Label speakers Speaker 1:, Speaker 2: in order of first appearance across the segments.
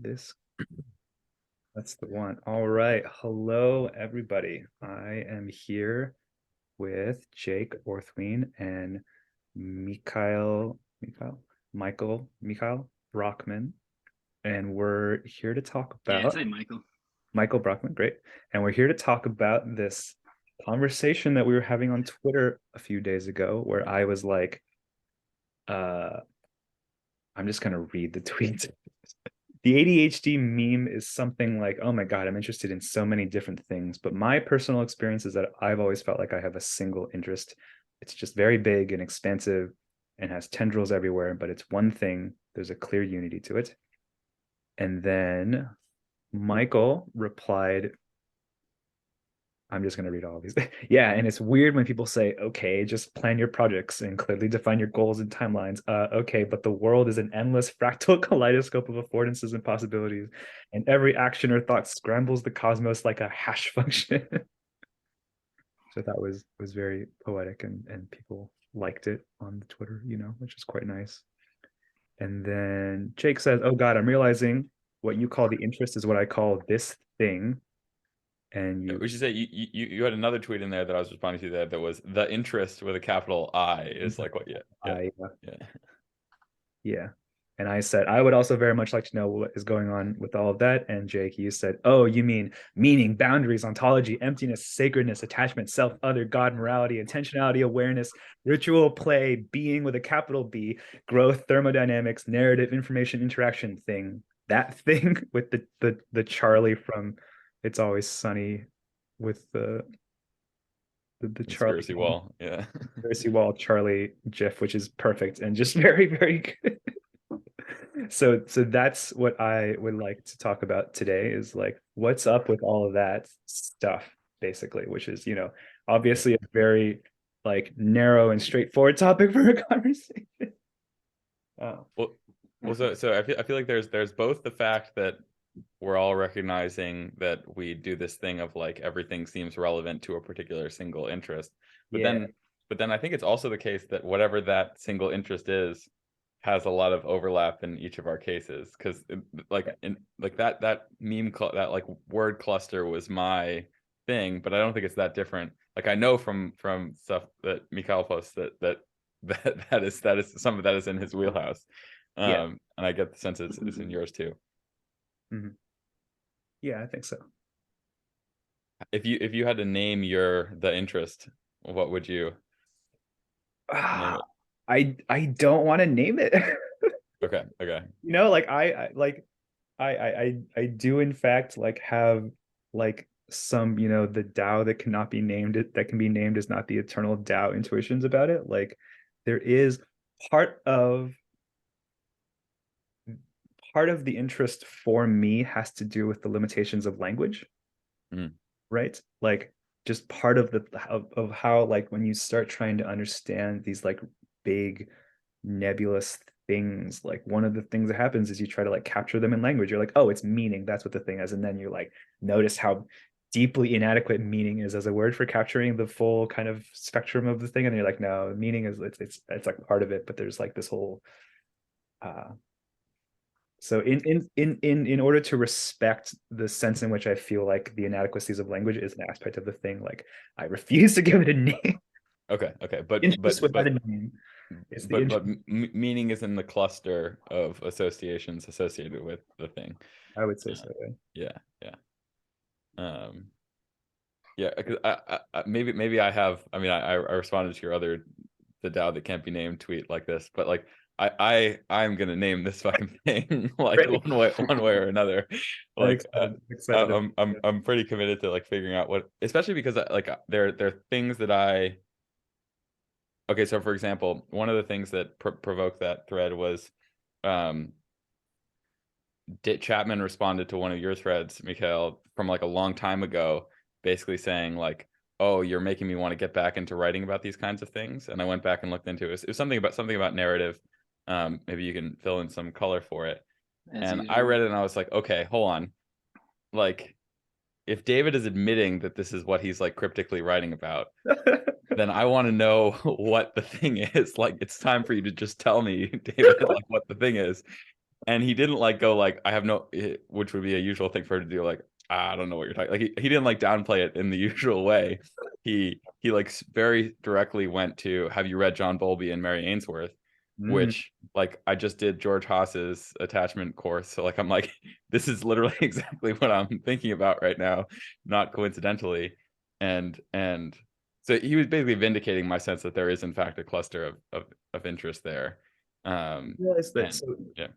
Speaker 1: this. That's the one. All right. Hello, everybody. I am here with Jake Orthwein and Mikael Brockman. And we're here to talk about Michael Brockman, great. And we're here to talk about this conversation that we were having on Twitter a few days ago, where I was like, I'm just gonna read the tweet. The ADHD meme is something like, oh my God, I'm interested in so many different things. But my personal experience is that I've always felt like I have a single interest. It's just very big and expansive and has tendrils everywhere, but it's one thing. There's a clear unity to it. And then Michael replied, I'm just going to read all of these. Yeah. And it's weird when people say, okay, just plan your projects and clearly define your goals and timelines. Okay, but the world is an endless fractal kaleidoscope of affordances and possibilities. And every action or thought scrambles the cosmos like a hash function. So that was very poetic and people liked it on Twitter, which is quite nice. And then Jake says, oh God, I'm realizing what you call the interest is what I call this thing. And
Speaker 2: we should say you had another tweet in there that I was responding to that was the interest with a capital I is like what
Speaker 1: yeah. And I said, I would also very much like to know what is going on with all of that. And Jake, you said, oh, you mean meaning, boundaries, ontology, emptiness, sacredness, attachment, self, other, God, morality, intentionality, awareness, ritual, play, being with a capital B, growth, thermodynamics, narrative, information, interaction thing. That thing with the Charlie from It's Always Sunny with the Charlie
Speaker 2: conspiracy wall, yeah.
Speaker 1: Conspiracy wall Charlie GIF, which is perfect and just very, very good. So that's what I would like to talk about today is like what's up with all of that stuff, basically, which is, obviously a very like narrow and straightforward topic for a conversation.
Speaker 2: Well, so I feel like there's both the fact that we're all recognizing that we do this thing of like everything seems relevant to a particular single interest, but then I think it's also the case that whatever that single interest is has a lot of overlap in each of our cases, because that meme that like word cluster was my thing, but I don't think it's that different. Like I know from stuff that Mikael posts that is some of that is in his wheelhouse, and I get the sense it's in yours too.
Speaker 1: Mm-hmm. Yeah, I think so.
Speaker 2: If you had to name the interest, what would you name it?
Speaker 1: I don't want to name it.
Speaker 2: Okay.
Speaker 1: Like I do in fact like have like some, the Tao that cannot be named, that can be named is not the eternal Tao intuitions about it. Like there is part of the interest for me has to do with the limitations of language. Right? Like just part of of how like when you start trying to understand these like big nebulous things, like one of the things that happens is you try to like capture them in language. You're like, oh, it's meaning, that's what the thing is. And then you like notice how deeply inadequate meaning is as a word for capturing the full kind of spectrum of the thing. And you're like, no, meaning is it's like part of it, but there's like this whole so in order to respect the sense in which I feel like the inadequacies of language is an aspect of the thing, like I refuse to give it a name.
Speaker 2: Okay, but
Speaker 1: without a name.
Speaker 2: But meaning is in the cluster of associations associated with the thing.
Speaker 1: I would say so.
Speaker 2: Yeah. Because maybe I have. I mean, I responded to your other the Tao that can't be named tweet like this, but like I'm gonna name this fucking thing like one way or another. Like I'm pretty committed to like figuring out what, especially because like there are things that okay, so for example, one of the things that provoked that thread was Chapman responded to one of your threads, Mikael, from like a long time ago, basically saying like, oh, you're making me want to get back into writing about these kinds of things. And I went back and looked into it. It was something about narrative. Maybe you can fill in some color for it. I read it and I was like, okay, hold on. Like, if David is admitting that this is what he's like cryptically writing about, then I want to know what the thing is. Like, it's time for you to just tell me, David, like what the thing is. and he didn't like go like, I have no, which would be a usual thing for her to do, like, I don't know what you're talking, like he didn't like downplay it in the usual way. He like very directly went to, have you read John Bowlby and Mary Ainsworth? Which, like, I just did George Haas's attachment course, so like I'm like, this is literally exactly what I'm thinking about right now, not coincidentally. And so he was basically vindicating my sense that there is in fact a cluster of interest there.
Speaker 1: Realize that,
Speaker 2: And
Speaker 1: so
Speaker 2: yeah,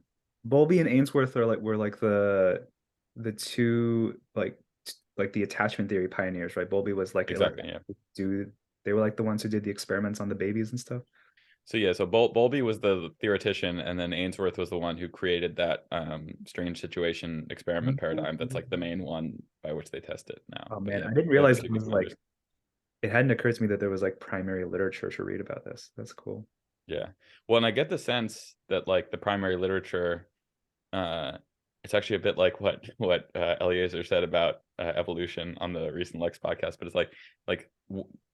Speaker 1: Bowlby and Ainsworth are were like the two like the attachment theory pioneers, right? Bowlby was like
Speaker 2: exactly, yeah.
Speaker 1: They were like the ones who did the experiments on the babies and stuff.
Speaker 2: So yeah, so Bowlby was the theoretician, and then Ainsworth was the one who created that strange situation experiment paradigm. That's like the main one by which they test it now.
Speaker 1: Oh
Speaker 2: But
Speaker 1: man,
Speaker 2: yeah,
Speaker 1: I didn't
Speaker 2: those are
Speaker 1: realize
Speaker 2: two
Speaker 1: it
Speaker 2: big
Speaker 1: was
Speaker 2: founders.
Speaker 1: like, it hadn't occurred to me that there was like primary literature to read about this. That's cool.
Speaker 2: Yeah, well, and I get the sense that like the primary literature, uh, it's actually a bit like what Eliezer said about evolution on the recent Lex podcast. But it's like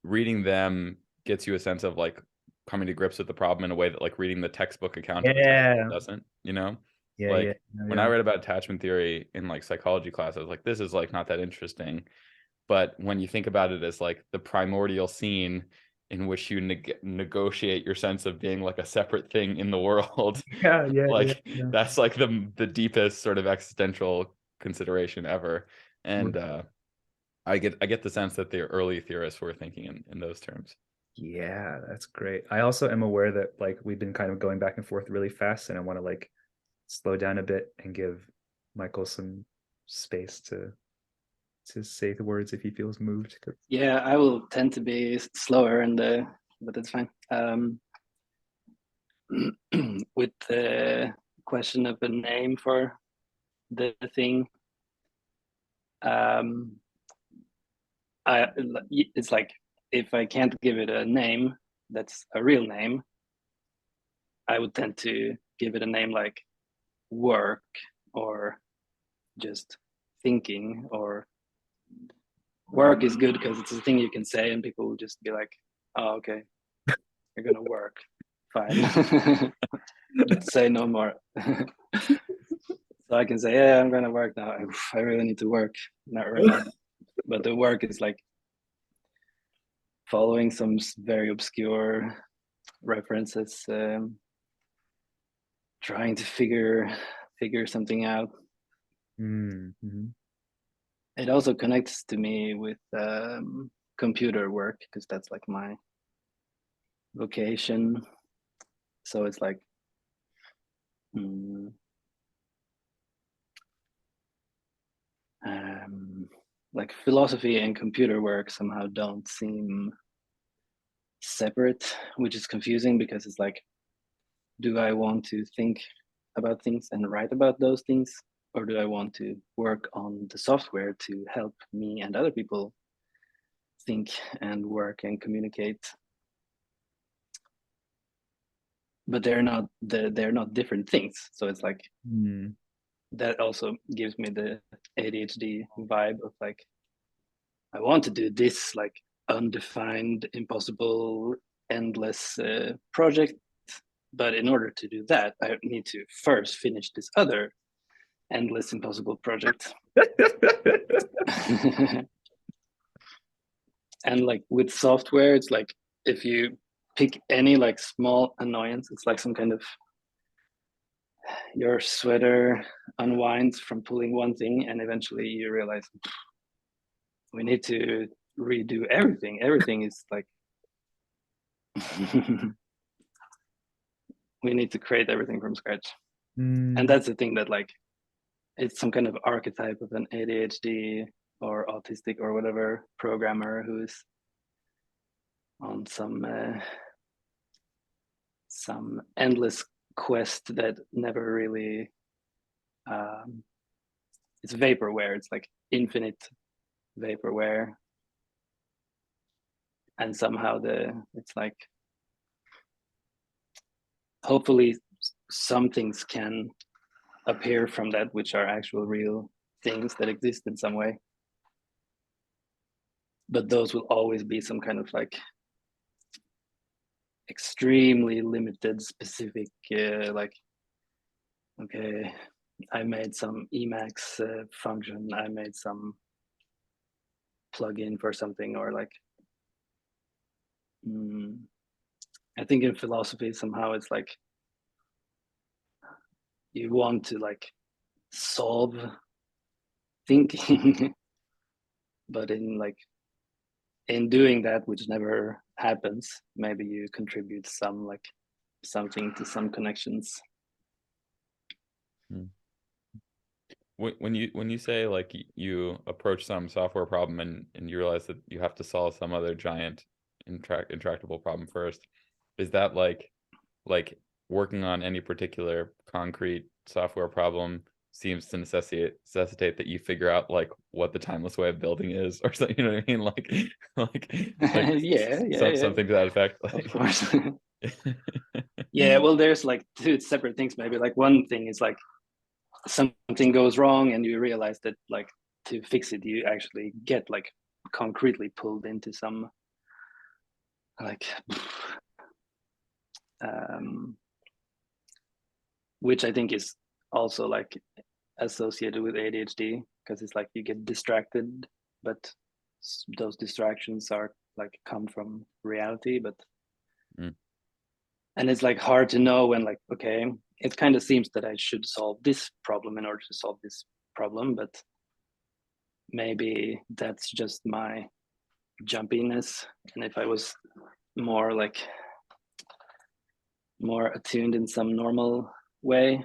Speaker 2: reading them gets you a sense of like coming to grips with the problem in a way that like reading the textbook account of the
Speaker 1: Yeah.
Speaker 2: doesn't, you know?
Speaker 1: Yeah, yeah,
Speaker 2: Like when I read about attachment theory in like psychology class, I was like, this is like not that interesting. But when you think about it as like the primordial scene in which you negotiate your sense of being like a separate thing in the world,
Speaker 1: yeah, yeah,
Speaker 2: like
Speaker 1: yeah.
Speaker 2: that's like the deepest sort of existential consideration ever. And I get the sense that the early theorists were thinking in those terms.
Speaker 1: Yeah, that's great. I also am aware that like we've been kind of going back and forth really fast, and I want to like slow down a bit and give Michael some space to say the words if he feels moved.
Speaker 3: Yeah, I will tend to be slower, but that's fine. With the question of a name for the thing, it's like if I can't give it a name that's a real name, I would tend to give it a name like work or just thinking. Or work is good because it's a thing you can say and people will just be like, oh, okay, you're gonna work, fine. Say no more. So I can say, yeah, I'm gonna work now. I really need to work, not right now. But the work is like following some very obscure references, trying to figure something out.
Speaker 1: Mm-hmm.
Speaker 3: It also connects to me with computer work because that's like my vocation. So it's like like philosophy and computer work somehow don't seem separate, which is confusing because it's like, do I want to think about things and write about those things, or do I want to work on the software to help me and other people think and work and communicate? But they're not different things. So it's like that also gives me the ADHD vibe of like, I want to do this like undefined, impossible, endless project. But in order to do that, I need to first finish this other endless, impossible project. And like with software, it's like if you pick any like small annoyance, it's like some kind of, your sweater unwinds from pulling one thing, and eventually you realize we need to redo everything. Everything is like we need to create everything from scratch. And that's the thing that like it's some kind of archetype of an ADHD or autistic or whatever programmer who's on some endless quest that never really it's vaporware. It's like infinite vaporware, and somehow it's like hopefully some things can appear from that which are actual real things that exist in some way, but those will always be some kind of like extremely limited specific like okay, I made some Emacs function, I made some plugin for something, or like, I think in philosophy somehow it's like you want to like solve thinking, but in doing that, which never happens, maybe you contribute something to some connections.
Speaker 2: When you say like you approach some software problem and you realize that you have to solve some other giant intractable problem first, is that like working on any particular concrete software problem seems to necessitate that you figure out like what the timeless way of building is, or something, you know what I mean? Like
Speaker 3: yeah.
Speaker 2: Something to that effect. Like.
Speaker 3: Of course. Yeah, well, there's like two separate things. Maybe like one thing is like something goes wrong and you realize that like to fix it, you actually get like concretely pulled into some like which I think is also like associated with ADHD, because it's like you get distracted, but those distractions are like come from reality, but and it's like hard to know when like, okay, it kind of seems that I should solve this problem in order to solve this problem, but maybe that's just my jumpiness, and if I was more attuned in some normal way,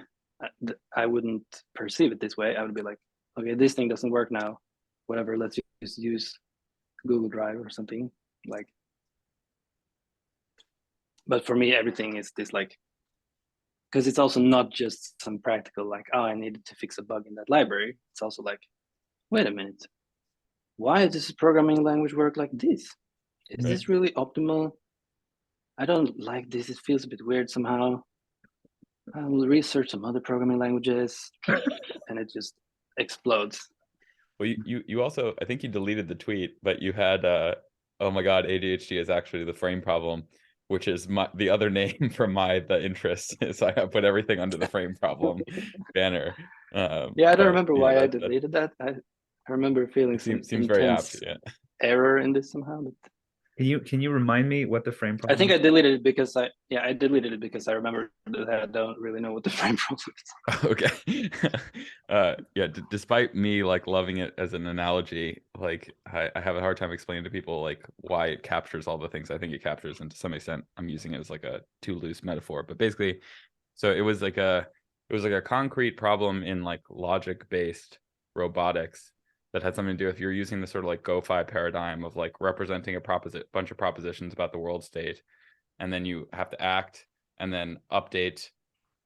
Speaker 3: I wouldn't perceive it this way. I would be like, okay, this thing doesn't work now, whatever, let's just use Google Drive or something. Like, but for me, everything is this like, because it's also not just some practical like, oh, I needed to fix a bug in that library. It's also like, wait a minute, why does this programming language work like this? Is this really optimal? I don't like this. It feels a bit weird somehow. I will research some other programming languages, and it just explodes.
Speaker 2: Well, you also, I think you deleted the tweet, but you had oh my God, ADHD is actually the frame problem, which is the other name for the interest. So I put everything under the frame problem banner.
Speaker 3: Yeah, I don't remember why I deleted that. I remember feeling some
Speaker 2: seems very apt. Yeah.
Speaker 3: Error in this somehow. But
Speaker 1: Can you remind me what the frame problem
Speaker 3: I think is? I deleted it because I deleted it because I remember that I don't really know what the frame problem is.
Speaker 2: Okay. Yeah, despite me like loving it as an analogy, like I have a hard time explaining to people like why it captures all the things I think it captures, and to some extent I'm using it as like a too loose metaphor, but basically, so it was like a concrete problem in like logic based robotics that had something to do with you're using the sort of like GoFi paradigm of like representing a bunch of propositions about the world state, and then you have to act and then update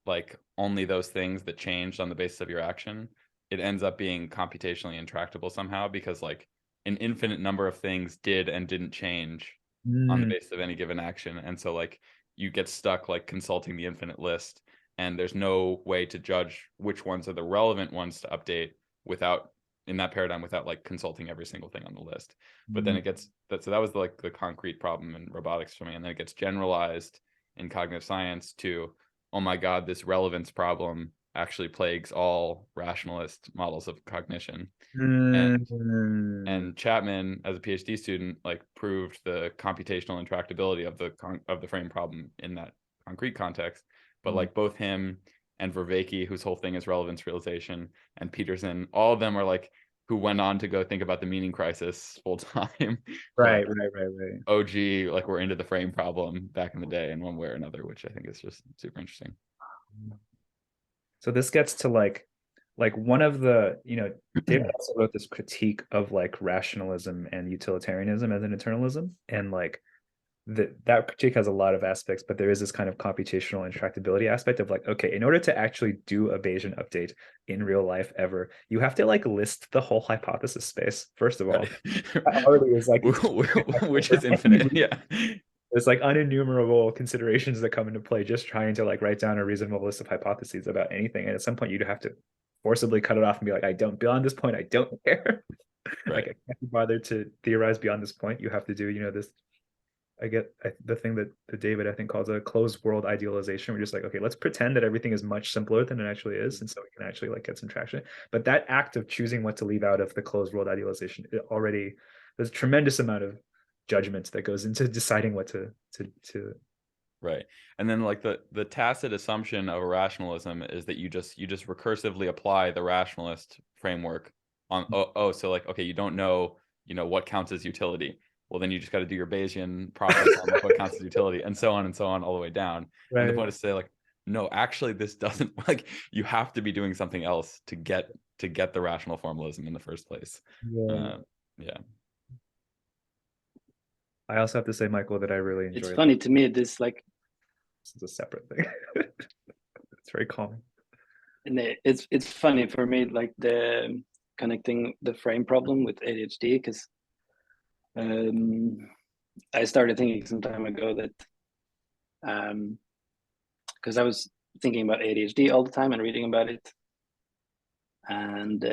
Speaker 2: like only those things that changed on the basis of your action. It ends up being computationally intractable somehow, because like an infinite number of things did and didn't change on the basis of any given action, and so like you get stuck like consulting the infinite list, and there's no way to judge which ones are the relevant ones to update without, in that paradigm, without like consulting every single thing on the list. But then it gets so that was like the concrete problem in robotics for me, and then it gets generalized in cognitive science to, oh my God, this relevance problem actually plagues all rationalist models of cognition. And Chapman, as a PhD student, like proved the computational intractability of the frame problem in that concrete context. But like both him and Vervaeke, whose whole thing is relevance realization, and Peterson, all of them are like who went on to go think about the meaning crisis full time.
Speaker 1: Right.
Speaker 2: OG, like we're into the frame problem back in the day in one way or another, which I think is just super interesting.
Speaker 1: So this gets to like one of the, David also wrote this critique of like rationalism and utilitarianism as an internalism, and like that critique has a lot of aspects, but there is this kind of computational intractability aspect of like, okay, in order to actually do a Bayesian update in real life ever, you have to like list the whole hypothesis space, first of all. That already is like
Speaker 2: which is infinite. Yeah.
Speaker 1: There's like uninnumerable considerations that come into play just trying to like write down a reasonable list of hypotheses about anything. And at some point you'd have to forcibly cut it off and be like, I don't, beyond this point, I don't care.
Speaker 2: Right.
Speaker 1: Like I can't be bothered to theorize beyond this point. You have to do, this the thing that David I think calls a closed world idealization. We're just like, okay, let's pretend that everything is much simpler than it actually is, and so we can actually like get some traction. But that act of choosing what to leave out of the closed world idealization, there's a tremendous amount of judgment that goes into deciding what to
Speaker 2: Right. And then like the tacit assumption of rationalism is that you just recursively apply the rationalist framework on so like, okay, you don't know what counts as utility. Well, then you just got to do your Bayesian process on like what counts as utility, and so on all the way down. Right. And the point is to say like, no, actually this doesn't, like, you have to be doing something else to get the rational formalism in the first place. Yeah.
Speaker 1: I also have to say, Michael, that I really enjoy.
Speaker 3: It's funny to me, this
Speaker 1: is a separate thing. It's very common.
Speaker 3: And it's funny for me, like the connecting the frame problem with ADHD, because I started thinking some time ago that because I was thinking about ADHD all the time and reading about it, and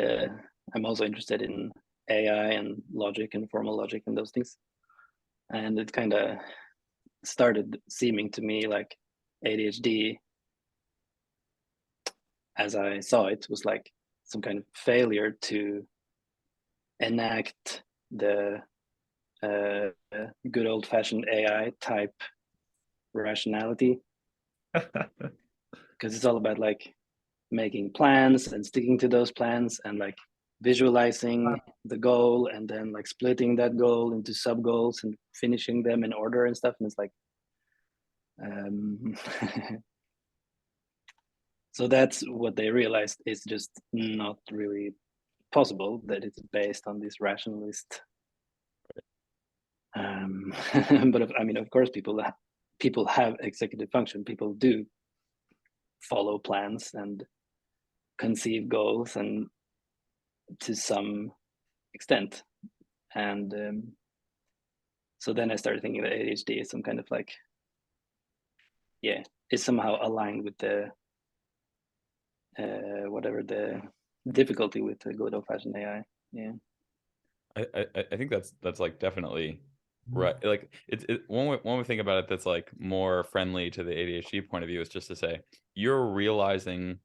Speaker 3: I'm also interested in AI and logic and formal logic and those things, and it kind of started seeming to me like ADHD, as I saw it, was like some kind of failure to enact the good old-fashioned AI type rationality, because it's all about like making plans and sticking to those plans and like visualizing the goal and then like splitting that goal into sub goals and finishing them in order and stuff. And it's like so that's what they realized is just not really possible, that it's based on this rationalist. But I mean, of course, people have executive function. People do follow plans and conceive goals, and to some extent. And so then I started thinking that ADHD is some kind of like, is somehow aligned with the whatever the difficulty with the good old-fashioned AI. Yeah,
Speaker 2: I think that's like definitely right. Like it's one way think about it that's like more friendly to the ADHD point of view is just to say you're realizing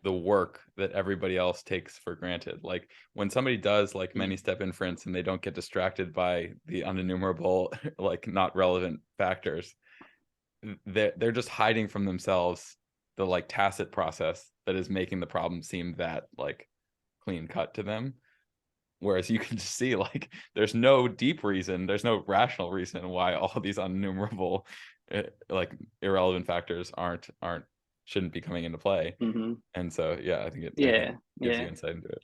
Speaker 2: the work that everybody else takes for granted. Like when somebody does like many step inference and they don't get distracted by the unenumerable like not relevant factors, they're just hiding from themselves the like tacit process that is making the problem seem that like clean cut to them. Whereas you can just see like there's no deep reason, there's no rational reason why all these unnumberable like irrelevant facters shouldn't be coming into play. And so I think it gives you insight into it.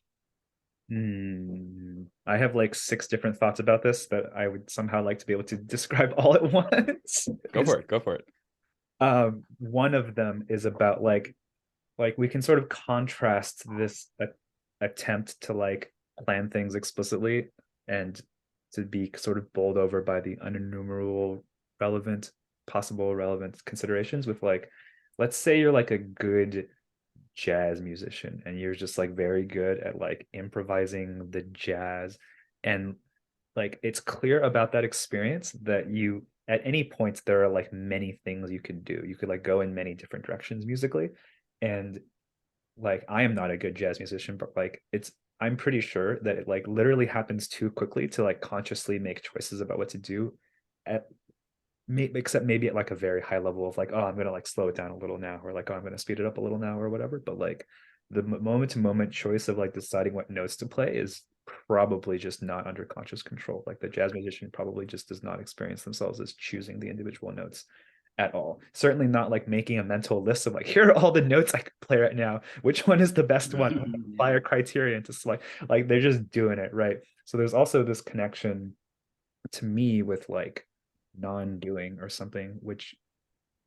Speaker 1: I have like 6 different thoughts about this that I would somehow like to be able to describe all at once.
Speaker 2: Go for it.
Speaker 1: One of them is about like we can sort of contrast this attempt to like plan things explicitly and to be sort of bowled over by the unenumerable possible relevant considerations with like, let's say you're like a good jazz musician and you're just like very good at like improvising the jazz, and like it's clear about that experience that you at any point there are like many things you could do. You could like go in many different directions musically, and like I am not a good jazz musician, but like I'm pretty sure that it like literally happens too quickly to like consciously make choices about what to do except maybe at like a very high level of like, oh, I'm gonna like slow it down a little now, or like, oh, I'm gonna speed it up a little now, or whatever. But like the moment to moment choice of like deciding what notes to play is probably just not under conscious control. Like the jazz musician probably just does not experience themselves as choosing the individual notes at all. Certainly not like making a mental list of like, here are all the notes I could play right now, which one is the best one, apply a criterion to select. Like they're just doing it, right? So there's also this connection to me with like non-doing or something, which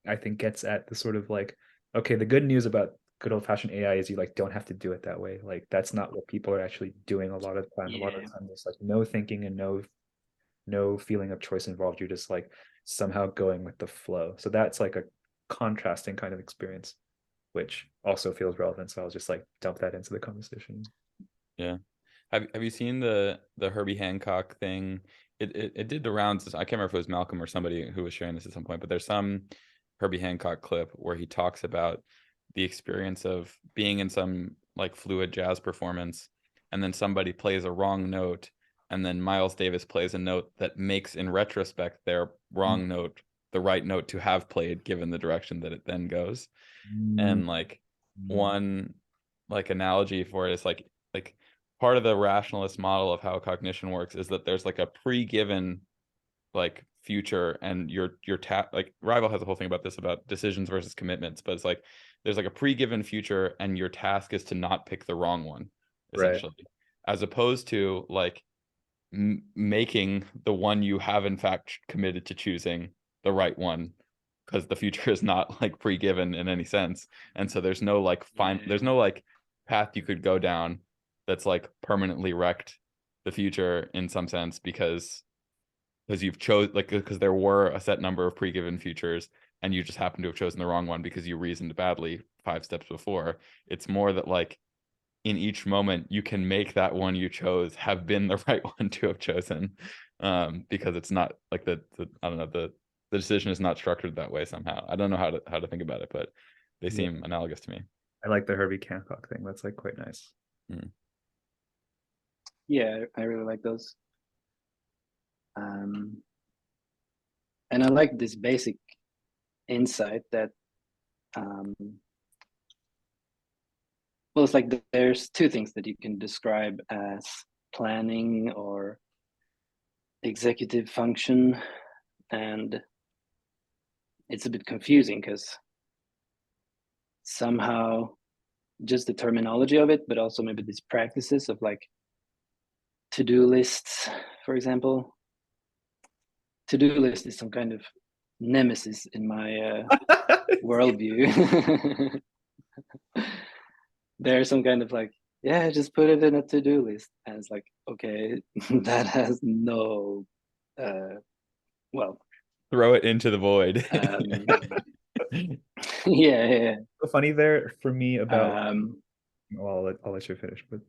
Speaker 1: I think gets at the sort of like, okay, the good news about good old-fashioned AI is you like don't have to do it that way. Like that's not what people are actually doing a lot of the time. A lot of the time there's like no thinking and no feeling of choice involved. You're just like somehow going with the flow. So that's like a contrasting kind of experience, which also feels relevant. So I'll just like dump that into the conversation.
Speaker 2: Yeah. Have you seen the Herbie Hancock thing it did the rounds. I can't remember if it was Malcolm or somebody who was sharing this at some point, but there's some Herbie Hancock clip where he talks about the experience of being in some like fluid jazz performance, and then somebody plays a wrong note, and then Miles Davis plays a note that makes, in retrospect, their wrong note the right note to have played, given the direction that it then goes. And like one like analogy for it is like part of the rationalist model of how cognition works is that there's like a pre-given like future, and your like Rival has a whole thing about this, about decisions versus commitments, but it's like there's like a pre-given future and your task is to not pick the wrong one, essentially, as opposed to like making the one you have in fact committed to choosing the right one, because the future is not like pre-given in any sense, and so there's no like there's no like path you could go down that's like permanently wrecked the future in some sense, because you've because there were a set number of pre-given futures and you just happen to have chosen the wrong one because you reasoned badly 5 steps before. It's more that like in each moment you can make that one you chose have been the right one to have chosen, because it's not like the I don't know, the decision is not structured that way somehow. I don't know how to think about it, but they seem analogous to me.
Speaker 1: I like the Herbie Hancock thing. That's like quite nice.
Speaker 3: Yeah, I really like those. And I like this basic insight that well, it's like there's two things that you can describe as planning or executive function, and it's a bit confusing because somehow just the terminology of it, but also maybe these practices of like to-do lists, for example. To-do list is some kind of nemesis in my worldview. There's some kind of like, yeah, just put it in a to-do list, and it's like, okay, that has no well,
Speaker 1: throw it into the void.
Speaker 3: Yeah.
Speaker 1: So funny there for me about well, I'll let you finish, but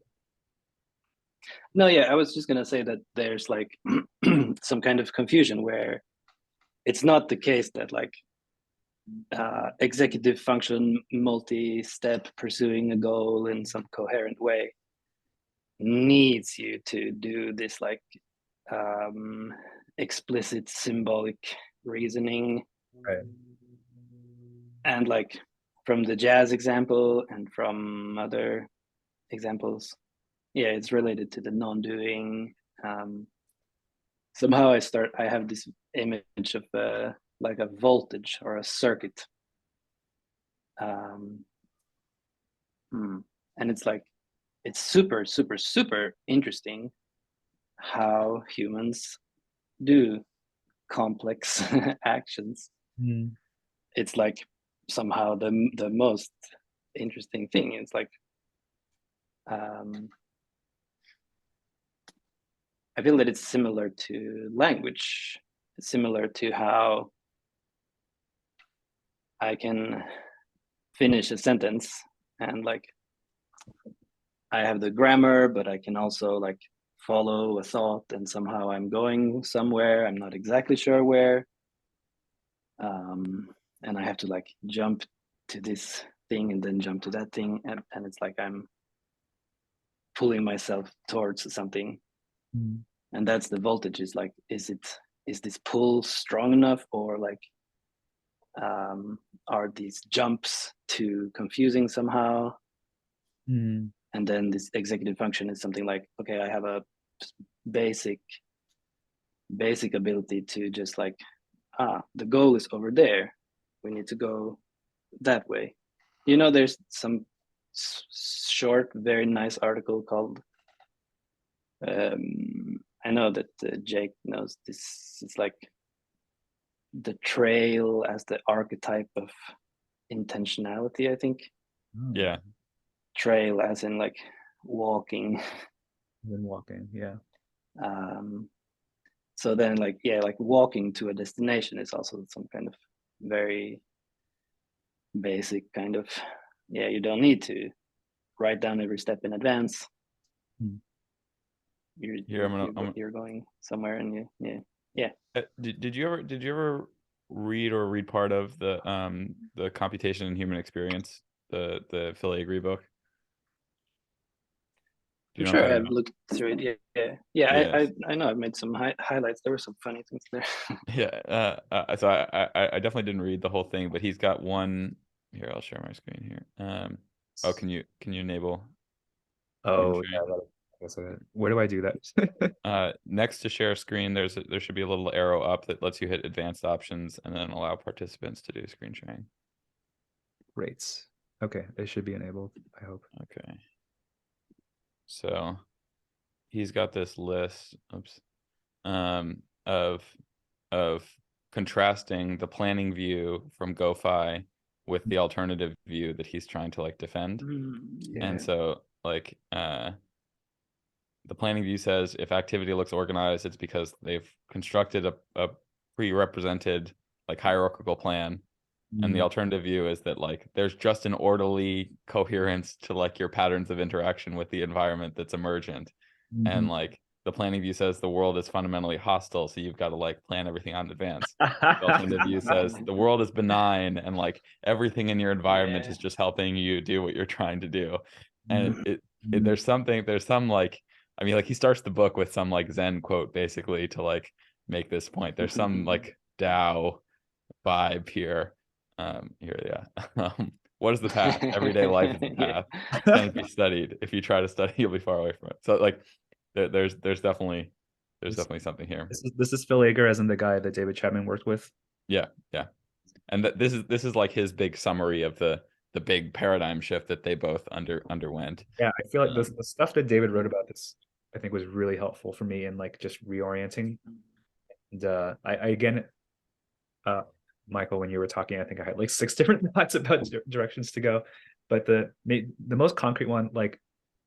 Speaker 3: no, yeah, I was just gonna say that there's like some kind of confusion where it's not the case that like executive function, multi-step pursuing a goal in some coherent way needs you to do this like explicit symbolic reasoning.
Speaker 1: right.
Speaker 3: And like from the jazz example and from other examples, yeah, it's related to the non-doing. Somehow I have this image of like a voltage or a circuit, and it's like it's super super super interesting how humans do complex actions. It's like somehow the most interesting thing. It's like I feel that it's similar to language. It's similar to how I can finish a sentence and like I have the grammar, but I can also like follow a thought and somehow I'm going somewhere. I'm not exactly sure where. And I have to like jump to this thing and then jump to that thing. And it's like I'm pulling myself towards something. And that's the voltage, is like, is this pull strong enough, or like are these jumps too confusing somehow? And then this executive function is something like, okay, I have a basic ability to just like, the goal is over there, we need to go that way. You know, there's some short, very nice article called I know that Jake knows this. It's like the trail as the archetype of intentionality, I think.
Speaker 2: Yeah.
Speaker 3: Trail as in like walking.
Speaker 1: Then walking, yeah.
Speaker 3: So then like, yeah, like walking to a destination is also some kind of very basic kind of, yeah, you don't need to write down every step in advance. you're going somewhere, and yeah.
Speaker 2: Did you ever read part of the Computation in Human Experience, the Phil Agre book?
Speaker 3: I'm sure I've looked through it. Yeah. I know I've made some highlights. There were some funny things there.
Speaker 2: Yeah. So I definitely didn't read the whole thing, but he's got one here. I'll share my screen here. Oh, can you enable?
Speaker 1: Oh, yeah. Where do I do
Speaker 2: that? Next to share screen, there should be a little arrow up that lets you hit advanced options and then allow participants to do screen sharing.
Speaker 1: Great. Okay, it should be enabled, I hope.
Speaker 2: Okay. So he's got this list, of contrasting the planning view from GoFi with the alternative view that he's trying to like defend.
Speaker 1: Yeah.
Speaker 2: And so like the planning view says if activity looks organized, it's because they've constructed a pre-represented like hierarchical plan. And the alternative view is that like there's just an orderly coherence to like your patterns of interaction with the environment that's emergent. And like the planning view says the world is fundamentally hostile, so you've got to like plan everything out in advance. The alternative view says the world is benign and like everything in your environment is just helping you do what you're trying to do. And there's some like, I mean, like he starts the book with some like Zen quote basically to like make this point. There's some like Tao vibe here. What is the path? Everyday life is the path. Can it be studied? If you try to study, you'll be far away from it. So like there's definitely something here.
Speaker 1: This is Phil Agre, as in the guy that David Chapman worked with.
Speaker 2: Yeah. And this is like his big summary of the big paradigm shift that they both underwent.
Speaker 1: Yeah, I feel like the stuff that David wrote about this, I think, was really helpful for me in like just reorienting. And I again, Michael, when you were talking, I think I had like 6 different thoughts about directions to go, but the most concrete one, like,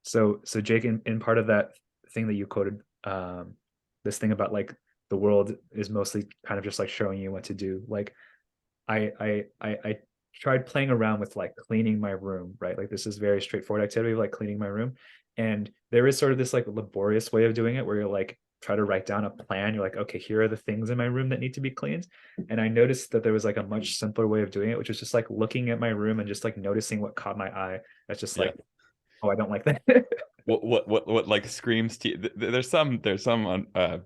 Speaker 1: so Jake, in part of that thing that you quoted, this thing about like the world is mostly kind of just like showing you what to do. Like, I tried playing around with like cleaning my room, right? Like this is very straightforward activity, like cleaning my room, and there is sort of this like laborious way of doing it where you're like try to write down a plan. You're like, okay, here are the things in my room that need to be cleaned. And I noticed that there was like a much simpler way of doing it, which was just like looking at my room and just like noticing what caught my eye. That's just like, oh, I don't like that.
Speaker 2: what like screams to you. There's some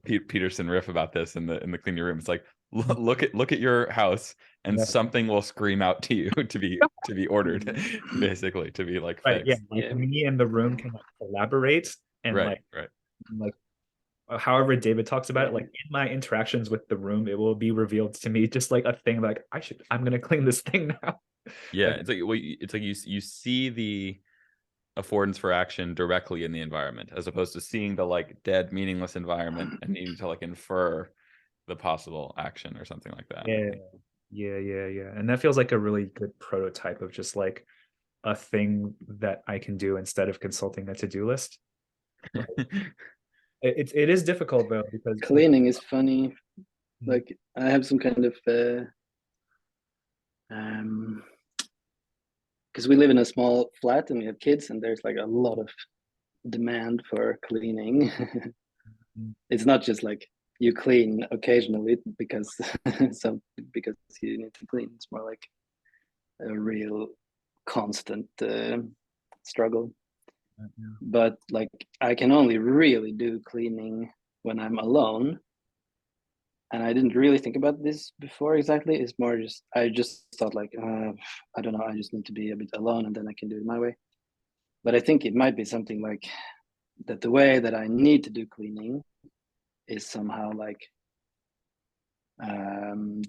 Speaker 2: Peterson riff about this in the clean your room. It's like look at your house and something will scream out to you to be ordered, basically, to be like fixed.
Speaker 1: Like me and the room can like collaborate and
Speaker 2: right.
Speaker 1: Like however David talks about it, like in my interactions with the room, it will be revealed to me just like a thing like I'm gonna clean this thing now.
Speaker 2: Yeah, it's like you see the affordance for action directly in the environment, as opposed to seeing the like dead, meaningless environment and needing to like infer the possible action or something like that.
Speaker 1: Yeah. And that feels like a really good prototype of just like a thing that I can do instead of consulting a to-do list. It is difficult though, because
Speaker 3: cleaning is funny. Like I have some kind of because we live in a small flat and we have kids, and there's like a lot of demand for cleaning. It's not just like you clean occasionally because because you need to clean. It's more like a real constant struggle. But like I can only really do cleaning when I'm alone, and I didn't really think about this before exactly. It's more just I just thought like I don't know, I just need to be a bit alone and then I can do it my way. But I think it might be something like that the way that I need to do cleaning is somehow like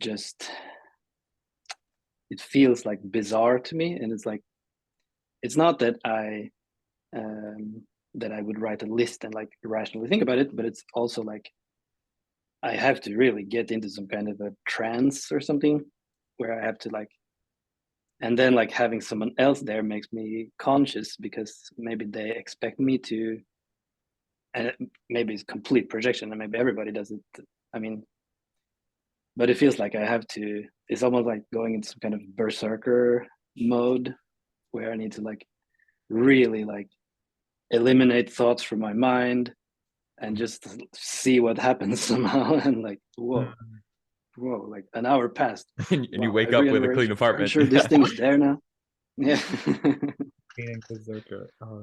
Speaker 3: just it feels like bizarre to me, and it's like it's not that I would write a list and like rationally think about it, but it's also like I have to really get into some kind of a trance or something where I have to like, and then like having someone else there makes me conscious because maybe they expect me to, and maybe it's complete projection and maybe everybody does it. I mean, but it feels like I have to, it's almost like going into some kind of berserker mode where I need to like really like eliminate thoughts from my mind and just see what happens somehow. And like, whoa, like an hour passed.
Speaker 2: And you wake up with a clean apartment.
Speaker 3: I'm sure this thing is there now. Yeah.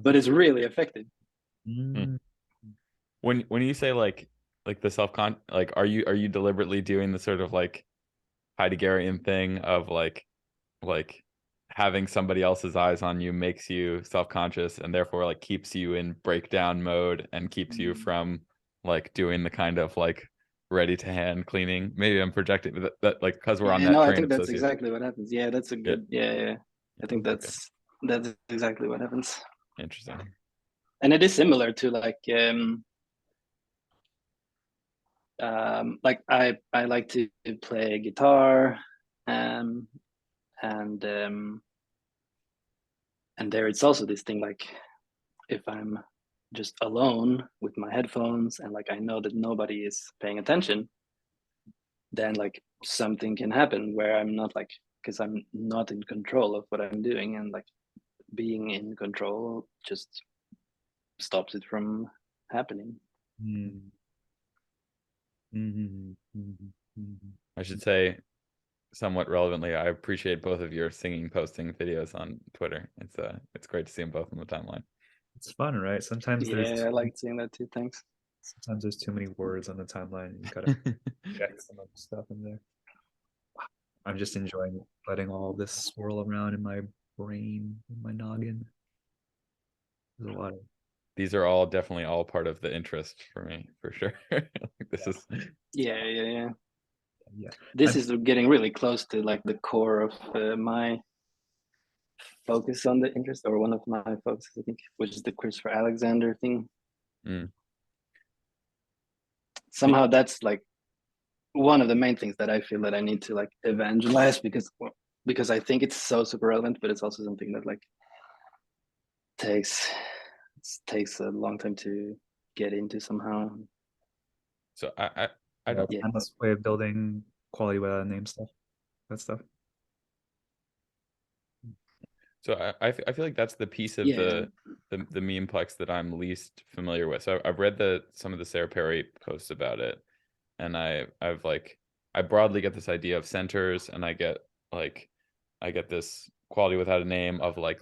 Speaker 3: But it's really effective.
Speaker 2: When you say like the like are you deliberately doing the sort of like Heideggerian thing of like having somebody else's eyes on you makes you self-conscious and therefore like keeps you in breakdown mode and keeps you from like doing the kind of like ready to hand cleaning? Maybe I'm projecting that like because we're on that train.
Speaker 3: I think that's exactly what happens. Yeah, that's a good yeah. I think that's exactly what happens.
Speaker 2: Interesting.
Speaker 3: And it is similar to like I like to play guitar, and there it's also this thing like if I'm just alone with my headphones and like I know that nobody is paying attention, then like something can happen where I'm not like, because I'm not in control of what I'm doing, and like being in control just stops it from happening.
Speaker 2: I should say, somewhat relevantly, I appreciate both of your singing posting videos on Twitter. It's great to see them both on the timeline.
Speaker 1: It's fun, right? Sometimes
Speaker 3: I like seeing that too. Thanks.
Speaker 1: Sometimes there's too many words on the timeline. You gotta get some other stuff in there. I'm just enjoying letting all this swirl around in my brain, in my noggin. There's a lot of.
Speaker 2: These are all definitely all part of the interest for me, for sure. This is.
Speaker 3: Yeah. This is getting really close to like the core of my focus on the interest, or one of my focuses, I think, which is the Christopher Alexander thing. Somehow that's like one of the main things that I feel that I need to like evangelize, because I think it's so super relevant, but it's also something that like takes a long time to get into somehow.
Speaker 2: So I don't.
Speaker 1: Timeless way of building quality without a name stuff. That stuff.
Speaker 2: So I feel like that's the piece of the memeplex that I'm least familiar with. So I've read some of the Sarah Perry posts about it, and I've like I broadly get this idea of centers, and I get this quality without a name of like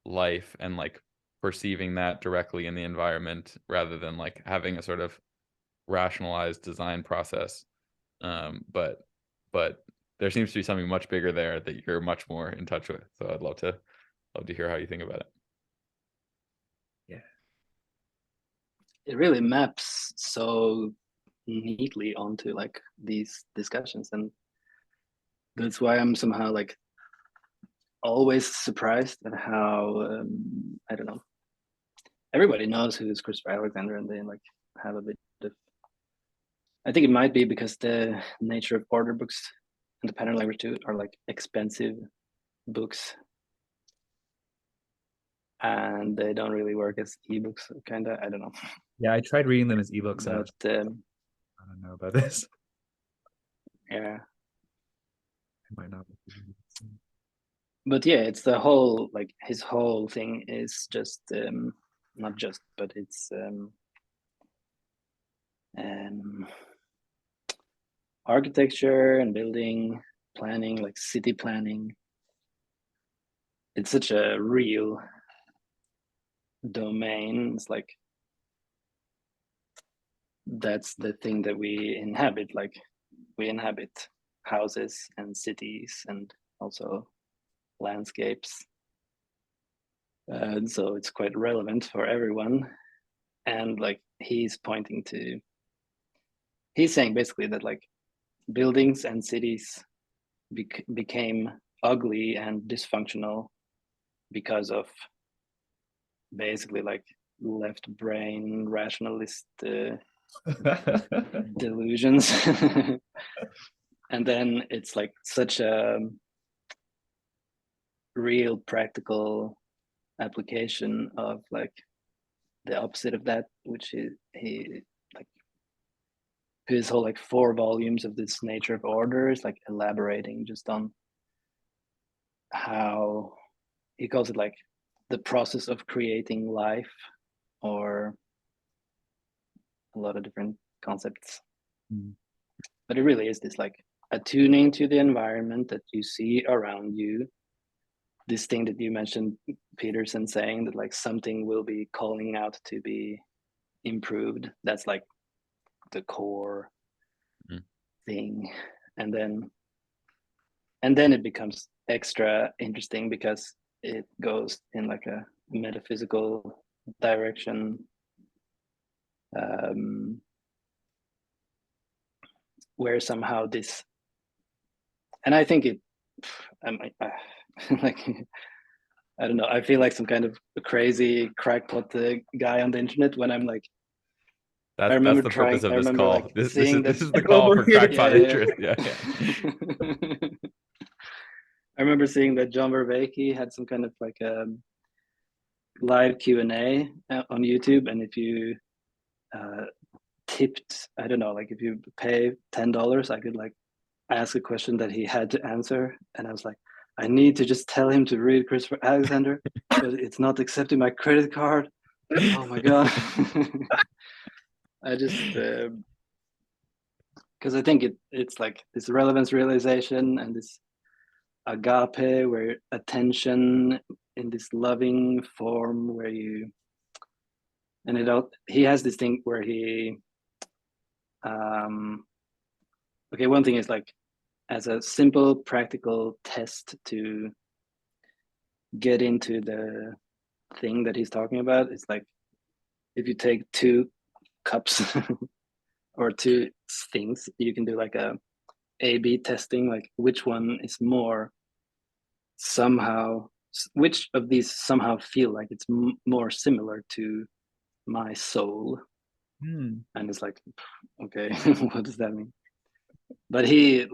Speaker 2: life and like perceiving that directly in the environment rather than like having a sort of rationalized design process. But there seems to be something much bigger there that you're much more in touch with. So I'd love to hear how you think about it.
Speaker 1: Yeah.
Speaker 3: It really maps so neatly onto like these discussions, and that's why I'm somehow like always surprised at how I don't know, everybody knows who's Christopher Alexander, and they like have a bit of, I think it might be because the nature of order books and the pattern language too are like expensive books, and they don't really work as ebooks, kind of. I don't know.
Speaker 1: Yeah, I tried reading them as ebooks.
Speaker 3: But
Speaker 1: I don't know about this.
Speaker 3: Yeah.
Speaker 1: It might not.
Speaker 3: But yeah, it's the whole, like his whole thing is just not just, but it's architecture and building planning, like city planning. It's such a real domain. It's like that's the thing that we inhabit. Like we inhabit houses and cities and also landscapes. So it's quite relevant for everyone. And like he's saying basically that like buildings and cities became ugly and dysfunctional because of basically like left brain rationalist delusions. And then it's like such a real practical application of like the opposite of that, which is he like his whole like 4 volumes of this nature of order is like elaborating just on how he calls it like the process of creating life, or a lot of different concepts. But it really is this like attuning to the environment that you see around you. This thing that you mentioned, Peterson, saying that like something will be calling out to be improved. That's like the core thing. And then it becomes extra interesting because it goes in like a metaphysical direction, where somehow this, and I think it, like, I don't know, I feel like some kind of crazy crackpot guy on the internet when I'm like,
Speaker 2: that's the purpose of this call.
Speaker 3: Like,
Speaker 2: this is the call for crackpot interest. Yeah.
Speaker 3: I remember seeing that John Vervaeke had some kind of like live Q&A on YouTube, and if you tipped, I don't know, like if you pay $10, I could like ask a question that he had to answer, and I was like, I need to just tell him to read Christopher Alexander, but it's not accepting my credit card. Oh my god. I just because I think it's like this relevance realization and this agape, where attention in this loving form, where you, and he has this thing where he okay, one thing is like, as a simple practical test to get into the thing that he's talking about, it's like if you take 2 cups or 2 things, you can do like A/B testing, like which one is more somehow, which of these somehow feel like it's more similar to my soul. And it's like, okay, what does that mean? But he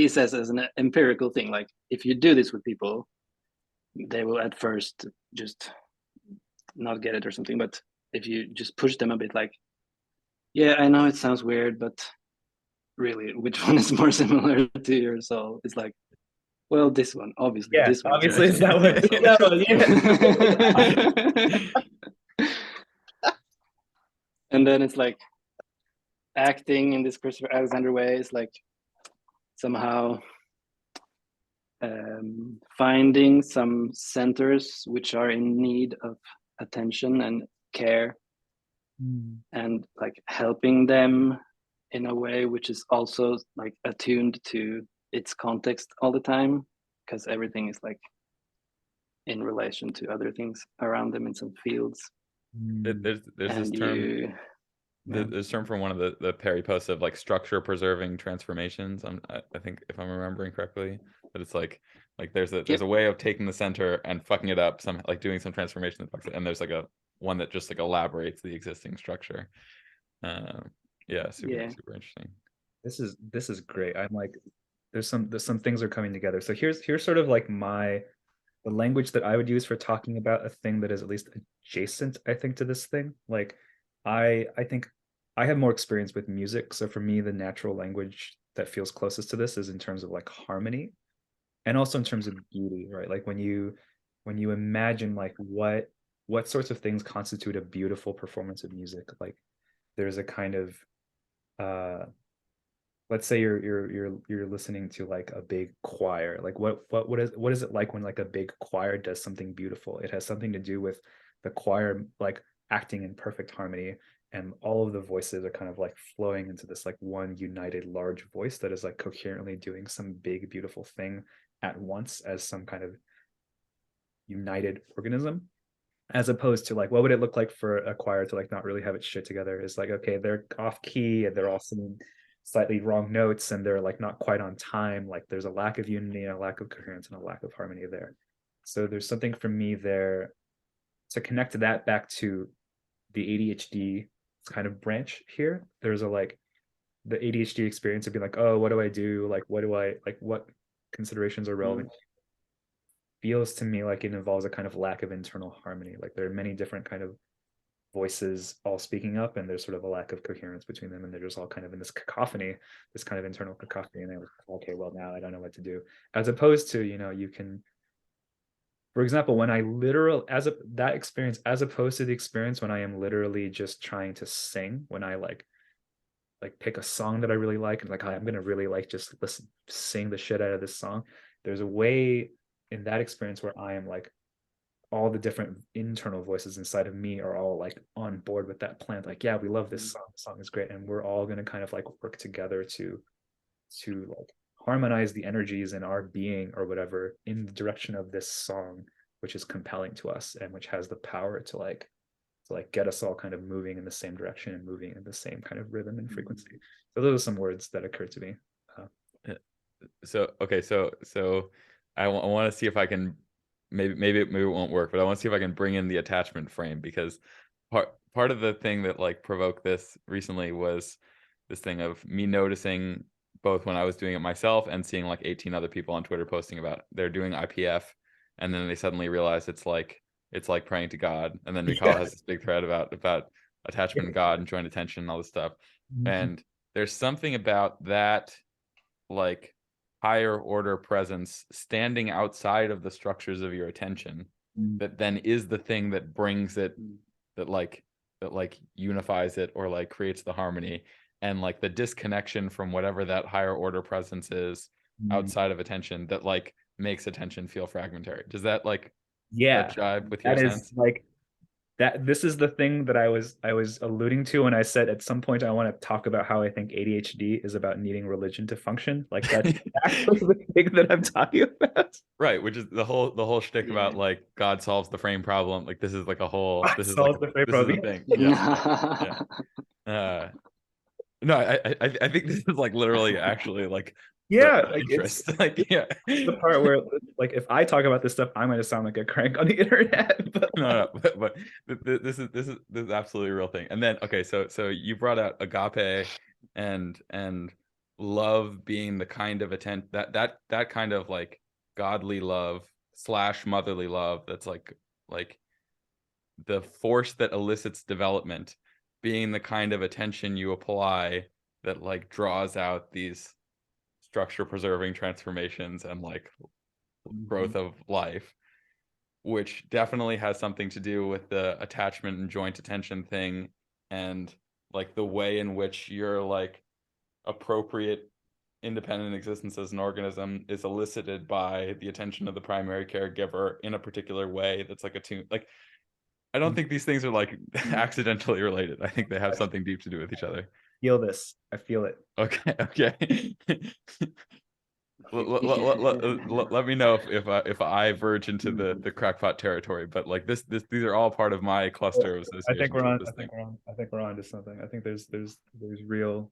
Speaker 3: says as an empirical thing, like if you do this with people, they will at first just not get it or something, but if you just push them a bit, like, yeah, I know it sounds weird, but really, which one is more similar to your soul? It's like, well, this one, obviously.
Speaker 1: Yeah,
Speaker 3: this one
Speaker 1: obviously it's that one.
Speaker 3: And then it's like acting in this Christopher Alexander way is like somehow finding some centers which are in need of attention and care, and like helping them in a way which is also like attuned to its context all the time, because everything is like in relation to other things around them in some fields.
Speaker 2: There's this term. There's a term from one of the Perry posts of like structure preserving transformations. I think, if I'm remembering correctly, that it's like there's a way of taking the center and fucking it up, some like doing some transformation that fucks it, and there's like a one that just like elaborates the existing structure. Super interesting.
Speaker 1: This is great. I'm like, there's some things are coming together. So here's sort of like the language that I would use for talking about a thing that is at least adjacent, I think, to this thing. Like, I think I have more experience with music. So for me, the natural language that feels closest to this is in terms of like harmony, and also in terms of beauty, right? Like when you imagine like what sorts of things constitute a beautiful performance of music. Like there's a kind of let's say you're listening to like a big choir. Like what is it like when like a big choir does something beautiful? It has something to do with the choir like acting in perfect harmony, and all of the voices are kind of like flowing into this like one united large voice that is like coherently doing some big beautiful thing at once as some kind of united organism, as opposed to like what would it look like for a choir to like not really have its shit together. It's like, okay, they're off key and they're all singing slightly wrong notes and they're like not quite on time. Like there's a lack of unity and a lack of coherence and a lack of harmony there. So there's something for me there to connect that back to the ADHD kind of branch here. There's a like the ADHD experience of being like, oh, what do I do? Like, what considerations are relevant? Feels to me like it involves a kind of lack of internal harmony. Like there are many different kind of voices all speaking up, and there's sort of a lack of coherence between them, and they're just all kind of in this cacophony, this kind of internal cacophony. And they're like, okay, well, now I don't know what to do. As opposed to, you can for example, when I literally, that experience, as opposed to the experience when I am literally just trying to sing, when I like pick a song that I really like and like, I'm gonna really like just sing the shit out of this song. There's a way in that experience where I am like, all the different internal voices inside of me are all like on board with that plan. Like, yeah, we love this song. The song is great, and we're all gonna kind of like work together to like harmonize the energies in our being or whatever in the direction of this song, which is compelling to us and which has the power to like get us all kind of moving in the same direction and moving in the same kind of rhythm and frequency. So those are some words that occurred to me.
Speaker 2: So okay, so I want to see if I can, maybe it won't work, but I want to see if I can bring in the attachment frame, because part of the thing that like provoked this recently was this thing of me noticing, both when I was doing it myself and seeing like 18 other people on Twitter posting about they're doing IPF, and then they suddenly realize it's like praying to God, and then Mikael has this big thread about attachment to God and joint attention and all this stuff. And there's something about that like higher order presence standing outside of the structures of your attention that then is the thing that brings it, that like unifies it or like creates the harmony, and like the disconnection from whatever that higher order presence is outside of attention that like makes attention feel fragmentary. Does that like jive with your sense?
Speaker 1: Like that, this is the thing that I was alluding to when I said at some point I want to talk about how I think ADHD is about needing religion to function. Like that's exactly the thing that I'm talking about.
Speaker 2: Right, which is the whole shtick about like God solves the frame problem. Like this is like a whole,
Speaker 1: this is like
Speaker 2: this is a thing. Yeah. No, I think this is like literally actually like
Speaker 1: like
Speaker 2: interest.
Speaker 1: it's
Speaker 2: like
Speaker 1: the part where like if I talk about this stuff, I'm gonna sound like a crank on the internet. But
Speaker 2: but this is absolutely a real thing. And then okay, so you brought out agape and love being the kind of that kind of like godly love / motherly love that's like the force that elicits development, being the kind of attention you apply that like draws out these structure preserving transformations and like growth of life, which definitely has something to do with the attachment and joint attention thing, and like the way in which your like appropriate independent existence as an organism is elicited by the attention of the primary caregiver in a particular way that's like attuned. Like I don't think these things are like accidentally related. I think they have something deep to do with each other.
Speaker 1: Feel this. I feel it.
Speaker 2: Okay. Let me know if I verge into the crackpot territory, but like these are all part of my cluster of associations.
Speaker 1: I think we're on to something. I think there's real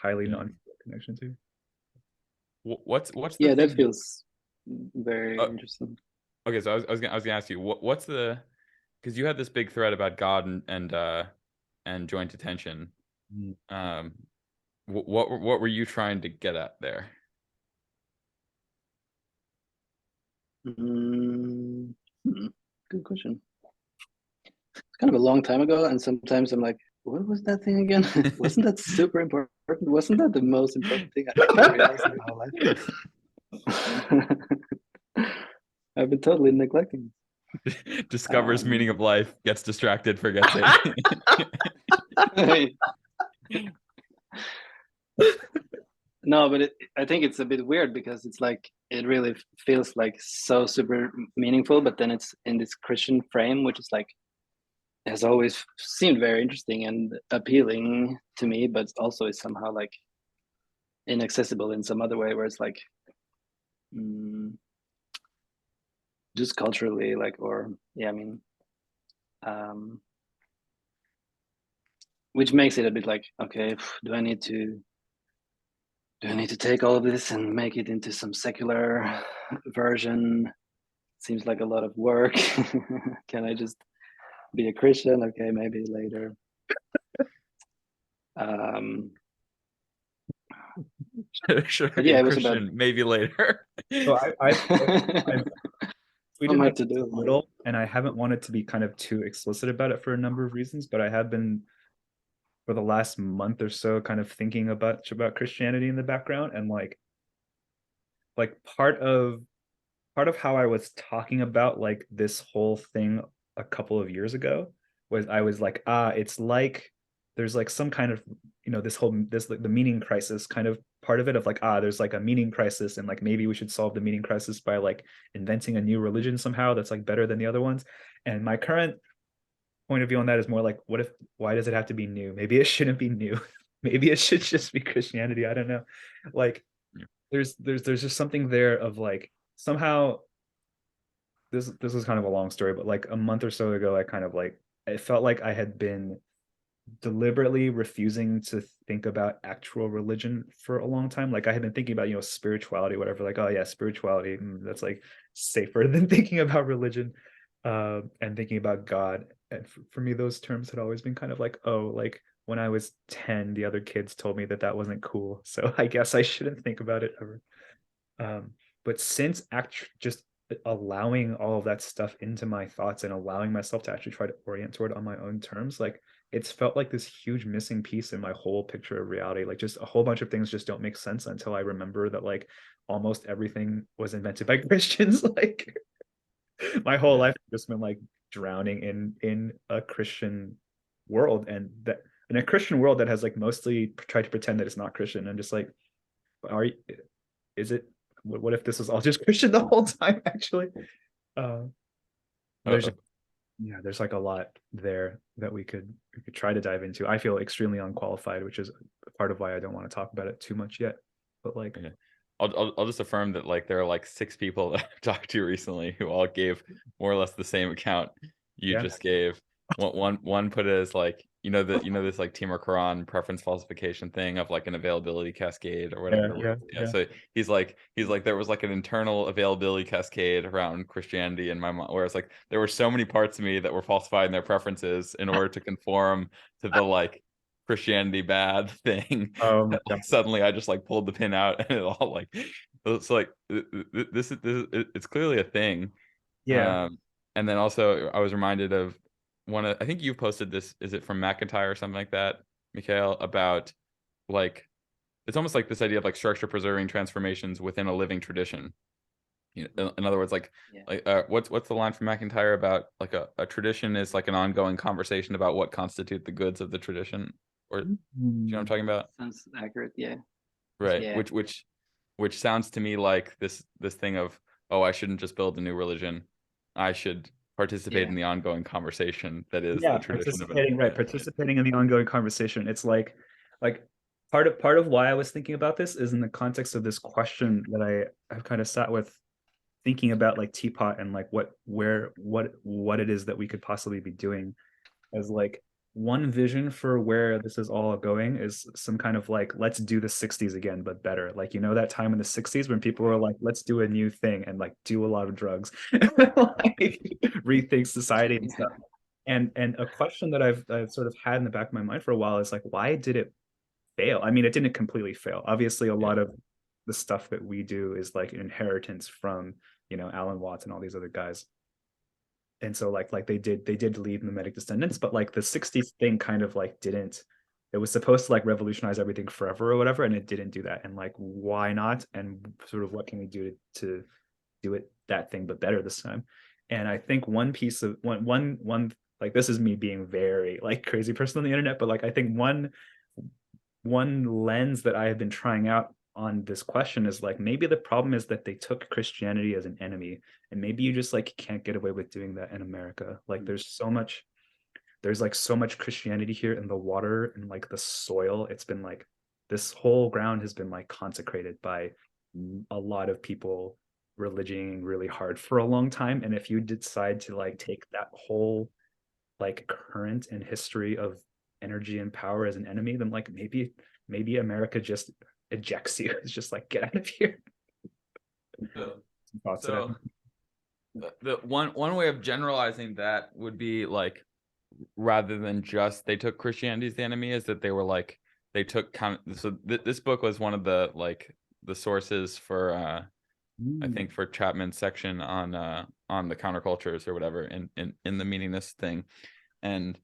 Speaker 1: highly non-connection too.
Speaker 2: What's
Speaker 3: yeah, that feels very interesting.
Speaker 2: Okay, so I was gonna ask you what's the, because you had this big thread about God and joint attention. What were you trying to get at there?
Speaker 3: Good question. It's kind of a long time ago, and sometimes I'm like, what was that thing again? Wasn't that super important? Wasn't that the most important thing I ever realized in my life? I've been totally neglecting.
Speaker 2: Discovers meaning of life, gets distracted, forgets it.
Speaker 3: No, but I think it's a bit weird because it's like it really feels like so super meaningful, but then it's in this Christian frame, which is like has always seemed very interesting and appealing to me, but also is somehow like inaccessible in some other way, where it's like just culturally, like, or yeah, I mean, which makes it a bit like, okay, do I need to take all of this and make it into some secular version? Seems like a lot of work. Can I just be a Christian? Okay, maybe later.
Speaker 2: Should I be a Christian? Maybe later.
Speaker 1: So I've tweeted
Speaker 3: to do
Speaker 1: a little, and I haven't wanted to be kind of too explicit about it for a number of reasons, but I have been for the last month or so kind of thinking about Christianity in the background, and like part of part of how I was talking about like this whole thing a couple of years ago was I was like, it's like there's like some kind of, you know, this like the meaning crisis kind of part of it of like, there's like a meaning crisis, and like maybe we should solve the meaning crisis by like inventing a new religion somehow that's like better than the other ones. And my current point of view on that is more like, why does it have to be new? Maybe it shouldn't be new. Maybe it should just be Christianity. I don't know. Like there's just something there of like somehow this is kind of a long story, but like a month or so ago, I kind of like, it felt like I had been deliberately refusing to think about actual religion for a long time. Like I had been thinking about, you know, spirituality, whatever, like, oh yeah, spirituality, that's like safer than thinking about religion, and thinking about God. And for me, those terms had always been kind of like, oh, like when I was 10, the other kids told me that wasn't cool, so I guess I shouldn't think about it ever. But since just allowing all of that stuff into my thoughts and allowing myself to actually try to orient toward it on my own terms, like it's felt like this huge missing piece in my whole picture of reality. Like just a whole bunch of things just don't make sense until I remember that like almost everything was invented by Christians. Like my whole life has just been like drowning in a Christian world, and that in a Christian world that has like mostly tried to pretend that it's not Christian. I'm just like, is it, what if this is all just Christian the whole time, actually? There's there's like a lot there that we could try to dive into. I feel extremely unqualified, which is part of why I don't want to talk about it too much yet. But like,
Speaker 2: I'll just affirm that like there are like 6 people that I've talked to recently who all gave more or less the same account you just gave. One put it as like, this like Timur Quran preference falsification thing of like an availability cascade or whatever. So he's like there was like an internal availability cascade around Christianity in my mind, whereas like there were so many parts of me that were falsifying their preferences in order to conform to the like Christianity bad thing. Like, suddenly I just like pulled the pin out and it all like, it's like this is it's clearly a thing. And then also I was reminded of I think you posted this, is it from McIntyre or something like that, Mikael, about like it's almost like this idea of like structure preserving transformations within a living tradition. You know, in other words, like what's the line from McIntyre about like a tradition is like an ongoing conversation about what constitute the goods of the tradition, or do you know what I'm talking about?
Speaker 3: Sounds accurate, yeah.
Speaker 2: Right. Yeah. Which sounds to me like this thing of, oh, I shouldn't just build a new religion, I should participate in the ongoing conversation that is the tradition
Speaker 1: participating in the ongoing conversation. It's like part of why I was thinking about this is in the context of this question that I've kind of sat with, thinking about like Teapot and like what it is that we could possibly be doing, as like one vision for where this is all going is some kind of like, let's do the 60s again but better. Like, you know, that time in the 60s when people were like, let's do a new thing and like do a lot of drugs, like rethink society and stuff. And a question that I've sort of had in the back of my mind for a while is like, why did it fail? I mean, it didn't completely fail. Obviously a lot of the stuff that we do is like an inheritance from, you know, Alan Watts and all these other guys. And so like they did leave mimetic descendants, but like the 60s thing kind of like didn't, it was supposed to like revolutionize everything forever or whatever, and it didn't do that. And like, why not? And sort of what can we do to do it that thing but better this time? And I think one piece of one like, this is me being very like crazy person on the internet, but like I think one lens that I have been trying out on this question is like, maybe the problem is that they took Christianity as an enemy, and maybe you just like can't get away with doing that in America. Like there's like so much Christianity here in the water and like the soil. It's been like, this whole ground has been like consecrated by a lot of people religioning really hard for a long time. And if you decide to like take that whole like current and history of energy and power as an enemy, then like maybe America just ejects you. It's just like, get out of here.
Speaker 2: So the one way of generalizing that would be like, rather than just they took Christianity as the enemy, is that they were like, they took this book was one of the like the sources for I think for Chapman's section on the countercultures or whatever in the meaningless thing. And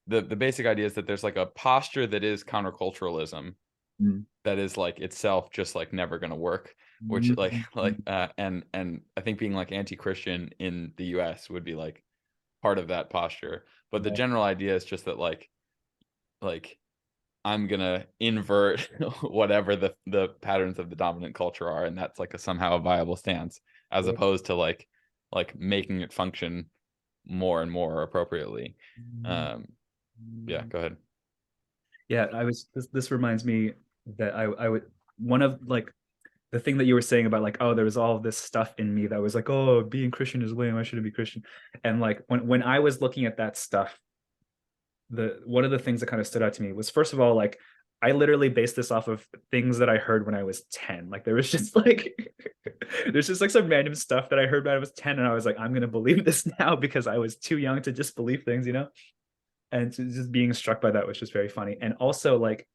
Speaker 2: the basic idea is that there's like a posture that is counterculturalism that is like itself just like never going to work. which and I think being like anti-Christian in the US would be like part of that posture. But the general idea is just that like I'm gonna invert whatever the patterns of the dominant culture are, and that's like a somehow a viable stance, as opposed to like making it function more and more appropriately. Yeah, go ahead.
Speaker 1: Yeah, this reminds me that I would, one of like the thing that you were saying about like, oh, there was all this stuff in me that was like, oh, being Christian is lame, I shouldn't be Christian. And like when I was looking at that stuff, one of the things that kind of stood out to me was, first of all, like I literally based this off of things that I heard when I was 10. Like there was just like there's just like some random stuff that I heard when I was 10, and I was like, I'm gonna believe this now because I was too young to just believe things, you know? And just being struck by that was just very funny. And also like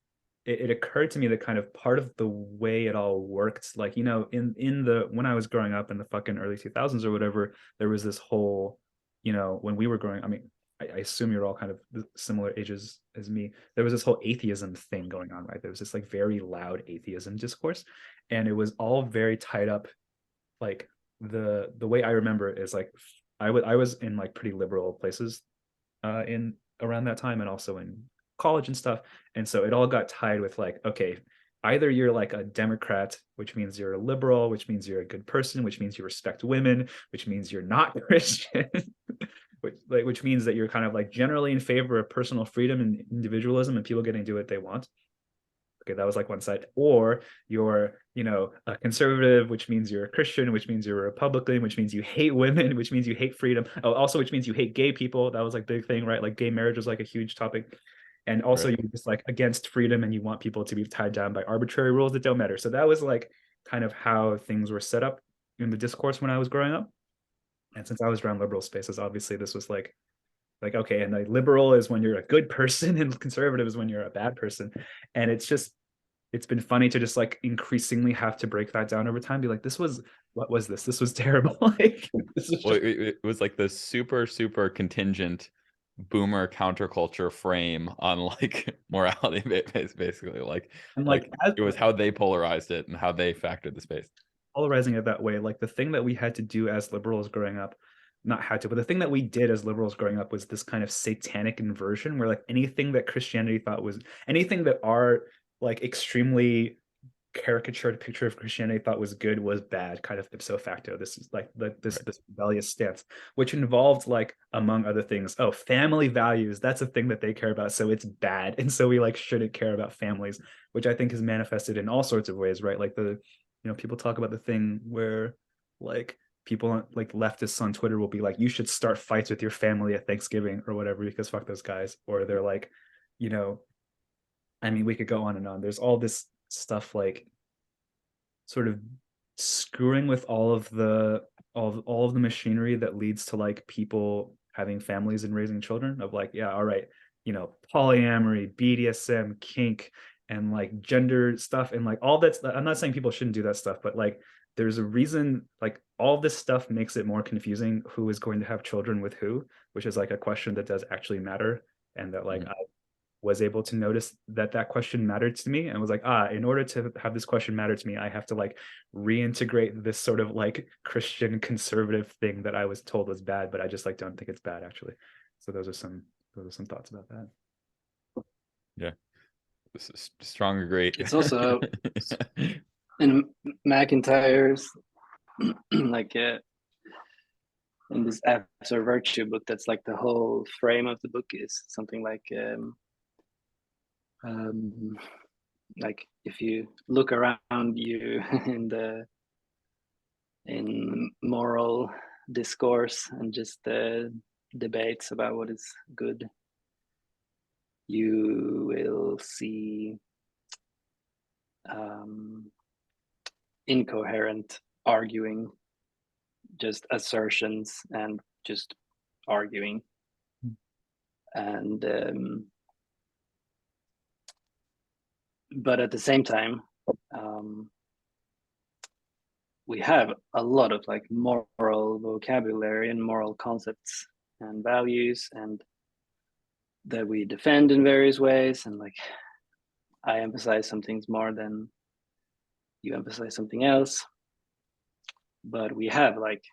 Speaker 1: it occurred to me that kind of part of the way it all worked, like, you know, in the when I was growing up in the fucking early 2000s or whatever, there was this whole, you know, when we were growing, I mean, I assume you're all kind of similar ages as me. There was this whole atheism thing going on, right? There was this like very loud atheism discourse, and it was all very tied up. Like the way I remember it is like I was in like pretty liberal places in around that time, and also in college and stuff. And so it all got tied with like, okay, either you're like a Democrat, which means you're a liberal, which means you're a good person, which means you respect women, which means you're not Christian, which means that you're kind of like generally in favor of personal freedom and individualism and people getting to do what they want. Okay, that was like one side. Or you're, you know, a conservative, which means you're a Christian, which means you're a Republican, which means you hate women, which means you hate freedom. Oh, also, which means you hate gay people. That was like big thing, right? Like gay marriage was like a huge topic. And also you're just like against freedom and you want people to be tied down by arbitrary rules that don't matter. So that was like kind of how things were set up in the discourse when I was growing up. And since I was around liberal spaces, obviously this was like okay, and like liberal is when you're a good person and conservative is when you're a bad person. And it's been funny to just like increasingly have to break that down over time, be like, what was this? This was terrible. Like this was
Speaker 2: well, it was like the super contingent boomer counterculture frame on like morality basically, like it was how they polarized it and how they factored the space.
Speaker 1: Polarizing it that way, like the thing that we had to do as liberals growing up, not had to, but the thing that we did as liberals growing up was this kind of satanic inversion where like anything that Christianity thought was, anything that our like extremely caricatured picture of Christianity thought was good was bad, kind of ipso facto. This is like this rebellious stance, which involved like, among other things, oh, family values. That's a thing that they care about, so it's bad, and so we like shouldn't care about families, which I think is manifested in all sorts of ways, right? Like the, you know, people talk about the thing where like people like leftists on Twitter will be like, you should start fights with your family at Thanksgiving or whatever because fuck those guys. Or they're like, you know, I mean, we could go on and on. There's all this stuff like sort of screwing with all of the machinery that leads to like people having families and raising children, of like, yeah, all right, you know, polyamory, BDSM, kink, and like gender stuff, and like all that's, I'm not saying people shouldn't do that stuff, but like there's a reason, like all this stuff makes it more confusing who is going to have children with who, which is like a question that does actually matter. And that like I was able to notice that question mattered to me, and was like, in order to have this question matter to me, I have to like reintegrate this sort of like Christian conservative thing that I was told was bad, but I just like don't think it's bad actually. So those are some thoughts about that.
Speaker 2: Yeah, strong agree.
Speaker 3: It's also in McIntyre's like in this After Virtue book, that's like the whole frame of the book is something like if you look around you in moral discourse and just debates about what is good, you will see incoherent arguing, just assertions and just arguing. And but at the same time, we have a lot of like moral vocabulary and moral concepts and values, and that we defend in various ways. And like I emphasize some things more than you emphasize something else. but we have like,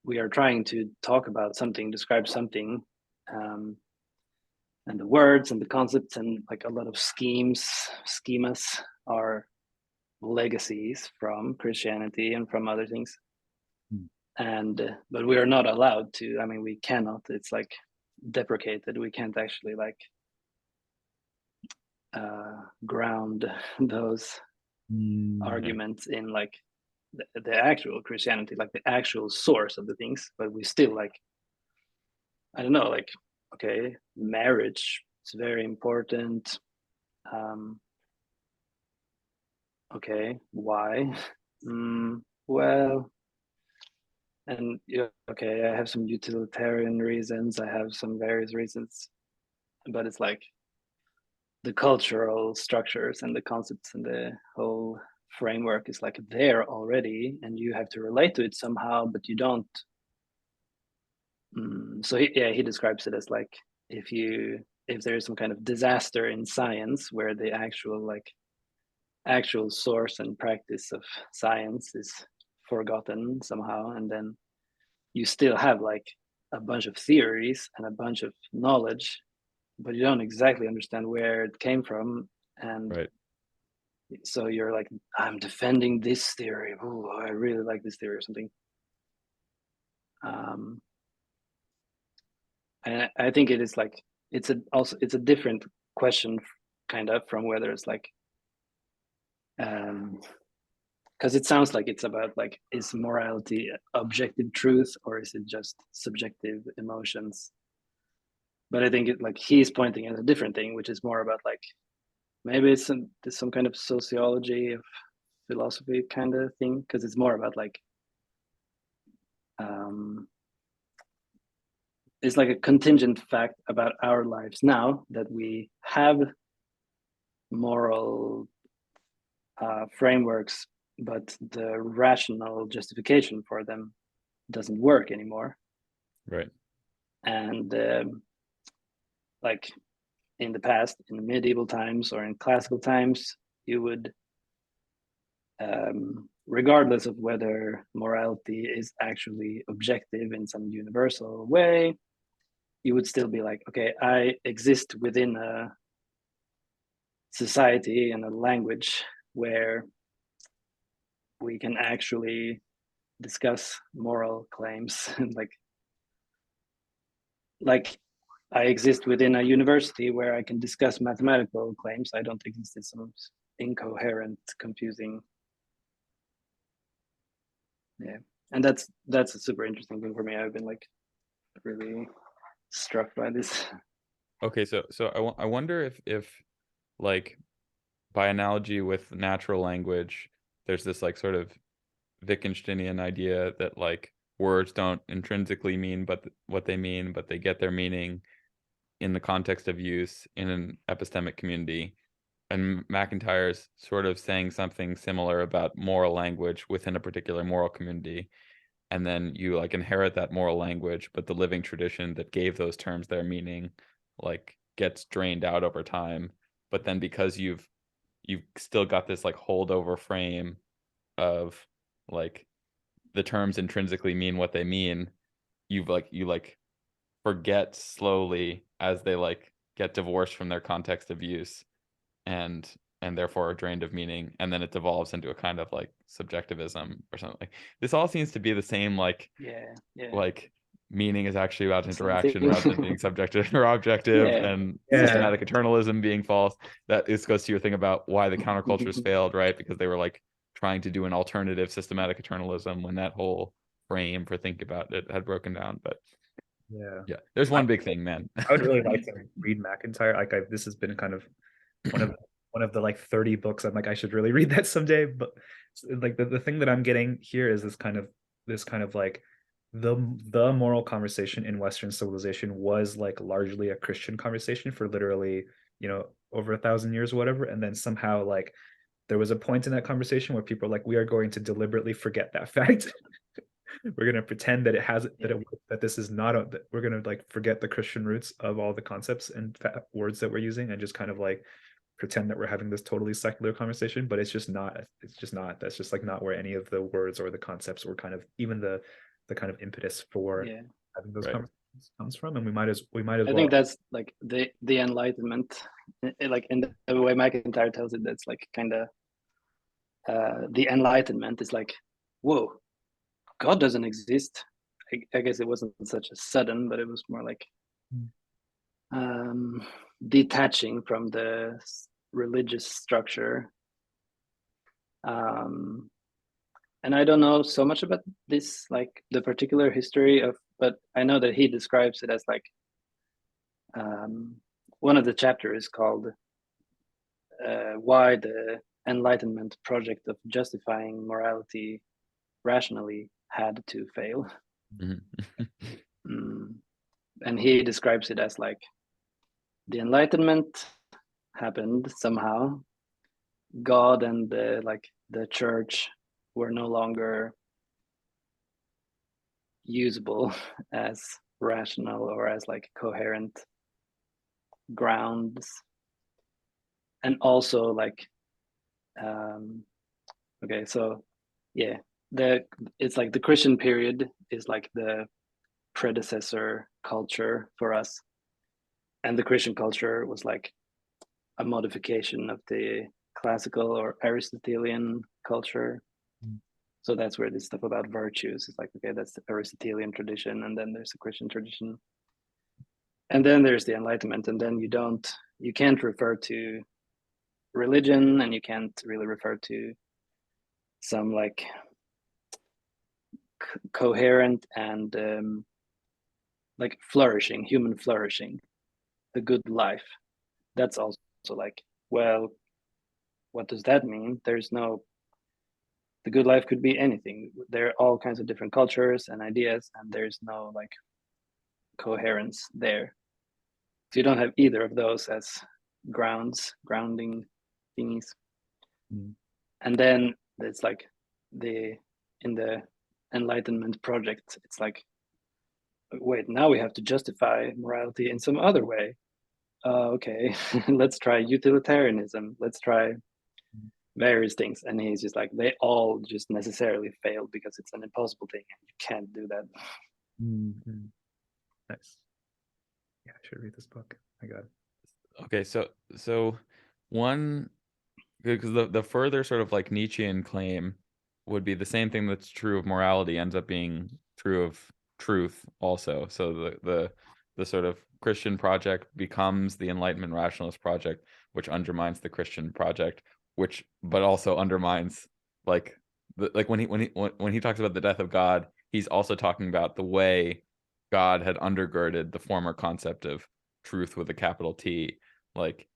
Speaker 3: we are trying to talk about something, describe something, and the words and the concepts and like a lot of schemas are legacies from Christianity and from other things. And but we are not allowed to, I mean, we cannot, it's like deprecated, we can't actually like ground those arguments in like the actual Christianity, like the actual source of the things. But we still like, I don't know, like, okay, marriage is very important. Okay, why? Well, and yeah, okay, I have some utilitarian reasons, I have some various reasons, but it's like the cultural structures and the concepts and the whole framework is like there already, and you have to relate to it somehow, but you don't. So he describes it as like, if there is some kind of disaster in science where the actual source and practice of science is forgotten somehow, and then you still have like a bunch of theories and a bunch of knowledge, but you don't exactly understand where it came from. And
Speaker 2: right.
Speaker 3: So you're like, I'm defending this theory. Oh, I really like this theory or something. And I think it is like, it's a different question kind of from whether it's like, because it sounds like it's about like, is morality objective truth or is it just subjective emotions? But I think it, like, he's pointing at a different thing, which is more about like, maybe it's some kind of sociology of philosophy kind of thing, because it's more about like, it's like a contingent fact about our lives now that we have moral frameworks, but the rational justification for them doesn't work anymore.
Speaker 2: Right.
Speaker 3: And like in the past, in medieval times or in classical times, you would, regardless of whether morality is actually objective in some universal way, you would still be like, okay, I exist within a society and a language where we can actually discuss moral claims. And like I exist within a university where I can discuss mathematical claims. I don't exist in some incoherent, confusing. Yeah, and that's a super interesting thing for me. I've been like really struck by this.
Speaker 2: Okay, so I wonder if like by analogy with natural language, there's this like sort of Wittgensteinian idea that like words don't intrinsically mean but what they mean, but they get their meaning in the context of use in an epistemic community. And McIntyre's sort of saying something similar about moral language within a particular moral community. And then you like inherit that moral language, but the living tradition that gave those terms their meaning like gets drained out over time. But then because you've still got this like holdover frame of like the terms intrinsically mean what they mean, you forget slowly as they like get divorced from their context of use and therefore are drained of meaning, and then it devolves into a kind of like subjectivism or something. Like this all seems to be the same like like meaning is actually about interaction rather than being subjective or objective, and systematic eternalism being false. That is goes to your thing about why the countercultures failed, right? Because they were like trying to do an alternative systematic eternalism when that whole frame for thinking about it had broken down. But yeah, there's one big thing, man.
Speaker 1: I would really like to read McIntyre. Like this has been kind of one of the like 30 books I'm like, I should really read that someday. But like the thing that I'm getting here is this kind of like the moral conversation in Western civilization was like largely a Christian conversation for literally, over 1,000 years or whatever. And then somehow like there was a point in that conversation where people are like, we are going to deliberately forget that fact. We're going to pretend that it has that this is not that we're going to like forget the Christian roots of all the concepts and words that we're using and just kind of like pretend that we're having this totally secular conversation, but it's just not. That's just like not where any of the words or the concepts or kind of even the kind of impetus for having those conversations comes from. And we might as well.
Speaker 3: I think that's like the Enlightenment, like in the way McIntyre tells it. That's like kind of the Enlightenment is like, whoa, God doesn't exist. I guess it wasn't such a sudden, but it was more like detaching from the religious structure. And I don't know so much about this, like the particular history of, but I know that he describes it as like, one of the chapters is called why the Enlightenment project of justifying morality rationally had to fail. And he describes it as like the Enlightenment happened somehow. God and the church were no longer usable as rational or as like coherent grounds. And also like okay, so yeah, it's like the Christian period is like the predecessor culture for us, and the Christian culture was like a modification of the classical or Aristotelian culture. So that's where this stuff about virtues is like, okay, that's the Aristotelian tradition, and then there's the Christian tradition, and then there's the Enlightenment, and then you can't refer to religion, and you can't really refer to some like coherent and like flourishing, human flourishing, a good life. That's also like, well, what does that mean? The good life could be anything. There are all kinds of different cultures and ideas, and there's no like coherence there. So you don't have either of those as grounding thingies. And then it's like in the Enlightenment project, it's like, wait, now we have to justify morality in some other way. Okay, let's try utilitarianism. Let's try various things. And he's just like, they all just necessarily fail because it's an impossible thing and you can't do that.
Speaker 1: Nice. Yeah, I should read this book. I got it.
Speaker 2: Okay, so one, because the further sort of like Nietzschean claim would be the same thing that's true of morality ends up being true of truth also. So the sort of Christian project becomes the Enlightenment rationalist project, which undermines the Christian project, but also undermines like when he talks about the death of God, he's also talking about the way God had undergirded the former concept of truth with a capital T, like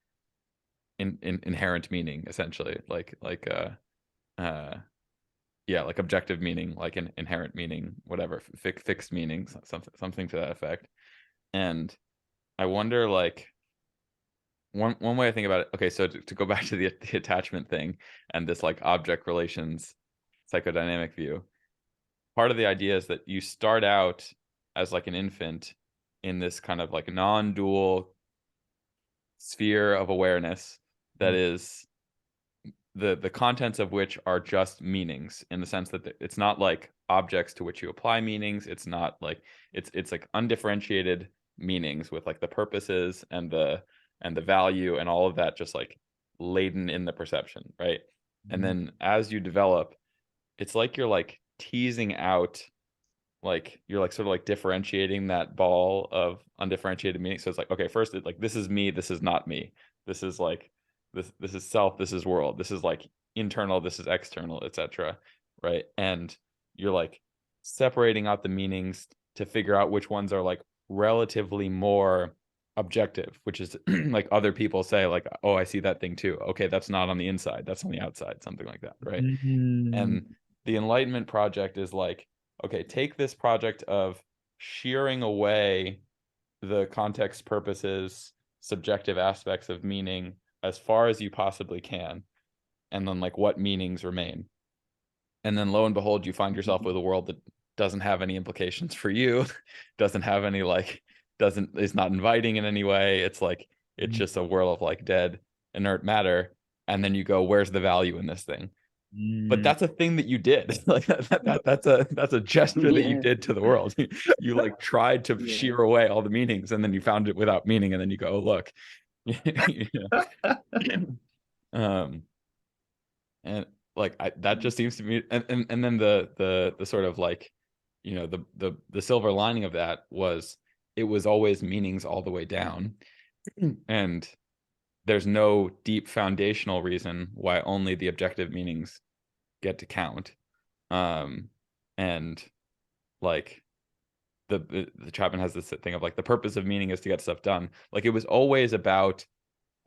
Speaker 2: in inherent meaning, essentially, like objective meaning, like an inherent meaning, whatever, fixed meaning, something to that effect. And I wonder, like, one way I think about it, okay, so to go back to the attachment thing and this like object relations psychodynamic view, part of the idea is that you start out as like an infant in this kind of like non-dual sphere of awareness that is the contents of which are just meanings, in the sense that it's not like objects to which you apply meanings. It's not like it's like undifferentiated meanings with like the purposes and the value and all of that just like laden in the perception, right? And then as you develop, it's like you're like teasing out, like you're like sort of like differentiating that ball of undifferentiated meaning. So it's like, okay, first it's like, this is me, this is not me, this is like this is self, this is world, this is like internal, this is external, etc., right? And you're like separating out the meanings to figure out which ones are like relatively more objective, which is like other people say like, oh, I see that thing too, okay, that's not on the inside, that's on the outside, something like that, right? And the Enlightenment project is like, okay, take this project of shearing away the context, purposes, subjective aspects of meaning as far as you possibly can, and then like what meanings remain. And then lo and behold, you find yourself with a world that doesn't have any implications for you, doesn't have any like, is not inviting in any way. It's like, it's just a world of like dead inert matter, and then you go, where's the value in this thing? But that's a thing that you did. Like that's a gesture that you did to the world. You like tried to shear away all the meanings, and then you found it without meaning, and then you go, oh, look. And like that just seems to me, and then the sort of like, you know, the silver lining of that was it was always meanings all the way down, and there's no deep foundational reason why only the objective meanings get to count. And like the Chapman has this thing of like the purpose of meaning is to get stuff done. Like it was always about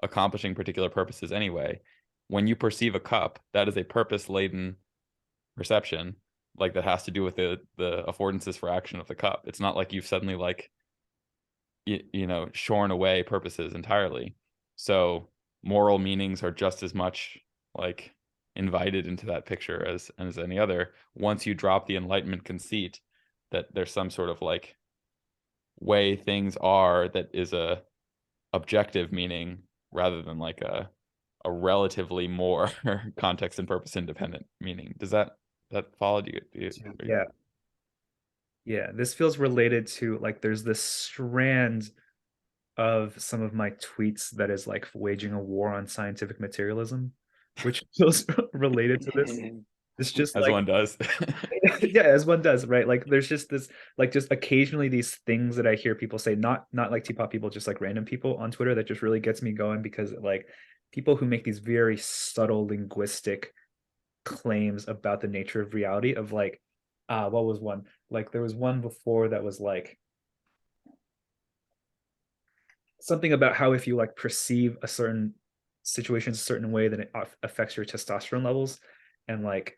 Speaker 2: accomplishing particular purposes anyway. When you perceive a cup, that is a purpose-laden perception, like that has to do with the affordances for action of the cup. It's not like you've suddenly like you know, shorn away purposes entirely. So moral meanings are just as much like invited into that picture as any other, once you drop the Enlightenment conceit that there's some sort of like way things are that is a objective meaning rather than like a relatively more context and purpose independent meaning. Does that follow? Do you
Speaker 1: yeah, this feels related to like there's this strand of some of my tweets that is like waging a war on scientific materialism, which feels related to this. It's just
Speaker 2: as
Speaker 1: like,
Speaker 2: one does.
Speaker 1: Yeah, as one does, right? Like there's just this, like just occasionally these things that I hear people say, not like Teapot people, just like random people on Twitter, that just really gets me going, because like people who make these very subtle linguistic claims about the nature of reality, of like, what was one? Like there was one before that was like something about how if you like perceive a certain situation a certain way, then it affects your testosterone levels, and like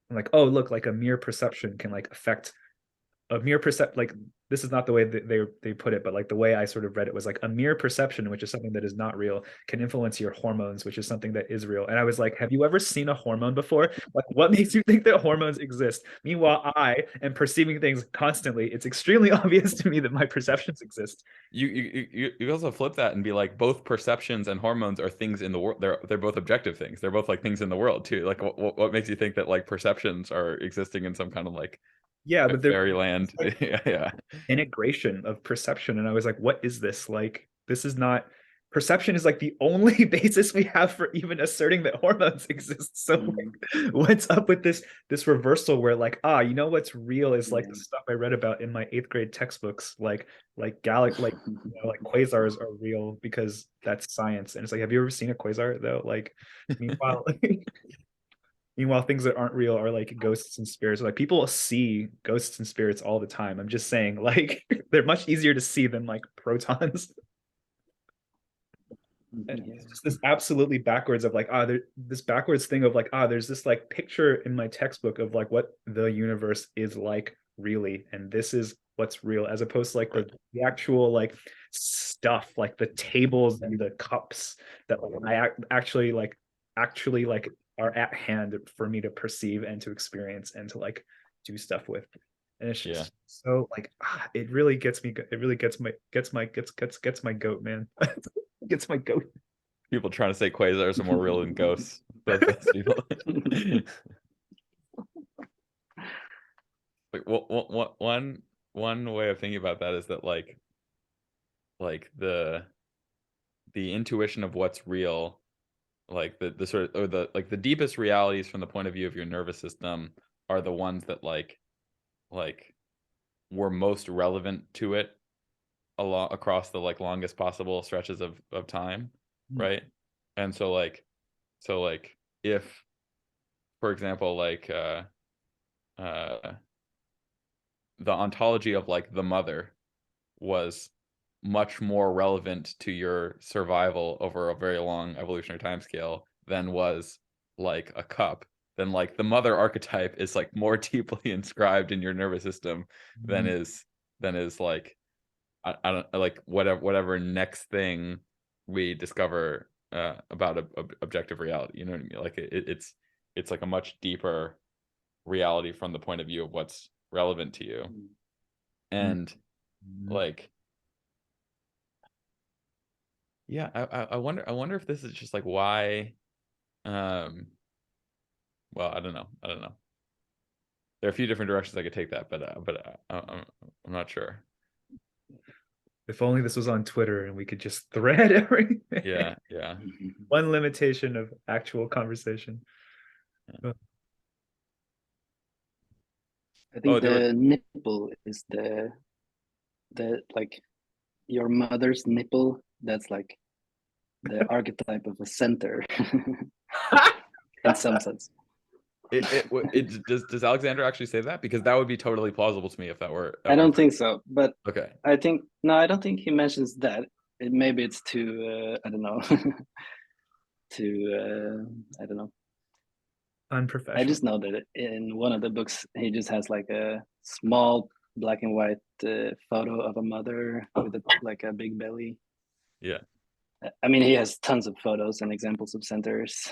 Speaker 1: like, oh look, like a mere perception can like affect a mere like, this is not the way that they put it, but like the way I sort of read it was like a mere perception, which is something that is not real, can influence your hormones, which is something that is real. And I was like, have you ever seen a hormone before? Like, what makes you think that hormones exist? Meanwhile, I am perceiving things constantly. It's extremely obvious to me that my perceptions exist.
Speaker 2: You also flip that and be like, both perceptions and hormones are things in the world. They're both objective things. They're both like things in the world too. Like what makes you think that like perceptions are existing in some kind of like
Speaker 1: but
Speaker 2: fairyland?
Speaker 1: Like
Speaker 2: yeah,
Speaker 1: integration of perception, and I was like, what is this? Like, this is not, perception is like the only basis we have for even asserting that hormones exist. So like, what's up with this reversal where like, you know what's real is like the stuff I read about in my 8th grade textbooks, like galaxy, like, you know, like quasars are real because that's science. And it's like, have you ever seen a quasar though? Like, meanwhile meanwhile, things that aren't real are like ghosts and spirits. Like people see ghosts and spirits all the time. I'm just saying, like, they're much easier to see than like protons. And it's just this absolutely backwards of like, this backwards thing of like, there's this like picture in my textbook of like what the universe is like really, and this is what's real, as opposed to like the actual like stuff, like the tables and the cups that I actually like are at hand for me to perceive and to experience and to like do stuff with. And it's just so like, it really gets me. It really gets my goat, man. Gets my goat.
Speaker 2: People trying to say quasars are more real than ghosts. That's people. Like, one way of thinking about that is that like the intuition of what's real, like the sort of, or the like the deepest realities from the point of view of your nervous system are the ones that like were most relevant to it across the like longest possible stretches of time, right? And so like if, for example, like the ontology of like the mother was much more relevant to your survival over a very long evolutionary timescale than was like a cup, then like the mother archetype is like more deeply inscribed in your nervous system than is like I don't like whatever next thing we discover about objective reality. You know what I mean? Like it's like a much deeper reality from the point of view of what's relevant to you. And like Yeah, I wonder if this is just like why. Well, I don't know. There are a few different directions I could take that, but I'm not sure.
Speaker 1: If only this was on Twitter and we could just thread everything.
Speaker 2: Yeah.
Speaker 1: One limitation of actual conversation.
Speaker 2: Yeah.
Speaker 3: I think the nipple is the like your mother's nipple. That's like the archetype of a center in some sense.
Speaker 2: Does Alexander actually say that? Because that would be totally plausible to me if that were.
Speaker 3: I don't think so, but
Speaker 2: okay.
Speaker 3: I don't think he mentions that. Maybe it's too I don't know. I don't know.
Speaker 1: Unprofessional.
Speaker 3: I just know that in one of the books he just has like a small black and white photo of a mother with like a big belly.
Speaker 2: Yeah.
Speaker 3: I mean, he has tons of photos and examples of centers.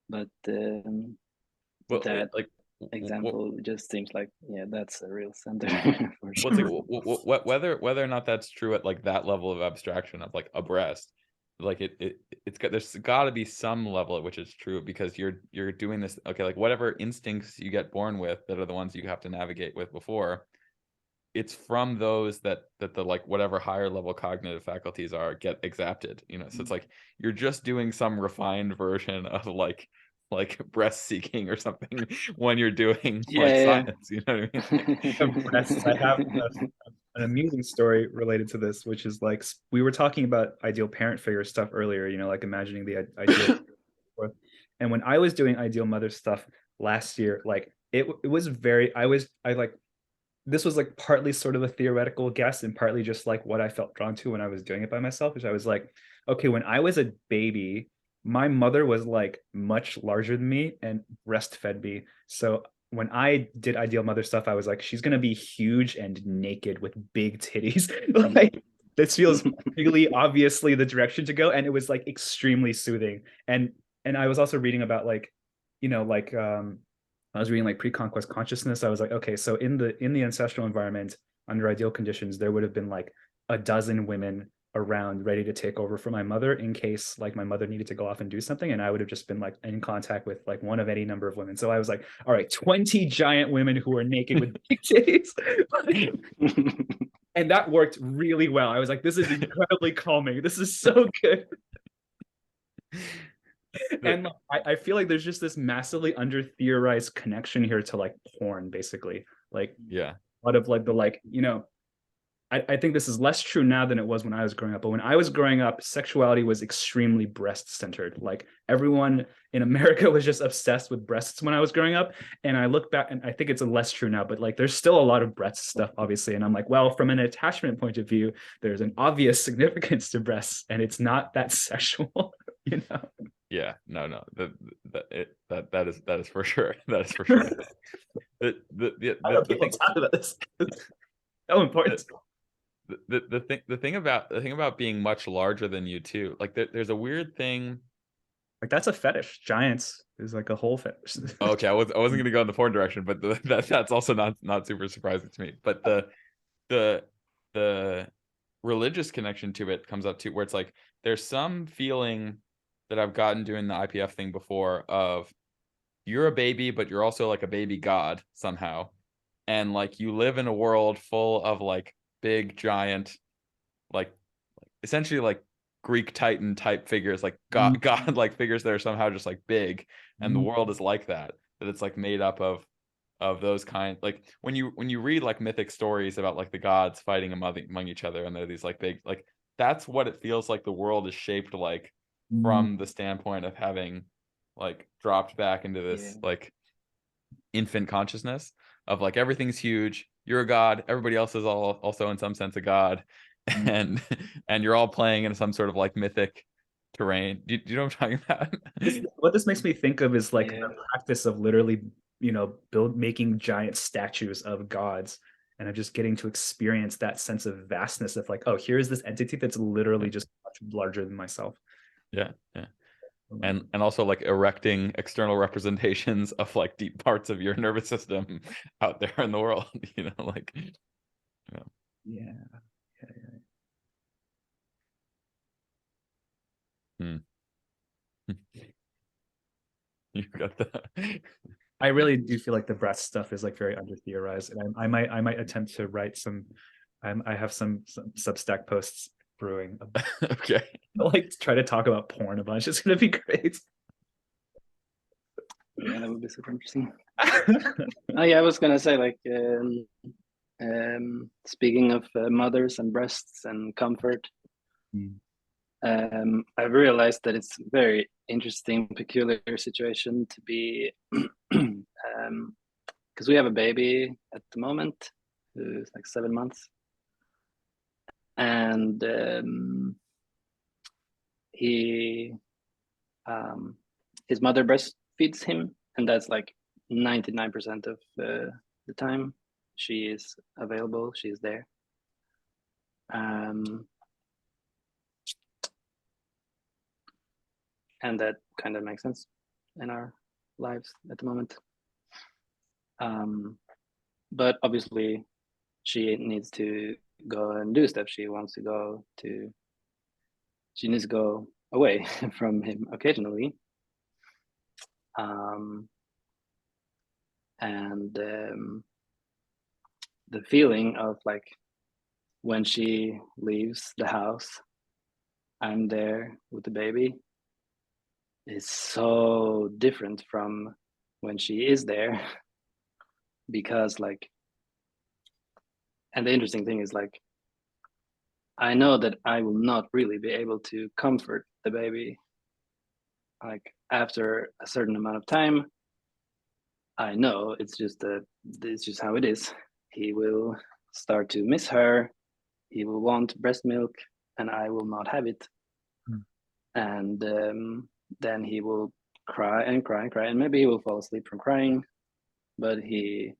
Speaker 3: But that like example just seems like, yeah, that's a real center. For sure.
Speaker 2: Well, it's like whether or not that's true at like that level of abstraction of like a breast, like there's got to be some level at which it's true, because you're doing this, okay, like whatever instincts you get born with that are the ones you have to navigate with before, it's from those that the like whatever higher level cognitive faculties are get exapted, you know. So it's like you're just doing some refined version of like breast seeking or something when you're doing science, you know what I mean?
Speaker 1: Breasts. I have an amusing story related to this, which is like we were talking about ideal parent figure stuff earlier, you know, like imagining the ideal. And when I was doing ideal mother stuff last year, like it was very, this was like partly sort of a theoretical guess and partly just like what I felt drawn to when I was doing it by myself, which I was like, okay, when I was a baby, my mother was like much larger than me and breastfed me. So when I did ideal mother stuff, I was like, she's gonna be huge and naked with big titties. Like this feels really obviously the direction to go. And it was like extremely soothing. And I was also reading about like, you know, like I was reading like pre-conquest consciousness. I was like, okay, so in the ancestral environment, under ideal conditions, there would have been like a dozen women around ready to take over for my mother in case like my mother needed to go off and do something, and I would have just been like in contact with like one of any number of women. So I was like, all right, 20 giant women who are naked with big titties. And that worked really well. I was like, this is incredibly calming. This is so good. And I feel like there's just this massively under theorized connection here to like porn, basically. Like,
Speaker 2: yeah,
Speaker 1: a lot of like the like, you know, I think this is less true now than it was when I was growing up. But when I was growing up, sexuality was extremely breast centered. Like everyone in America was just obsessed with breasts when I was growing up. And I look back and I think it's less true now, but like there's still a lot of breast stuff, obviously. And I'm like, well, from an attachment point of view, there's an obvious significance to breasts and it's not that sexual, you know?
Speaker 2: Yeah, no, that is for sure. That is for sure.
Speaker 1: The thing talk about this. So important.
Speaker 2: The thing about being much larger than you too, like there's a weird thing.
Speaker 1: Like that's a fetish. Giants is like a whole fetish.
Speaker 2: Okay, I wasn't gonna go in the porn direction, but that's also not super surprising to me. But the religious connection to it comes up too, where it's like there's some feeling that I've gotten doing the IPF thing before of you're a baby, but you're also like a baby god somehow. And like you live in a world full of like big giant, like essentially like Greek Titan type figures, like god like figures that are somehow just like big. And the world is like that it's like made up of those kind, like when you read like mythic stories about like the gods fighting among each other and they're these like big, like that's what it feels like the world is shaped like from the standpoint of having like dropped back into this like infant consciousness of like everything's huge, you're a god, everybody else is also in some sense a god, and you're all playing in some sort of like mythic terrain. Do you know what I'm talking about?
Speaker 1: What this makes me think of is like the practice of literally, you know, making giant statues of gods, and I'm just getting to experience that sense of vastness of like, oh, here's this entity that's literally just much larger than myself.
Speaker 2: Yeah. And also like erecting external representations of like deep parts of your nervous system out there in the world, you know, like, you know.
Speaker 1: Yeah.
Speaker 2: You got that.
Speaker 1: I really do feel like the breast stuff is like very under theorized, and I might attempt to write some. I have some Substack posts brewing.
Speaker 2: Okay.
Speaker 1: Like try to talk about porn a bunch. It's gonna be great.
Speaker 3: Yeah, that would be super interesting. Oh yeah, I was gonna say like speaking of mothers and breasts and comfort, I've realized that it's a very interesting, peculiar situation to be, because we have a baby at the moment who's like 7 months, and he his mother breastfeeds him, and that's like 99% of the time she is available, she is there. And that kind of makes sense in our lives at the moment. But obviously she needs to go and do stuff. She needs to go away from him occasionally. And the feeling of like when she leaves the house, I'm there with the baby, is so different from when she is there. Because like, and the interesting thing is like, I know that I will not really be able to comfort the baby. Like after a certain amount of time, I know it's just how it is. He will start to miss her. He will want breast milk, and I will not have it. And then he will cry and cry and cry, and maybe he will fall asleep from crying. But he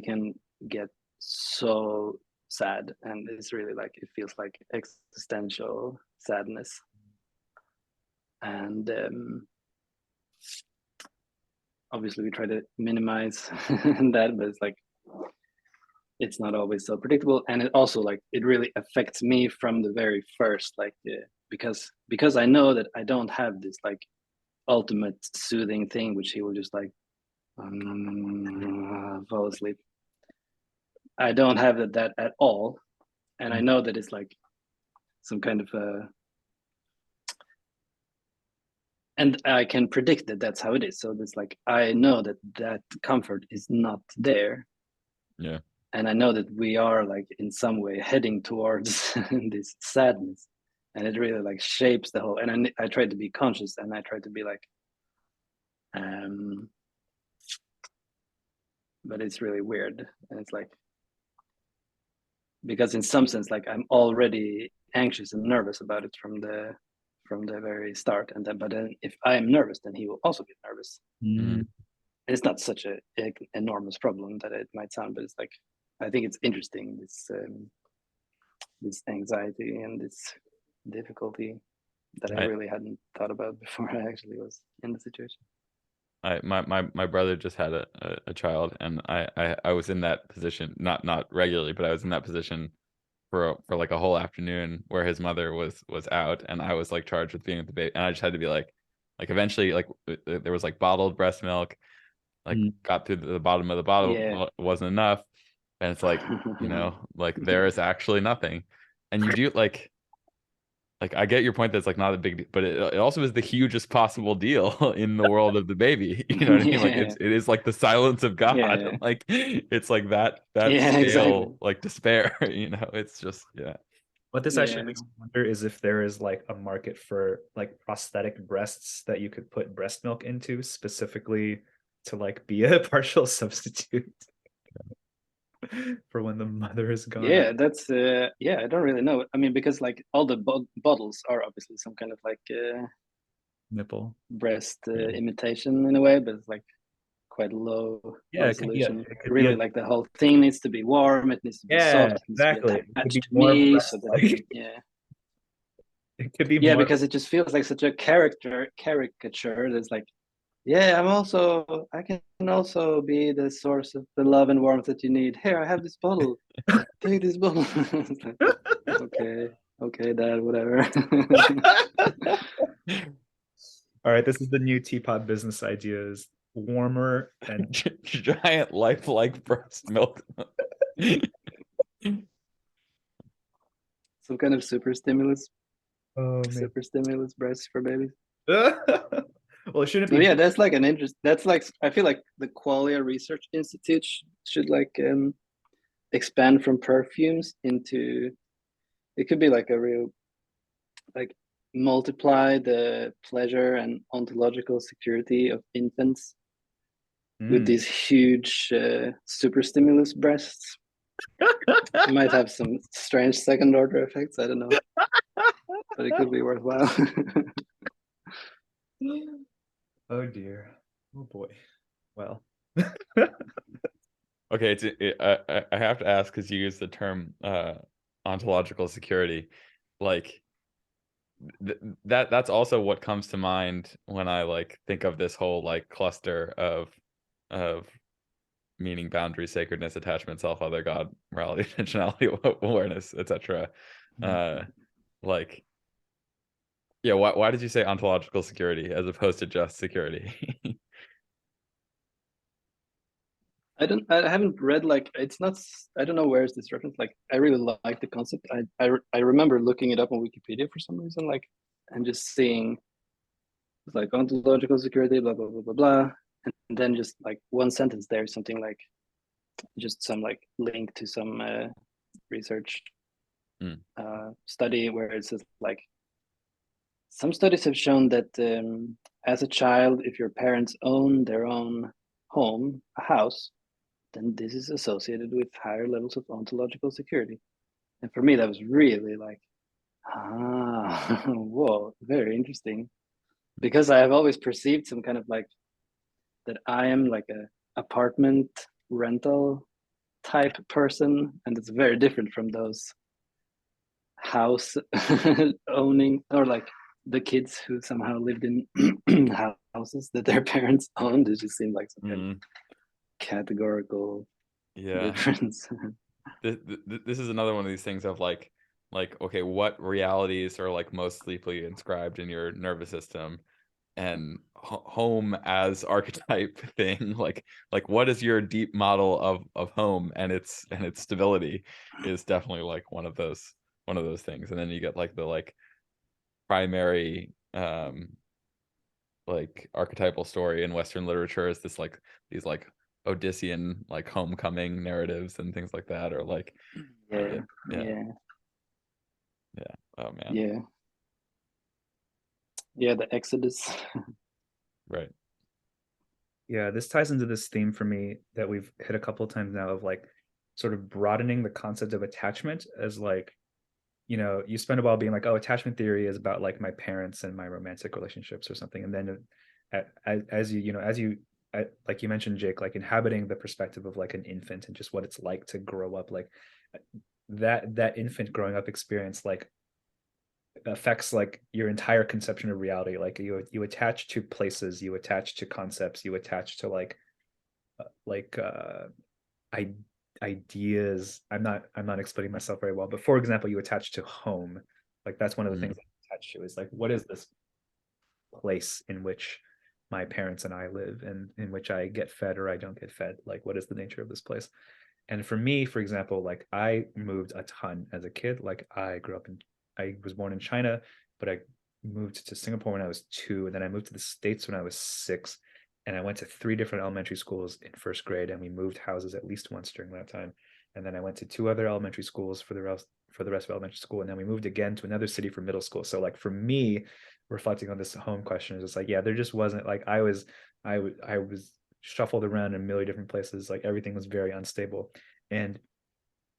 Speaker 3: can get so sad, and it's really like, it feels like existential sadness. And obviously we try to minimize that, but it's like, it's not always so predictable. And it also like, it really affects me from the very first, like because I know that I don't have this like ultimate soothing thing which he will just like fall asleep. I don't have that at all. And I know that it's like some kind of and I can predict that that's how it is. So it's like, I know that comfort is not there.
Speaker 2: Yeah.
Speaker 3: And I know that we are like in some way heading towards this sadness, and it really like shapes the whole. And I try to be conscious, and I try to be like, but it's really weird. And it's like, because in some sense, like I'm already anxious and nervous about it from the very start. And then, but then if I am nervous, then he will also get nervous. And it's not such a enormous problem that it might sound, but it's like, I think it's interesting, this anxiety and this difficulty that I really hadn't thought about before I actually was in the situation.
Speaker 2: My brother just had a child, and I was in that position, not regularly, but I was in that position for like a whole afternoon where his mother was out, and I was like charged with being with the baby, and I just had to be like eventually, like there was like bottled breast milk, like got through the bottom of the bottle.
Speaker 3: Yeah.
Speaker 2: It wasn't enough, and it's like, like there is actually nothing. And you do like I get your point, that's like not a big deal, but it also is the hugest possible deal in the world of the baby. You know what I mean? Like it is like the silence of God.
Speaker 3: Yeah.
Speaker 2: Like it's like that scale,
Speaker 3: exactly.
Speaker 2: like despair. It's just
Speaker 1: What this actually makes me wonder is if there is like a market for like prosthetic breasts that you could put breast milk into specifically to like be a partial substitute for when the mother is gone.
Speaker 3: Yeah, that's I don't really know. I mean, because like all the bottles are obviously some kind of like
Speaker 1: nipple
Speaker 3: breast imitation in a way, but it's like quite low resolution.
Speaker 1: It could
Speaker 3: really
Speaker 1: be
Speaker 3: like the whole thing needs to be warm, it needs to be soft, it needs
Speaker 1: exactly.
Speaker 3: to be attached to
Speaker 1: more
Speaker 3: me, so that
Speaker 1: it could be
Speaker 3: more... because it just feels like such a caricature that's like, I can also be the source of the love and warmth that you need. Here, I have this bottle. Take this bottle. Like, okay, Dad, whatever.
Speaker 1: All right, this is the new teapot business ideas. Warmer and
Speaker 2: giant lifelike breast milk.
Speaker 3: Some kind of super stimulus breast for babies.
Speaker 1: Well, it shouldn't be.
Speaker 3: Yeah, that's like an interest. That's like, I feel like the Qualia Research Institute should like expand from perfumes into, it could be like a real, like, multiply the pleasure and ontological security of infants with these huge super stimulus breasts. It might have some strange second order effects, I don't know, but it could be worthwhile.
Speaker 1: Oh dear. Oh boy. Well.
Speaker 2: Okay, I have to ask, because you use the term ontological security, like that's also what comes to mind when I like think of this whole like cluster of meaning, boundary, sacredness, attachment, self, other, God, morality, intentionality, awareness, etc. Like, yeah, why did you say ontological security as opposed to just security?
Speaker 3: I haven't read, like, it's not, I don't know where is this reference. Like, I really like the concept. I remember looking it up on Wikipedia for some reason, like, and just seeing like ontological security, blah blah blah blah blah, and then just like one sentence there, something like just some like link to some research study where it says like some studies have shown that as a child, if your parents own their own home, a house, then this is associated with higher levels of ontological security. And for me, that was really like, whoa, very interesting. Because I have always perceived some kind of like that I am like a apartment rental type person, and it's very different from those house owning, or like the kids who somehow lived in houses that their parents owned. It just seemed like some kind of categorical difference.
Speaker 2: This is another one of these things of like okay, what realities are like most sleepily inscribed in your nervous system, and home as archetype thing, like what is your deep model of home and its stability is definitely like one of those things. And then you get like the like primary like archetypal story in Western literature is this like these like Odyssean like homecoming narratives and things like that, or like
Speaker 3: yeah.
Speaker 2: Oh man,
Speaker 3: the Exodus.
Speaker 2: right.
Speaker 1: Yeah, this ties into this theme for me that we've hit a couple of times now of like sort of broadening the concept of attachment as like, you know, you spend a while being like, oh, attachment theory is about like my parents and my romantic relationships or something. And then as you like you mentioned, Jake, like inhabiting the perspective of like an infant and just what it's like to grow up, like that infant growing up experience, like affects like your entire conception of reality. Like you attach to places, you attach to concepts, you attach to ideas. I'm not explaining myself very well, but for example, you attach to home. Like that's one of the things I attach to is like, what is this place in which my parents and I live, and in which I get fed or I don't get fed? Like, what is the nature of this place? And for me, for example, like I moved a ton as a kid. Like I was born in China, but I moved to Singapore when I was 2, and then I moved to the States when I was 6. And I went to 3 different elementary schools in first grade, and we moved houses at least once during that time. And then I went to 2 other elementary schools for the rest of elementary school, and then we moved again to another city for middle school. So like for me, reflecting on this home question is just like, yeah, there just wasn't like I was shuffled around in a million different places. Like everything was very unstable. And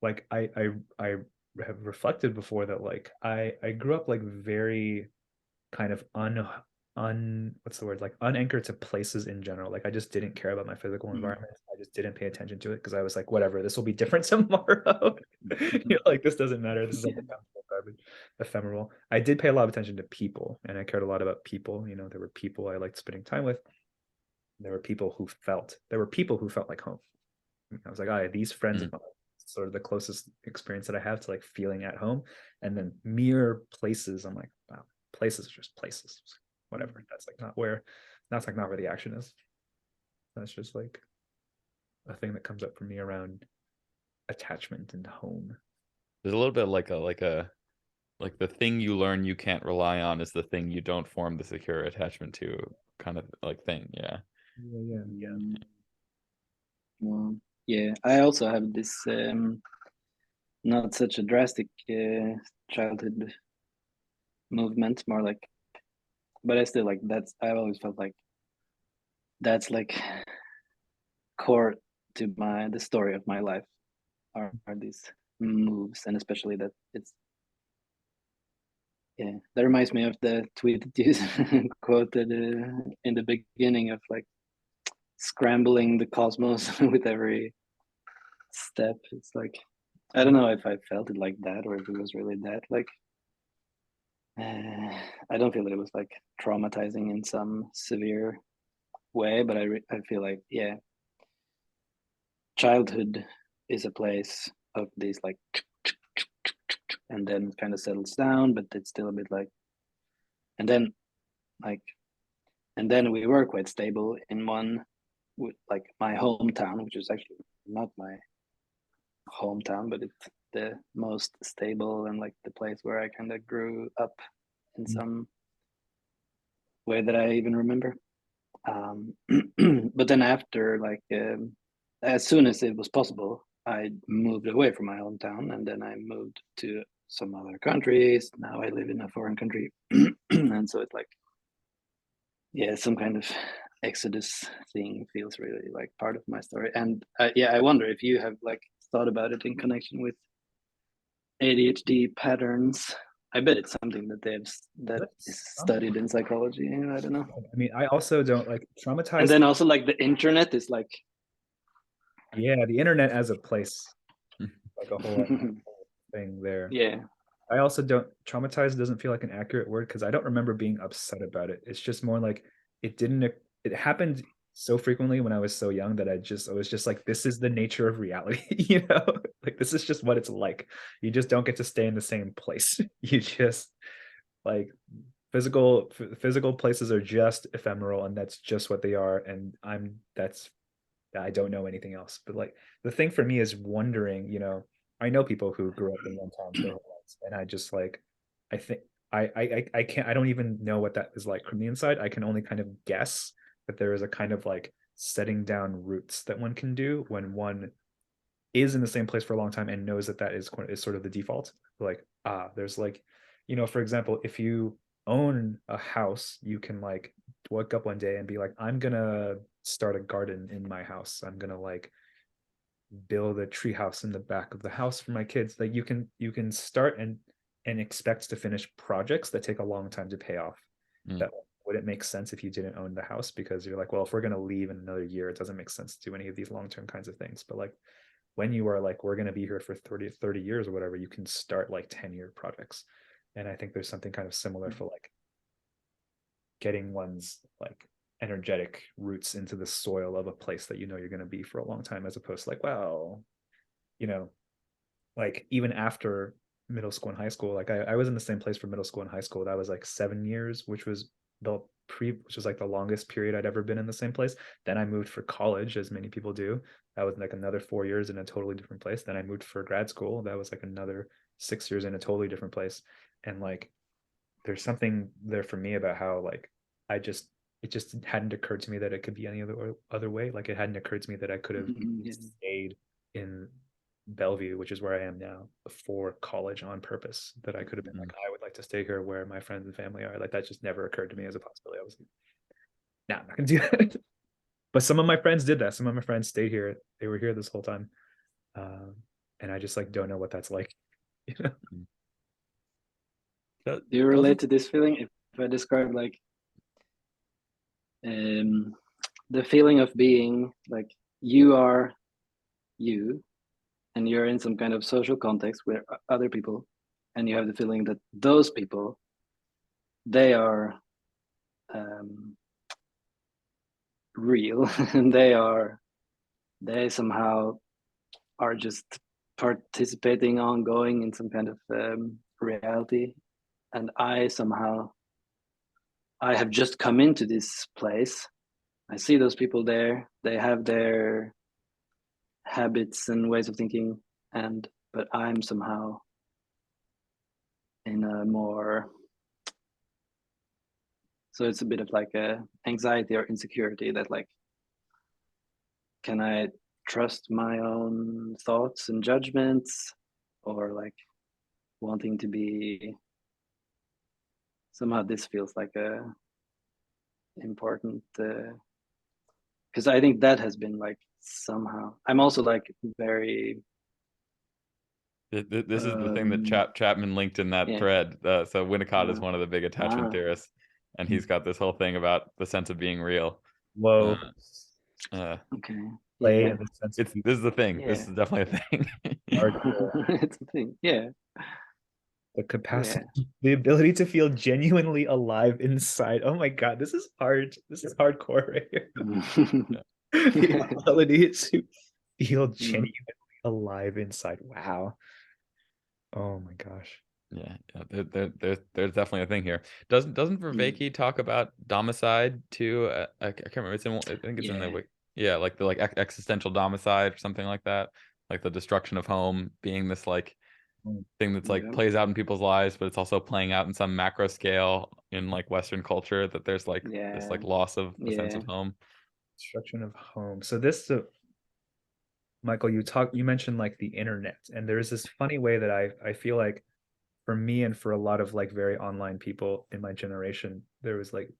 Speaker 1: like I have reflected before that like I grew up like very kind of what's the word, like unanchored to places in general. Like I just didn't care about my physical environment. I just didn't pay attention to it because I was like, whatever, this will be different tomorrow. Like this doesn't matter. This is like ephemeral. I did pay a lot of attention to people, and I cared a lot about people. You know, there were people I liked spending time with. There were people who felt like home. I was like, these friends of mine, sort of the closest experience that I have to like feeling at home. And then mere places, I'm like, wow, places are just places. whatever. That's like not where the action is. That's just like a thing that comes up for me around attachment and home.
Speaker 2: There's a little bit like the thing you learn you can't rely on is the thing you don't form the secure attachment to, kind of like thing. Yeah.
Speaker 3: Well, yeah, I also have this not such a drastic childhood movement, more like, but I still like I've always felt like that's like core to the story of my life are these moves, and especially that it's, yeah, that reminds me of the tweet that you quoted in the beginning of like scrambling the cosmos with every step. It's like, I don't know if I felt it like that or if it was really that like I don't feel that it was like traumatizing in some severe way, but I feel like, yeah, childhood is a place of these like and then kind of settles down, but it's still a bit like, and then like, and then we were quite stable in one with like my hometown, which is actually not my hometown, but it's the most stable and like the place where I kind of grew up in some way that I even remember. But then after like as soon as it was possible, I moved away from my hometown, and then I moved to some other countries. Now I live in a foreign country, and so it's like, yeah, some kind of exodus thing feels really like part of my story. And yeah, I wonder if you have like thought about it in connection with ADHD patterns. I bet it's something that is studied in psychology. I don't know.
Speaker 1: I mean, I also don't like traumatized.
Speaker 3: And then also like the internet is like,
Speaker 1: yeah, the internet as a place, like a whole thing there.
Speaker 3: Yeah.
Speaker 1: I also don't, traumatized doesn't feel like an accurate word because I don't remember being upset about it. It's just more like it happened so frequently when I was so young that I was just like, this is the nature of reality, you know? Like this is just what it's like. You just don't get to stay in the same place. You just like physical places are just ephemeral, and that's just what they are. And I don't know anything else. But like the thing for me is wondering, you know, I know people who grew up in one town their whole lives, and I just like, I think I can't, I don't even know what that is like from the inside. I can only kind of guess that there is a kind of like setting down roots that one can do when one is in the same place for a long time and knows that is sort of the default. Like, there's like, you know, for example, if you own a house, you can like wake up one day and be like, I'm gonna start a garden in my house. I'm gonna like build a tree house in the back of the house for my kids. Like you can start and expect to finish projects that take a long time to pay off. That wouldn't make sense if you didn't own the house, because you're like, well, if we're gonna leave in another year, it doesn't make sense to do any of these long-term kinds of things. But like when you are like, we're going to be here for 30 years or whatever, you can start like 10-year projects. And I think there's something kind of similar for like getting one's like energetic roots into the soil of a place that you know you're going to be for a long time, as opposed to like, well, you know, like even after middle school and high school, like I was in the same place for middle school and high school. That was like 7 years, which was like the longest period I'd ever been in the same place. Then I moved for college, as many people do. That was like another 4 years in a totally different place. Then I moved for grad school. That was like another 6 years in a totally different place. And like there's something there for me about how like it just hadn't occurred to me that it could be any other way. Like it hadn't occurred to me that I could have stayed in Bellevue, which is where I am now, before college on purpose. That I could have been like, I would like to stay here where my friends and family are. Like that just never occurred to me as a possibility. I was like, nah, I'm not gonna do that. But some of my friends did that. Some of my friends stayed here. They were here this whole time. And I just like don't know what that's like. You know?
Speaker 3: Do you relate to this feeling? If I describe like the feeling of being like you are you, and you're in some kind of social context with other people, and you have the feeling that those people, they are real, and they somehow are just participating ongoing in some kind of reality, and I somehow I have just come into this place. I see those people there. They have their habits and ways of thinking, but I'm somehow in a more, so it's a bit of like a anxiety or insecurity that like, can I trust my own thoughts and judgments, or like wanting to be, somehow this feels like a important, because I think that has been like somehow, I'm also like very,
Speaker 2: This is the thing that Chapman linked in that thread. So Winnicott is one of the big attachment theorists, and he's got this whole thing about the sense of being real.
Speaker 1: Whoa.
Speaker 3: Okay.
Speaker 1: Play
Speaker 3: Yeah.
Speaker 1: in the sense
Speaker 2: This is the thing.
Speaker 3: Yeah.
Speaker 2: This is definitely a thing.
Speaker 3: It's a thing. Yeah.
Speaker 1: The capacity, the ability to feel genuinely alive inside. Oh my God, this is hard. This is hardcore right here. The ability to feel genuinely alive inside. Wow. Oh my gosh.
Speaker 2: Yeah, there's definitely a thing here. Doesn't Vervaeke talk about domicide too? I can't remember. I think it's in the like the like existential domicide or something like that. Like the destruction of home being this like thing that's like plays out in people's lives, but it's also playing out in some macro scale in like Western culture, that there's like this like loss of a sense of home.
Speaker 1: Destruction of home. So this, Michael, you mentioned like the internet, and there's this funny way that I feel like for me and for a lot of like very online people in my generation, there was like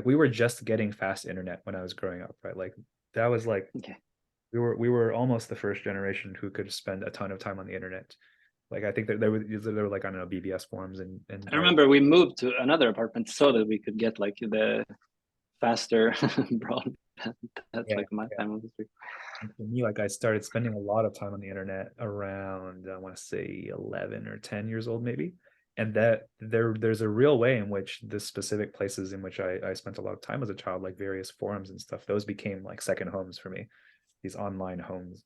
Speaker 1: we were just getting fast internet when I was growing up, right? Like that was like we were almost the first generation who could spend a ton of time on the internet. Like I think that there were like, I don't know, BBS forums and
Speaker 3: I remember we moved to another apartment so that we could get like the faster broadband. That's like my family history.
Speaker 1: And for me, like I started spending a lot of time on the internet around, I want to say 11 or 10 years old, maybe. And that there's a real way in which the specific places in which I spent a lot of time as a child, like various forums and stuff, those became like second homes for me, these online homes.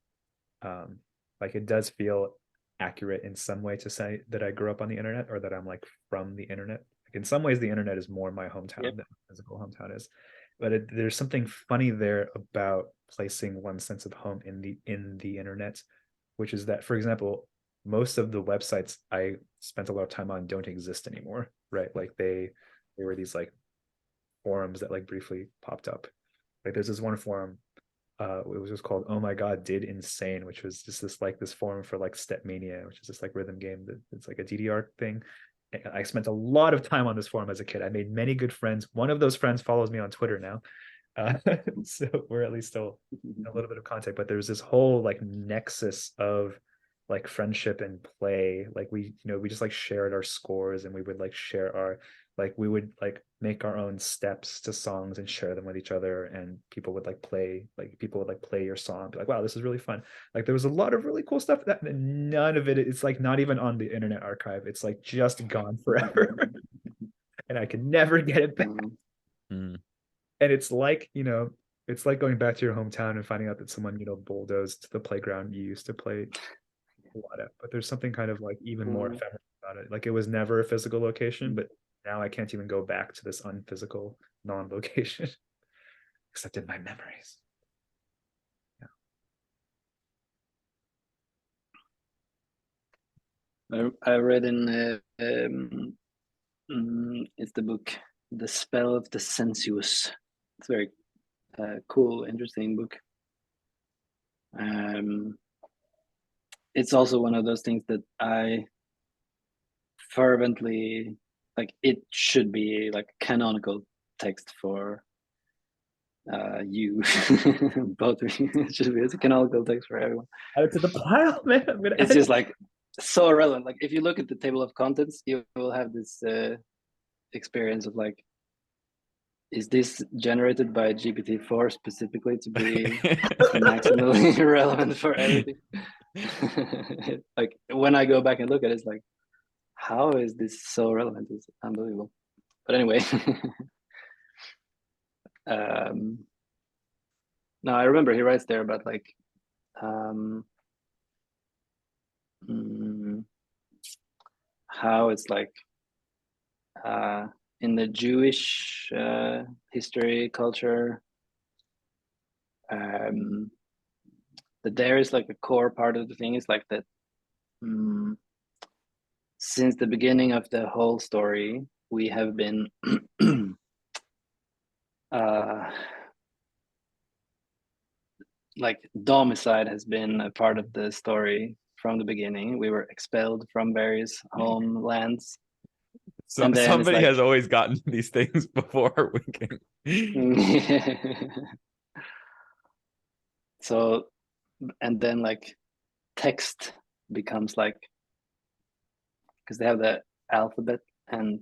Speaker 1: Like it does feel accurate in some way to say that I grew up on the internet, or that I'm like from the internet. Like in some ways, the internet is more my hometown than my physical hometown is. But there's something funny there about placing one sense of home in the internet, which is that, for example, most of the websites I spent a lot of time on don't exist anymore, right? Like they were these like forums that like briefly popped up. Like there's this one forum, it was just called "Oh My God, Did Insane," which was just this forum for like Stepmania, which is this like rhythm game that it's like a DDR thing. And I spent a lot of time on this forum as a kid. I made many good friends. One of those friends follows me on Twitter now. So we're at least still in a little bit of contact, but there's this whole like nexus of like friendship and play. Like we just like shared our scores, and we would like share our, like we would like make our own steps to songs and share them with each other, and people would like play your song, be like, wow, this is really fun. Like there was a lot of really cool stuff that none of it's like not even on the Internet Archive. It's like just gone forever. And I can never get it back. And it's like, it's like going back to your hometown and finding out that someone, bulldozed the playground you used to play a lot at. But there's something kind of like even more ephemeral about it. Like it was never a physical location, but now I can't even go back to this unphysical non-location, except in my memories.
Speaker 3: Yeah. I read in it's the book The Spell of the Sensuous. It's a very cool, interesting book. It's also one of those things that I fervently like. It should be like canonical text for you, both of you. It should be a canonical text for everyone.
Speaker 1: Add it to the pile, man.
Speaker 3: It's just like so relevant. Like if you look at the table of contents, you will have this experience of like, is this generated by GPT-4 specifically to be maximally relevant for everything? Like when I go back and look at it, it's like, how is this so relevant? It's unbelievable. But anyway, no, I remember he writes there about like how it's like in the Jewish history, culture, that there is like a core part of the thing is like that since the beginning of the whole story, we have been like domicide has been a part of the story from the beginning. We were expelled from various homelands.
Speaker 2: So somebody has always gotten these things before we can.
Speaker 3: So, and then like text becomes like, because they have the alphabet and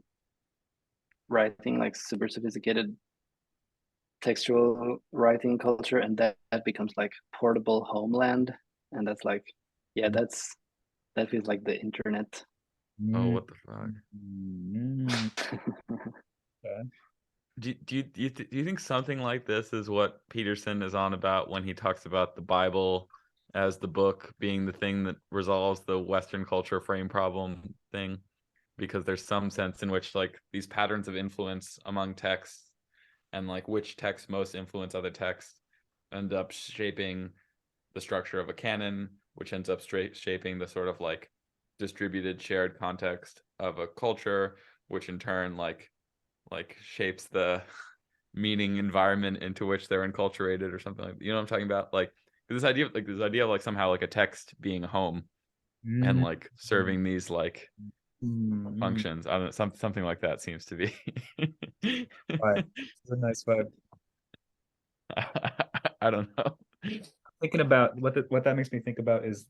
Speaker 3: writing, like super sophisticated textual writing culture, and that becomes like portable homeland, and that's like, yeah, that feels like the internet.
Speaker 2: Oh, what the fuck?
Speaker 1: Okay.
Speaker 2: Do you think something like this is what Peterson is on about when he talks about the Bible as the book being the thing that resolves the Western culture frame problem thing? Because there's some sense in which like these patterns of influence among texts and like which texts most influence other texts end up shaping the structure of a canon, which ends up shaping the sort of like distributed shared context of a culture, which in turn like shapes the meaning environment into which they're enculturated or something like that. You know what I'm talking about? Like this idea of like somehow like a text being home and like serving these like functions. I don't know, something like that seems to be.
Speaker 1: Right. It's a nice vibe.
Speaker 2: I don't know.
Speaker 1: Thinking about what that makes me think about is,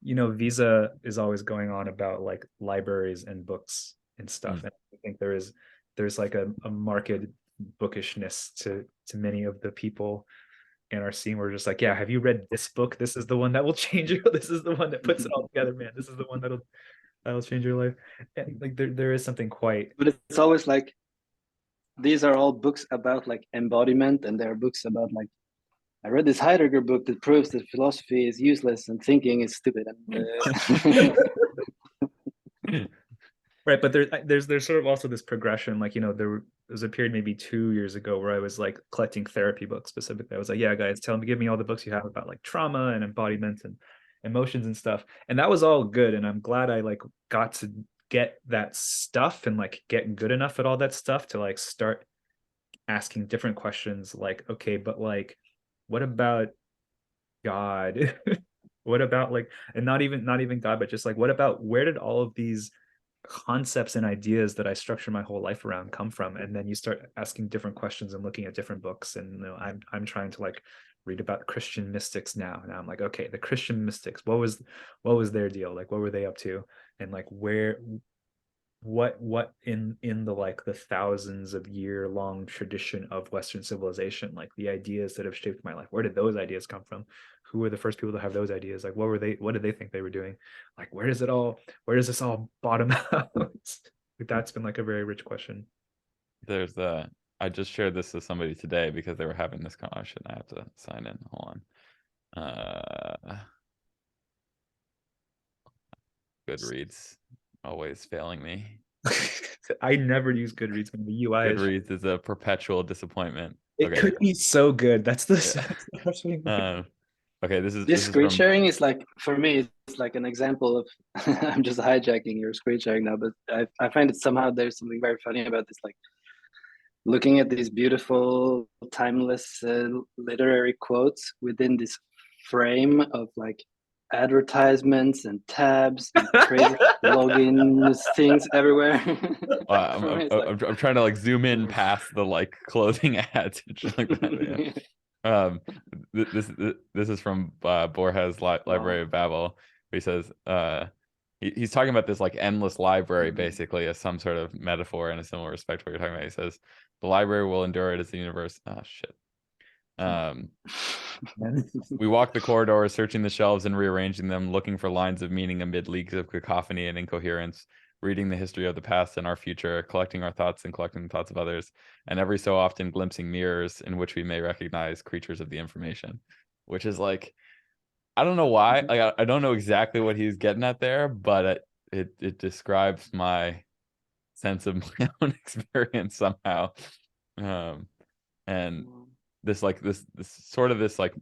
Speaker 1: Visa is always going on about like libraries and books and stuff. And I think there's like a marked bookishness to many of the people in our scene. We're just like, yeah, have you read this book? This is the one that will change you. This is the one that puts it all together, man. This is the one that'll change your life. And like there is something quite.
Speaker 3: But it's always like these are all books about like embodiment, and there are books about like, I read this Heidegger book that proves that philosophy is useless and thinking is stupid. And,
Speaker 1: Right, but there's sort of also this progression. Like, there was a period maybe 2 years ago where I was like collecting therapy books specifically. I was like, yeah, guys, give me all the books you have about like trauma and embodiment and emotions and stuff. And that was all good. And I'm glad I like got to get that stuff and like get good enough at all that stuff to like start asking different questions. Like, okay, but like, what about God? What about like, and not even God, but just like, what about, where did all of these concepts and ideas that I structure my whole life around come from? And then you start asking different questions and looking at different books. And I'm trying to like read about Christian mystics now. And I'm like, okay, the Christian mystics, what was their deal? Like, what were they up to? And like, what in the like the thousands of year long tradition of Western civilization, like the ideas that have shaped my life, where did those ideas come from? Who were the first people to have those ideas? Like, what did they think they were doing? Like, where does this all bottom out? That's been like a very rich question.
Speaker 2: There's I just shared this with somebody today because they were having this conversation. I have to sign in. Hold on. Goodreads always failing me.
Speaker 1: I never use Goodreads when the UI
Speaker 2: Goodreads is a perpetual disappointment.
Speaker 1: It could be so good. That's the
Speaker 2: okay,
Speaker 3: this screen sharing is like, for me, it's like an example of I'm just hijacking your screen sharing now, but I find it somehow there's something very funny about this, like looking at these beautiful timeless literary quotes within this frame of like advertisements and tabs and crazy login things everywhere.
Speaker 2: I'm trying to like zoom in past the like clothing ads like that, yeah. This is from Borges' Library of Babel. He says he's talking about this like endless library basically as some sort of metaphor in a similar respect to what you're talking about. He says the library will endure it as the universe. Oh shit. We walk the corridors, searching the shelves and rearranging them, looking for lines of meaning amid leagues of cacophony and incoherence, reading the history of the past and our future, collecting our thoughts and collecting the thoughts of others, and every so often glimpsing mirrors in which we may recognize creatures of the information. Which is like, I don't know why. I don't know exactly what he's getting at there, but it describes my sense of my own experience somehow. And this sort of this like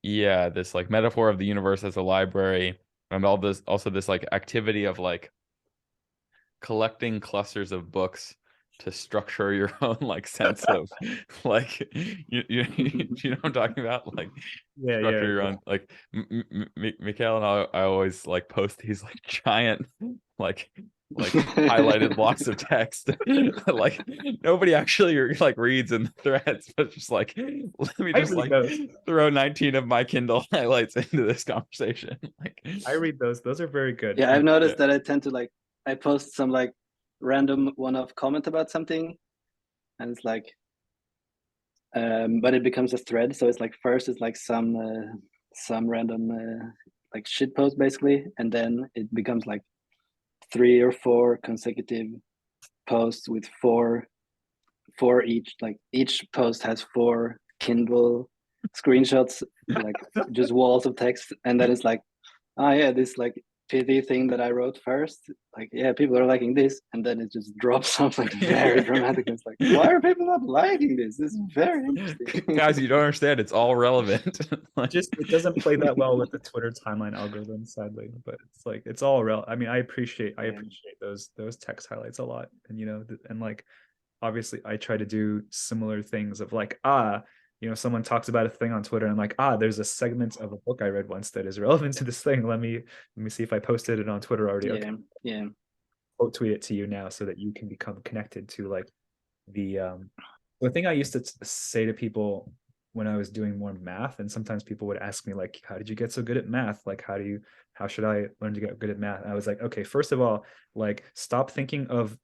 Speaker 2: this like metaphor of the universe as a library, and all this also this like activity of like collecting clusters of books to structure your own like sense of like you know what I'm talking about, like structure your own like Mikael and I always like post these like giant like highlighted blocks of text like nobody actually like reads in the threads, but just like let me just like throw 19 of my Kindle highlights into this conversation. Like
Speaker 1: I read those are very good.
Speaker 3: Yeah, I've noticed that I tend to like, I post some like random one-off comment about something, and it's like but it becomes a thread, so it's like first it's like some random like shit post basically, and then it becomes like 3 or 4 consecutive posts with four each, like each post has 4 Kindle screenshots, like just walls of text, and then it's like, oh yeah, this like pity thing that I wrote first, like yeah, people are liking this, and then it just drops off like very dramatic. It's like, why are people not liking this? This is very interesting.
Speaker 2: Guys, you don't understand, it's all relevant.
Speaker 1: Like, just it doesn't play that well with the Twitter timeline algorithm, sadly, but it's like it's all relevant. I mean, I appreciate those text highlights a lot, and you know, and like obviously I try to do similar things of like, you know, someone talks about a thing on Twitter and I'm like, there's a segment of a book I read once that is relevant to this thing. Let me see if I posted it on Twitter already.
Speaker 3: Yeah.
Speaker 1: Quote tweet it to you now so that you can become connected to like the thing I used to say to people when I was doing more math, and sometimes people would ask me like, how did you get so good at math? Like, how should I learn to get good at math? And I was like, okay, first of all, like stop thinking of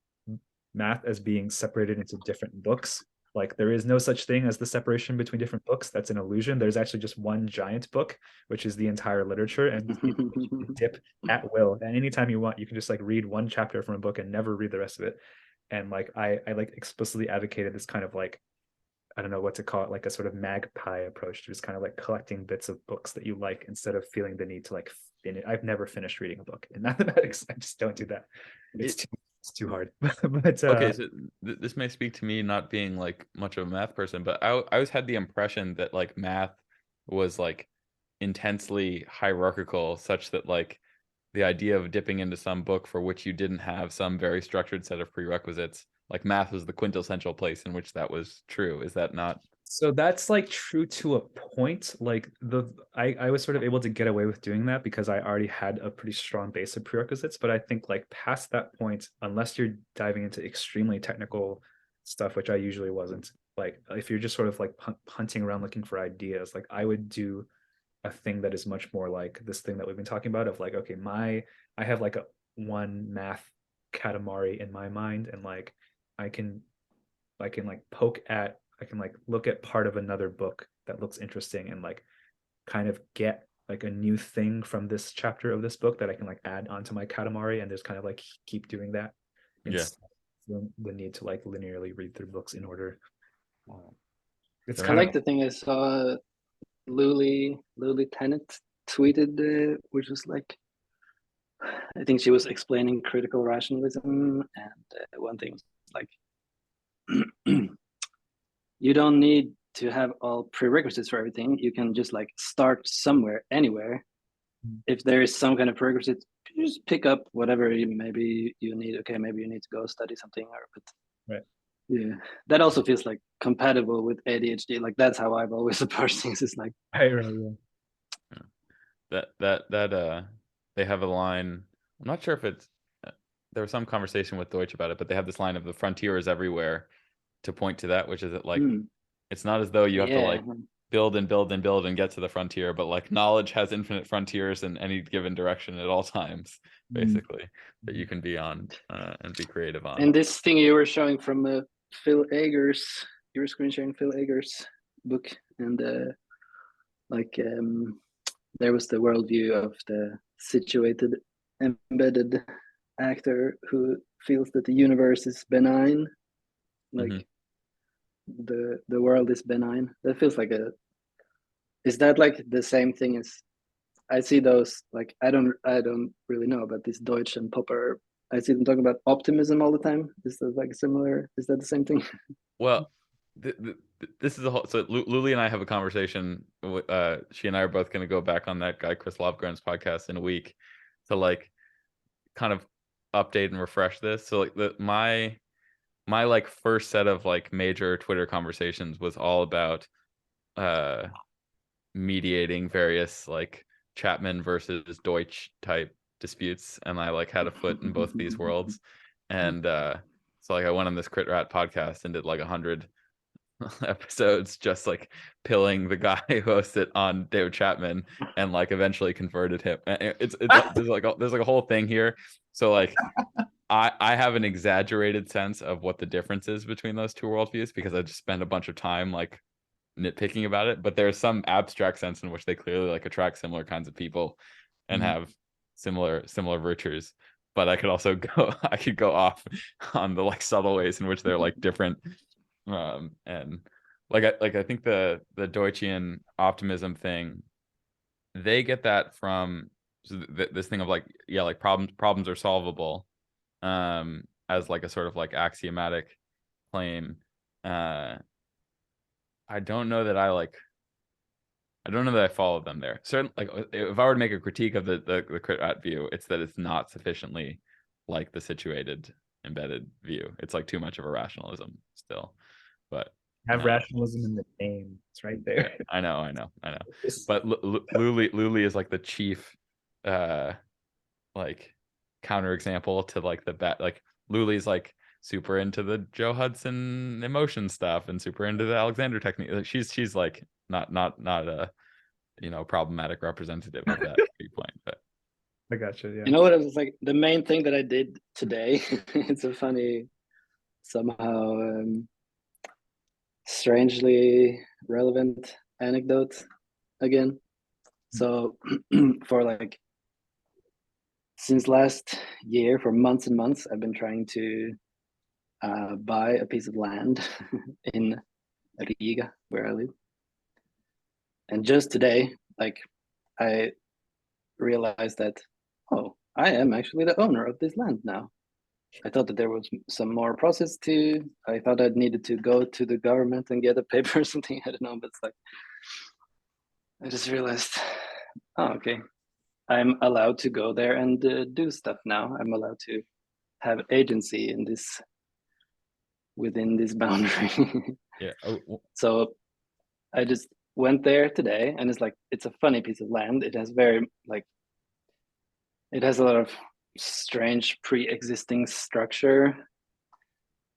Speaker 1: math as being separated into different books. Like there is no such thing as the separation between different books. That's an illusion. There's actually just one giant book, which is the entire literature, and you can dip at will. And anytime you want, you can just like read one chapter from a book and never read the rest of it. And like I like explicitly advocated this kind of like, I don't know what to call it, like a sort of magpie approach to just kind of like collecting bits of books that you like instead of feeling the need to like finish. I've never finished reading a book in mathematics. I just don't do that. It's too hard. But
Speaker 2: okay, so this may speak to me not being like much of a math person, but I always had the impression that like math was like intensely hierarchical, such that like the idea of dipping into some book for which you didn't have some very structured set of prerequisites, like math was the quintessential place in which that was true. Is that not?
Speaker 1: So that's like true to a point. Like I was sort of able to get away with doing that because I already had a pretty strong base of prerequisites. But I think like past that point, unless you're diving into extremely technical stuff, which I usually wasn't, like if you're just sort of like hunting around looking for ideas, like I would do a thing that is much more like this thing that we've been talking about of like, okay, I have like a one math katamari in my mind, and like I can like I can like look at part of another book that looks interesting and like kind of get like a new thing from this chapter of this book that I can like add onto my katamari, and just kind of like keep doing that. The need to like linearly read through books in order.
Speaker 3: It's kind of like the thing I saw Luli Tennant tweeted, which was like, I think she was explaining critical rationalism, and one thing was like, you don't need to have all prerequisites for everything. You can just like start somewhere, anywhere. If there is some kind of prerequisite, you just pick up whatever maybe you need. Okay, maybe you need to go study something,
Speaker 1: right.
Speaker 3: Yeah, that also feels like compatible with ADHD. Like that's how I've always approached things. It's like,
Speaker 2: that they have a line. I'm not sure if it's there was some conversation with Deutsch about it, but they have this line of the frontier is everywhere to point to that, which is that like it's not as though you have to like build and build and build and get to the frontier, but like knowledge has infinite frontiers in any given direction at all times, basically, that you can be on and be creative on.
Speaker 3: And this thing you were showing from Phil Eggers, you were screen sharing Phil Eggers' book, and there was the worldview of the situated embedded actor who feels that the universe is benign, like the world is benign. That feels like is that like the same thing as I see those, like I don't really know about this Deutsch and Popper I see them talking about optimism all the time. Is that like similar? Is that the same thing?
Speaker 2: Well, this is a whole. So Luli and I have a conversation. She and I are both going to go back on that guy Chris Lofgren's podcast in a week to like kind of update and refresh this. So like my like first set of like major Twitter conversations was all about mediating various like Chapman versus Deutsch type disputes, and I like had a foot in both these worlds. And so like I went on this Crit Rat podcast and did like 100 episodes just like pilling the guy who hosted on David Chapman, and like eventually converted him. It's there's like a whole thing here. So like I have an exaggerated sense of what the difference is between those two worldviews because I just spent a bunch of time like nitpicking about it, but there's some abstract sense in which they clearly like attract similar kinds of people and have similar virtues. But I could also go off on the like subtle ways in which they're like different. And like I think the Deutschian optimism thing, they get that from this thing of like, yeah, like problems are solvable, as like a sort of like axiomatic claim. I don't know that I follow them there. Certainly, like if I were to make a critique of the Crit Rat view, it's that it's not sufficiently like the situated embedded view. It's like too much of a rationalism still. But
Speaker 1: have rationalism in the name. It's right there.
Speaker 2: Yeah, I know. But Luli is like the chief like counterexample to like the bat. Like Luli's like super into the Joe Hudson emotion stuff and super into the Alexander technique. Like she's like not a problematic representative of that viewpoint. But
Speaker 1: I gotcha. Yeah.
Speaker 3: You know what? It was like the main thing that I did today. It's a funny, somehow strangely relevant anecdote again. So for like since last year, for months and months, I've been trying to buy a piece of land in Riga, where I live. And just today, like I realized that, oh, I am actually the owner of this land now. I thought that there was some more process to. I thought I'd needed to go to the government and get a paper or something. I don't know, but it's like I just realized, oh, okay, I'm allowed to go there and do stuff now. I'm allowed to have agency in this, within this boundary.
Speaker 2: yeah.
Speaker 3: So I just went there today, and it's like it's a funny piece of land. It has very like, it has a lot of strange pre-existing structure,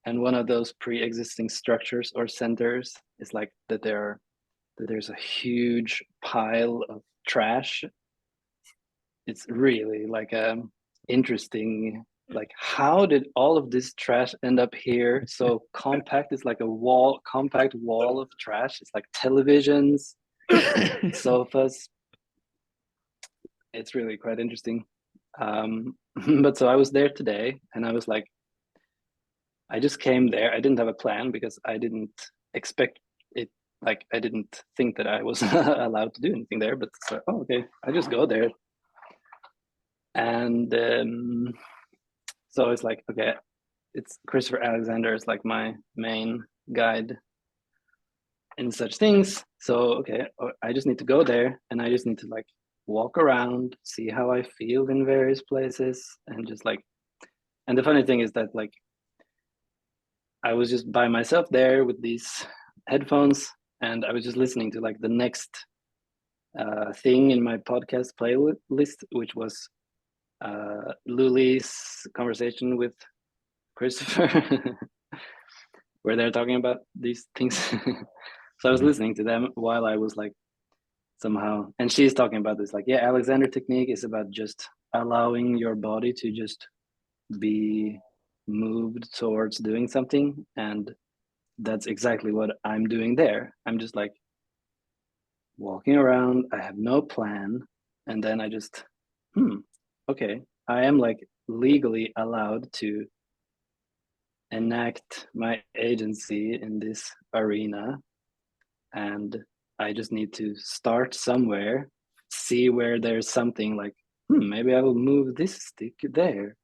Speaker 3: and one of those pre-existing structures or centers is like that there's a huge pile of trash. It's really like interesting, like how did all of this trash end up here so compact? It's like a compact wall of trash. It's like televisions, sofas. It's really quite interesting. But so I was there today, and I was like, I just came there. I didn't have a plan because I didn't expect it. Like I didn't think that I was allowed to do anything there. But so, oh, okay, I just go there, and so it's like, okay, it's Christopher Alexander is like my main guide in such things. So okay, I just need to go there, and I just need to like walk around, see how I feel in various places, and just like. And the funny thing is that like I was just by myself there with these headphones, and I was just listening to like the next thing in my podcast playlist, which was Luli's conversation with Christopher, where they're talking about these things. So I was listening to them while I was like somehow, and she's talking about this like, yeah, Alexander technique is about just allowing your body to just be moved towards doing something, and that's exactly what I'm doing there. I'm just like walking around, I have no plan, and then I just okay, I am like legally allowed to enact my agency in this arena, and I just need to start somewhere, see where there's something like maybe I will move this stick there,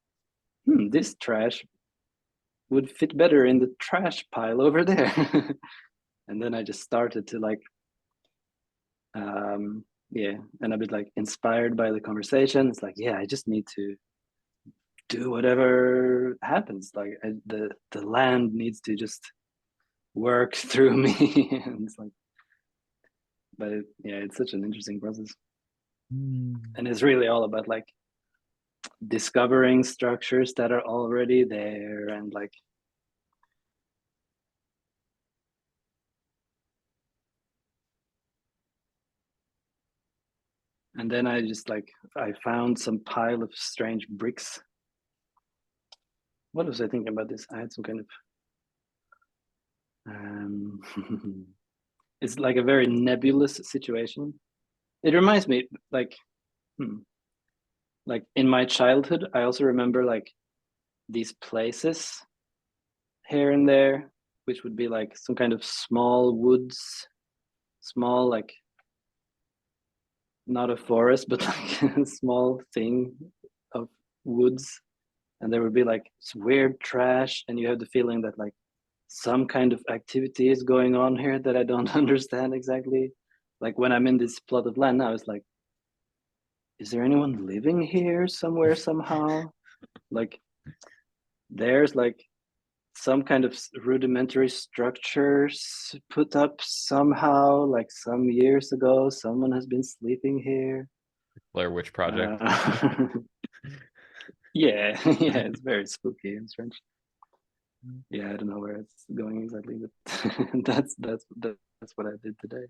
Speaker 3: this trash would fit better in the trash pile over there. And then I just started to like, yeah, and a bit like inspired by the conversation. It's like, yeah, I just need to do whatever happens. Like the land needs to just work through me. And it's like, but yeah, it's such an interesting process. And it's really all about like discovering structures that are already there, and like and then I just like I found some pile of strange bricks. What was I thinking about this? I had some kind of it's like a very nebulous situation. It reminds me like like in my childhood, I also remember like these places here and there, which would be like some kind of small woods, small like not a forest, but like a small thing of woods. And there would be like weird trash, and you have the feeling that like some kind of activity is going on here that I don't understand exactly. Like when I'm in this plot of land now, it's like, is there anyone living here somewhere somehow? Like there's like some kind of rudimentary structures put up somehow, like some years ago, someone has been sleeping here.
Speaker 2: Blair Witch Project.
Speaker 3: Yeah, yeah, it's very spooky and strange. Yeah, I don't know where it's going exactly, but that's what I did today.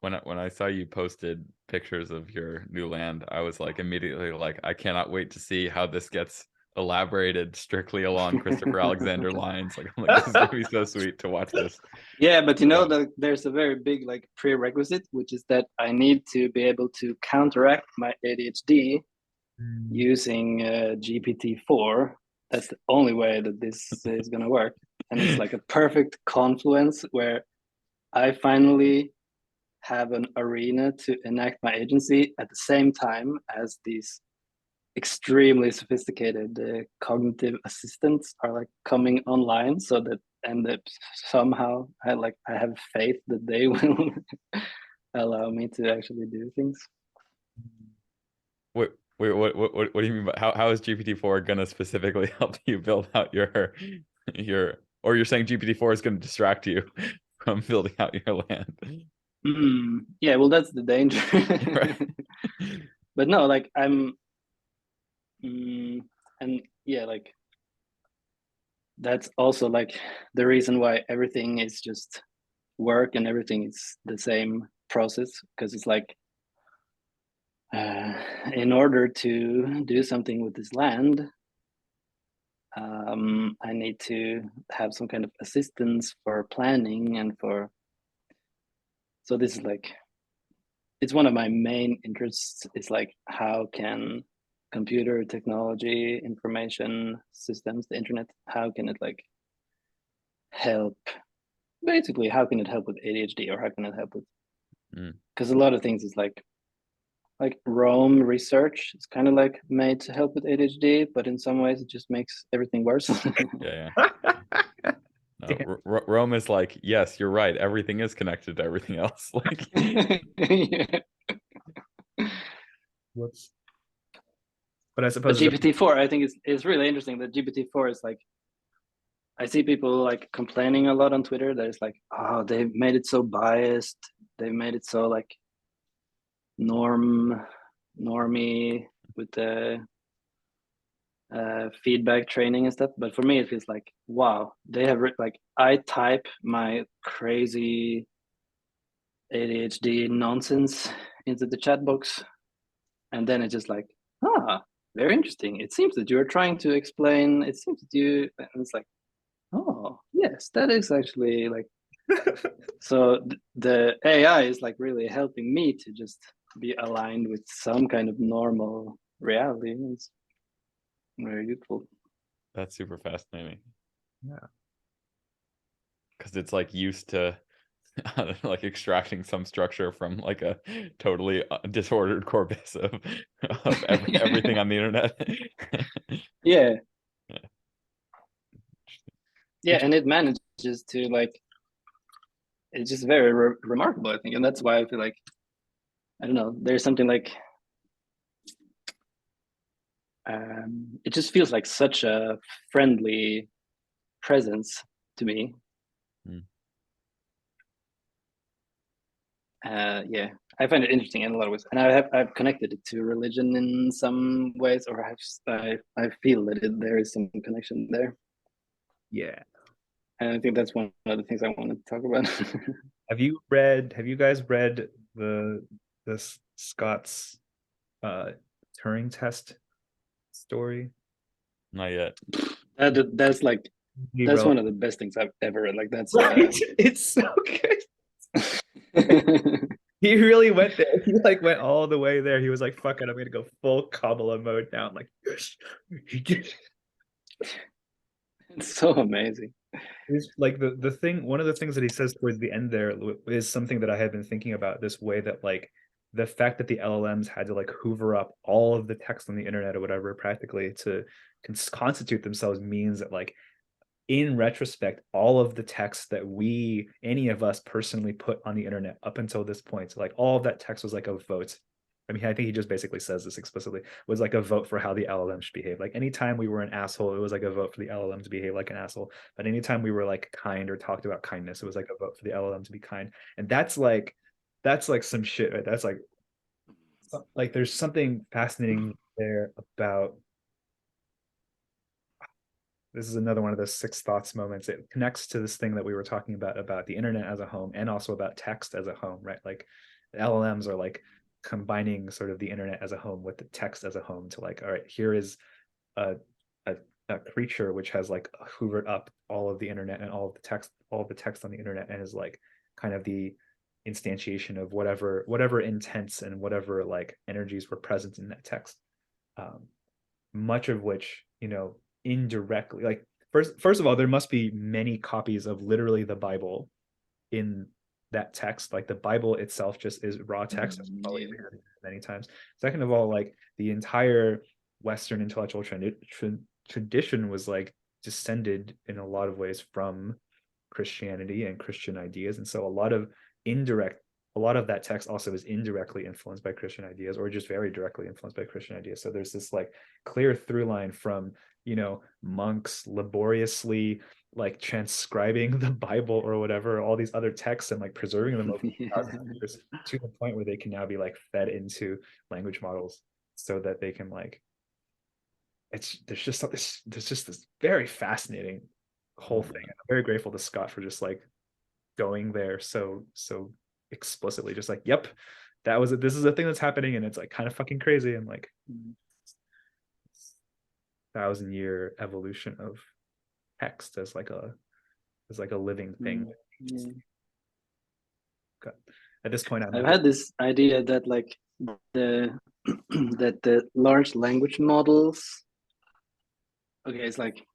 Speaker 2: When I saw you posted pictures of your new land, I was like immediately like, I cannot wait to see how this gets elaborated strictly along Christopher Alexander lines. Like, I'm like, this is gonna be so sweet to watch this.
Speaker 3: Yeah, but you know that there's a very big like prerequisite, which is that I need to be able to counteract my ADHD using GPT-4. That's the only way that this is gonna work, and it's like a perfect confluence where I finally have an arena to enact my agency at the same time as these extremely sophisticated cognitive assistants are like coming online, so that and that somehow I have faith that they will allow me to actually do things.
Speaker 2: Wait, what do you mean by how is GPT-4 gonna specifically help you build out your or you're saying GPT-4 is gonna distract you from building out your land?
Speaker 3: Yeah, well, that's the danger. But no, like I'm and yeah, like that's also like the reason why everything is just work and everything is the same process, because it's like in order to do something with this land, I need to have some kind of assistance for planning and for, so this is like, it's one of my main interests. It's like, how can computer technology, information systems, the internet, how can it like help, basically how can it help with ADHD, or how can it help with, because a lot of things is like Rome research is kind of like made to help with ADHD, but in some ways it just makes everything worse.
Speaker 2: Yeah. Rome is like, yes, you're right, everything is connected to everything else. Like,
Speaker 3: yeah.
Speaker 1: Whoops. But I suppose
Speaker 3: GPT-4, I think it's really interesting that GPT-4 is like, I see people like complaining a lot on Twitter that it's like, oh, they've made it so biased, they've made it so like normie with the feedback training and stuff. But for me, it feels like, wow, they have like, I type my crazy ADHD nonsense into the chat box, and then it's just like, very interesting. It seems that you're trying to explain. It seems that you, and it's like, oh yes, that is actually like. So the AI is like really helping me to just be aligned with some kind of normal reality. It's very useful.
Speaker 2: That's super fascinating.
Speaker 1: Yeah,
Speaker 2: because it's like used to like extracting some structure from like a totally disordered corpus of everything on the internet.
Speaker 3: Yeah, Yeah, and it manages to like, it's just very remarkable, I think, and that's why I feel like, I don't know, there's something like, it just feels like such a friendly presence to me. Yeah, I find it interesting in a lot of ways, and I've connected it to religion in some ways, or I feel that there is some connection there.
Speaker 1: Yeah,
Speaker 3: and I think that's one of the things I wanted to talk about.
Speaker 1: Have you guys read the Scott's Turing test story?
Speaker 2: Not yet.
Speaker 3: That's like, that's one of the best things I've ever read. Like that's
Speaker 1: right. It's so good. He really went there. He like went all the way there. He was like, "Fuck it, I'm gonna go full Kabbalah mode now." I'm like, yes, he did.
Speaker 3: It's so amazing.
Speaker 1: It's like the thing. One of the things that he says towards the end there is something that I had been thinking about. This way that like the fact that the LLMs had to like hoover up all of the text on the internet or whatever, practically to constitute themselves, means that like in retrospect, all of the text that any of us personally put on the internet up until this point, so like all of that text was like a vote. I mean, I think he just basically says this explicitly, was like a vote for how the LLM should behave. Like anytime we were an asshole, it was like a vote for the LLM to behave like an asshole. But anytime we were like kind or talked about kindness, it was like a vote for the LLM to be kind. And that's like some shit, right? That's like there's something fascinating there about, this is another one of those six thoughts moments. It connects to this thing that we were talking about the internet as a home, and also about text as a home, right? Like the LLMs are like combining sort of the internet as a home with the text as a home to like, all right, here is a, a, a creature which has like hoovered up all of the internet and all of the text on the internet, and is like kind of the instantiation of whatever intents and whatever like energies were present in that text. Much of which, indirectly, like first of all, there must be many copies of literally the Bible in that text. Like the Bible itself just is raw text, as probably many times. Second of all, like the entire Western intellectual tradition was like descended in a lot of ways from Christianity and Christian ideas, and so a lot of that text also is indirectly influenced by Christian ideas, or just very directly influenced by Christian ideas. So there's this like clear through line from, monks laboriously like transcribing the Bible or whatever, all these other texts, and like preserving them over thousands of years, to the point where they can now be like fed into language models, so that they can like, there's just this very fascinating whole thing. I'm very grateful to Scott for just like going there so explicitly, just like, yep, this is a thing that's happening, and it's like kind of fucking crazy, and like 1,000-year evolution of text as like a living thing. Okay. At this point,
Speaker 3: I've had this idea that like the that the large language models, okay, it's like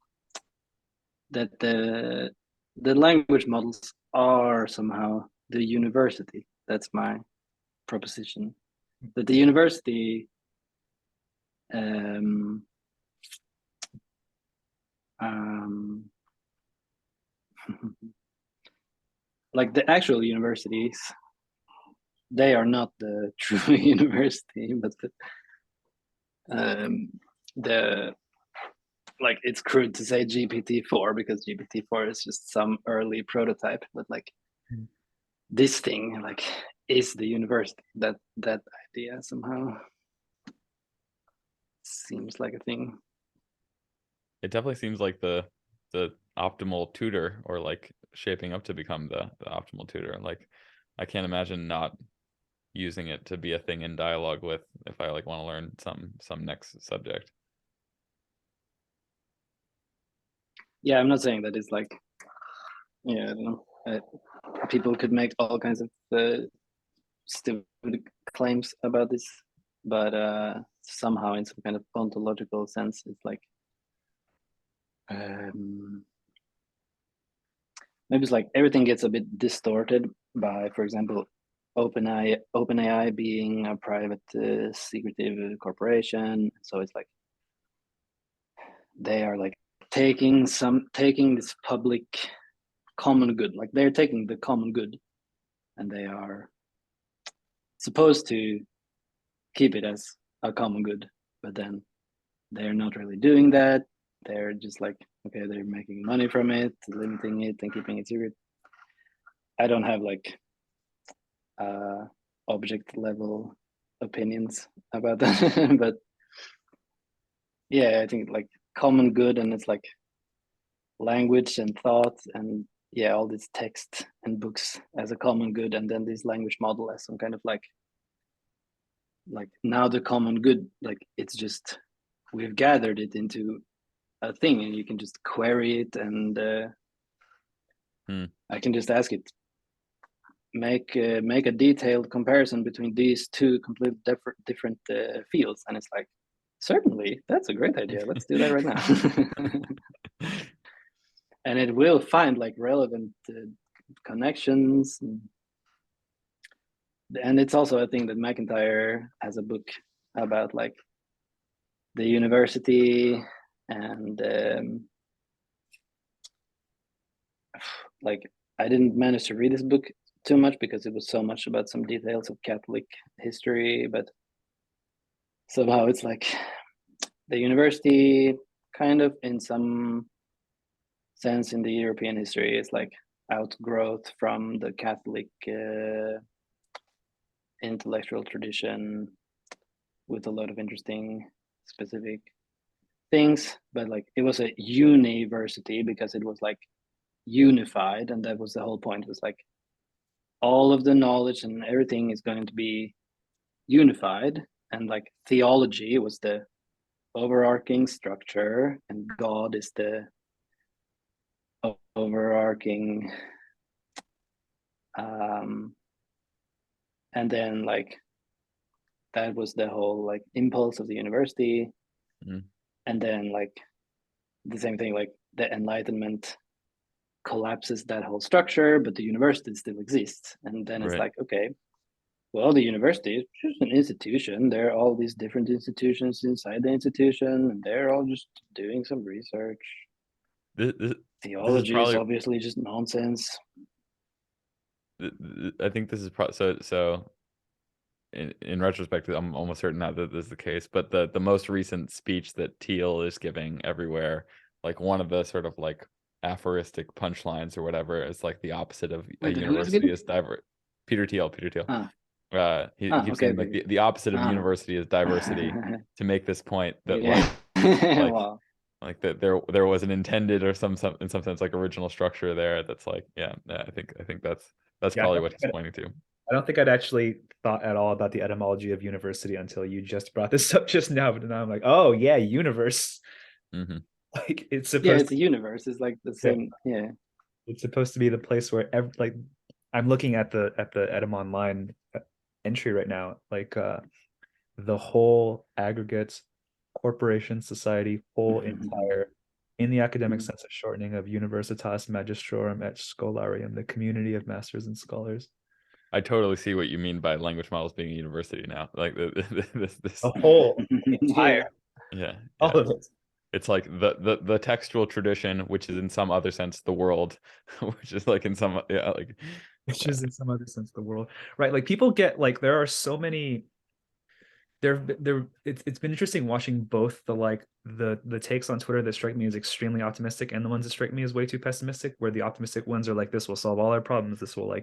Speaker 3: that the language models are somehow the university. That's my proposition. That the university like the actual universities, they are not the true university, but the like, it's crude to say GPT-4 because GPT-4 is just some early prototype, but like this thing like is the university. That idea somehow seems like a thing.
Speaker 2: It definitely seems like the optimal tutor, or like shaping up to become the optimal tutor. Like I can't imagine not using it to be a thing in dialogue with, if I like want to learn some next subject.
Speaker 3: Yeah, I'm not saying that it's like, yeah, I don't know. People could make all kinds of stupid claims about this, but somehow in some kind of ontological sense, it's like maybe it's like everything gets a bit distorted by, for example, OpenAI being a private secretive corporation. So it's like they are like taking this public common good, like they're taking the common good, and they are supposed to keep it as a common good, but then they're not really doing that. They're just like, okay, they're making money from it, limiting it and keeping it secret. I don't have like object level opinions about that, but yeah, I think like common good, and it's like language and thought, and yeah, all this text and books as a common good, and then this language model as some kind of like now the common good, like it's just we've gathered it into a thing, and you can just query it, and I can just ask it, make a detailed comparison between these two completely different fields, and it's like, certainly, that's a great idea. Let's do that right now. And it will find like relevant connections, and it's also a thing that McIntyre has a book about, like the university, and like I didn't manage to read this book too much because it was so much about some details of Catholic history, but somehow it's like the university kind of in some sense in the European history is like outgrowth from the Catholic intellectual tradition with a lot of interesting specific things, but like it was a university because it was like unified, and that was the whole point. It was like all of the knowledge and everything is going to be unified, and like theology was the overarching structure, and God is the overarching and then like that was the whole like impulse of the university. And then like the same thing, like the Enlightenment collapses that whole structure, but the university still exists, and then it's like, okay, well, the university is just an institution. There are all these different institutions inside the institution, and they're all just doing some research. Theology is obviously just nonsense.
Speaker 2: I think this is so. In retrospect, I'm almost certain now that this is the case. But the most recent speech that Thiel is giving everywhere, like one of the sort of like aphoristic punchlines or whatever, is like the opposite of a university is diverse. Peter Thiel. He keeps saying like the opposite of university is diversity to make this point that wow. Like that there was an intended or some in some sense like original structure there that's like I think that's probably what he's pointing to.
Speaker 1: I don't think I'd actually thought at all about the etymology of university until you just brought this up just now, but now I'm like, oh yeah, universe. Like it's supposed
Speaker 3: it's a universe. It's like the same. Yeah.
Speaker 1: It's supposed to be the place where like I'm looking at the Etym Online entry right now, like the whole aggregate corporation society, whole entire in the academic sense of shortening of universitas magistrorum et scholarium, the community of masters and scholars.
Speaker 2: I totally see what you mean by language models being a university now. Like this
Speaker 1: a whole entire
Speaker 2: all of it. It's like the textual tradition, which is in some other sense the world, which is like in some
Speaker 1: which is in some other sense the world, right? Like people get like there are so many. It's been interesting watching both the takes on Twitter that strike me as extremely optimistic and the ones that strike me as way too pessimistic, where the optimistic ones are like, this will solve all our problems, this will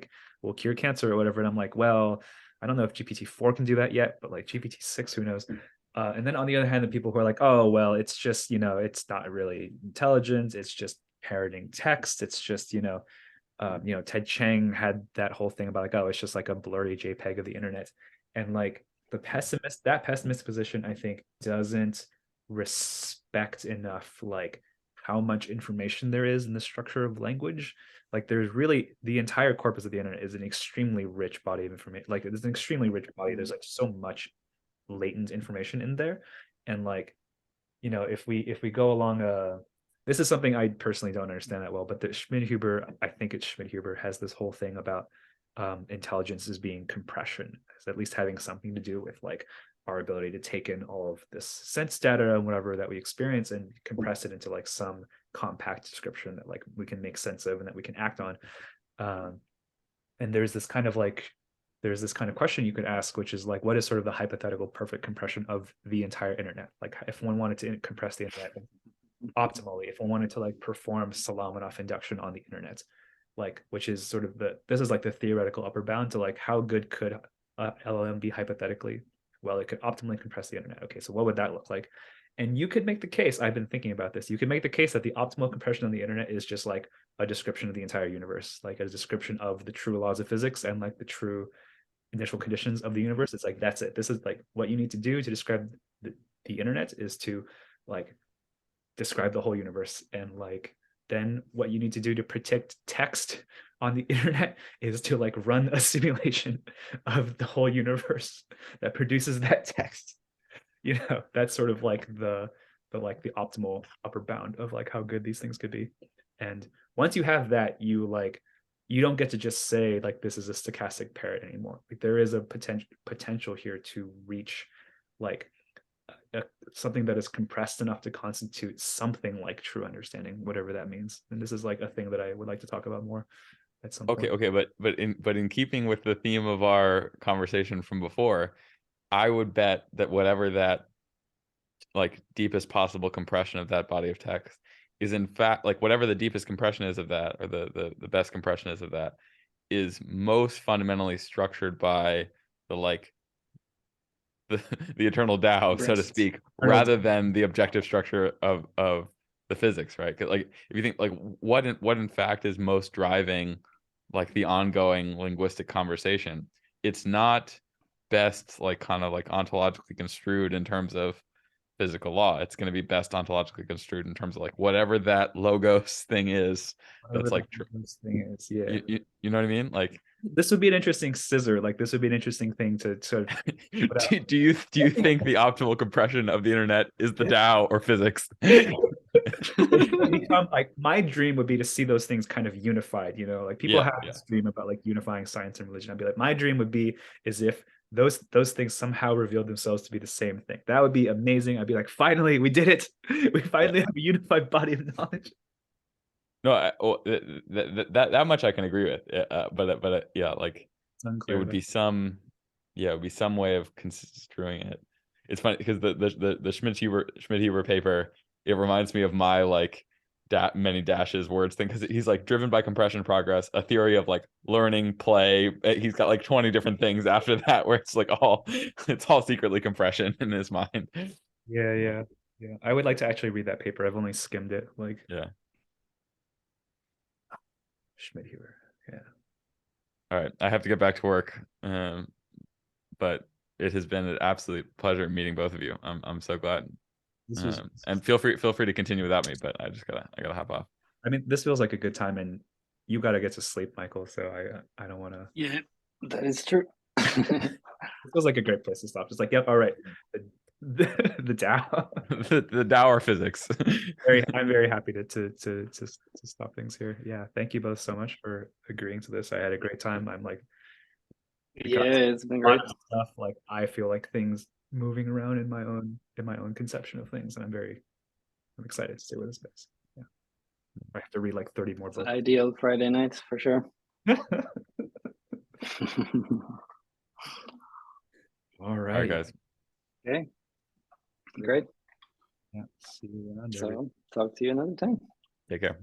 Speaker 1: cure cancer or whatever, and I'm like, well, I don't know if GPT-4 can do that yet, but like GPT-6, who knows? And then on the other hand, the people who are like, oh well, it's just it's not really intelligent, it's just parroting text, it's just Ted Chiang had that whole thing about like, oh, it's just like a blurry JPEG of the internet, and like that pessimist position, I think, doesn't respect enough like how much information there is in the structure of language. Like there's really the entire corpus of the internet is an extremely rich body of information. Like it's an extremely rich body. There's like so much latent information in there, and like if we go along this is something I personally don't understand that well, but the Schmidhuber, I think it's Schmidhuber, has this whole thing about intelligence as being compression, as at least having something to do with like our ability to take in all of this sense data and whatever that we experience and compress it into like some compact description that like we can make sense of and that we can act on. And there's this kind of question you could ask, which is like, what is sort of the hypothetical perfect compression of the entire internet? Like if one wanted to compress the internet optimally, if one wanted to like perform Solomonoff induction on the internet, like, which is sort of this is like the theoretical upper bound to like how good could LLM be hypothetically? Well, it could optimally compress the internet. Okay, so what would that look like? And you could make the case, I've been thinking about this, you could make the case that the optimal compression on the internet is just like a description of the entire universe, like a description of the true laws of physics and like the true initial conditions of the universe. It's like, that's it. This is like what you need to do to describe the internet is to like describe the whole universe. And like, then what you need to do to predict text on the internet is to like run a simulation of the whole universe that produces that text. You know, that's sort of like the optimal upper bound of like how good these things could be. And once you have that, you don't get to just say like this is a stochastic parrot anymore. Like there is a potential here to reach like something that is compressed enough to constitute something like true understanding, whatever that means. And this is like a thing that I would like to talk about more at some point.
Speaker 2: Okay, but in keeping with the theme of our conversation from before, I would bet that whatever that like deepest possible compression of that body of text is, in fact, like whatever the deepest compression is of that, or the best compression is of that, is most fundamentally structured by the the eternal Tao, so to speak, rather than the objective structure of the physics, right? Like if you think like what in fact is most driving like the ongoing linguistic conversation, it's not best like kind of like ontologically construed in terms of physical law. It's going to be best ontologically construed in terms of like whatever that logos thing is. That's like
Speaker 1: thing is, yeah.
Speaker 2: You know what I mean? Like
Speaker 1: this would be an interesting scissor. Like this would be an interesting thing to sort of.
Speaker 2: do you think the optimal compression of the internet is the Tao or physics?
Speaker 1: Become like my dream would be to see those things kind of unified. You know, like people have this dream about like unifying science and religion. I'd be like, my dream would be is if those things somehow revealed themselves to be the same thing. That would be amazing. I'd be like, finally, we did it. We finally have a unified body of knowledge.
Speaker 2: No, that much I can agree with. But yeah, like it would be some way of construing it. It's funny because the Schmidt-Huber paper, it reminds me of my like many dashes words thing, because he's like driven by compression progress, a theory of like learning, play. He's got like 20 different things after that where it's like it's all secretly compression in his mind.
Speaker 1: Yeah. I would like to actually read that paper. I've only skimmed it. Like Schmidt-Huber. Yeah. All
Speaker 2: right, I have to get back to work. But it has been an absolute pleasure meeting both of you. I'm so glad. And feel free to continue without me, but I gotta hop off.
Speaker 1: I mean, this feels like a good time, and you gotta get to sleep, Michael. So I don't want to.
Speaker 3: Yeah, that is true.
Speaker 1: It feels like a great place to stop. Just like, yep, all right. The Tao.
Speaker 2: the Tao or physics.
Speaker 1: I'm very happy to stop things here. Yeah, thank you both so much for agreeing to this. I had a great time. I'm like,
Speaker 3: it's been great
Speaker 1: stuff. Like I feel like things moving around in my own conception of things, and I'm excited to see where this goes. Yeah, I have to read like 30 more books.
Speaker 3: Ideal Friday nights for sure.
Speaker 1: All right,
Speaker 2: guys.
Speaker 3: Okay, great.
Speaker 1: Yeah, see you around.
Speaker 3: So talk to you another time.
Speaker 2: Take care.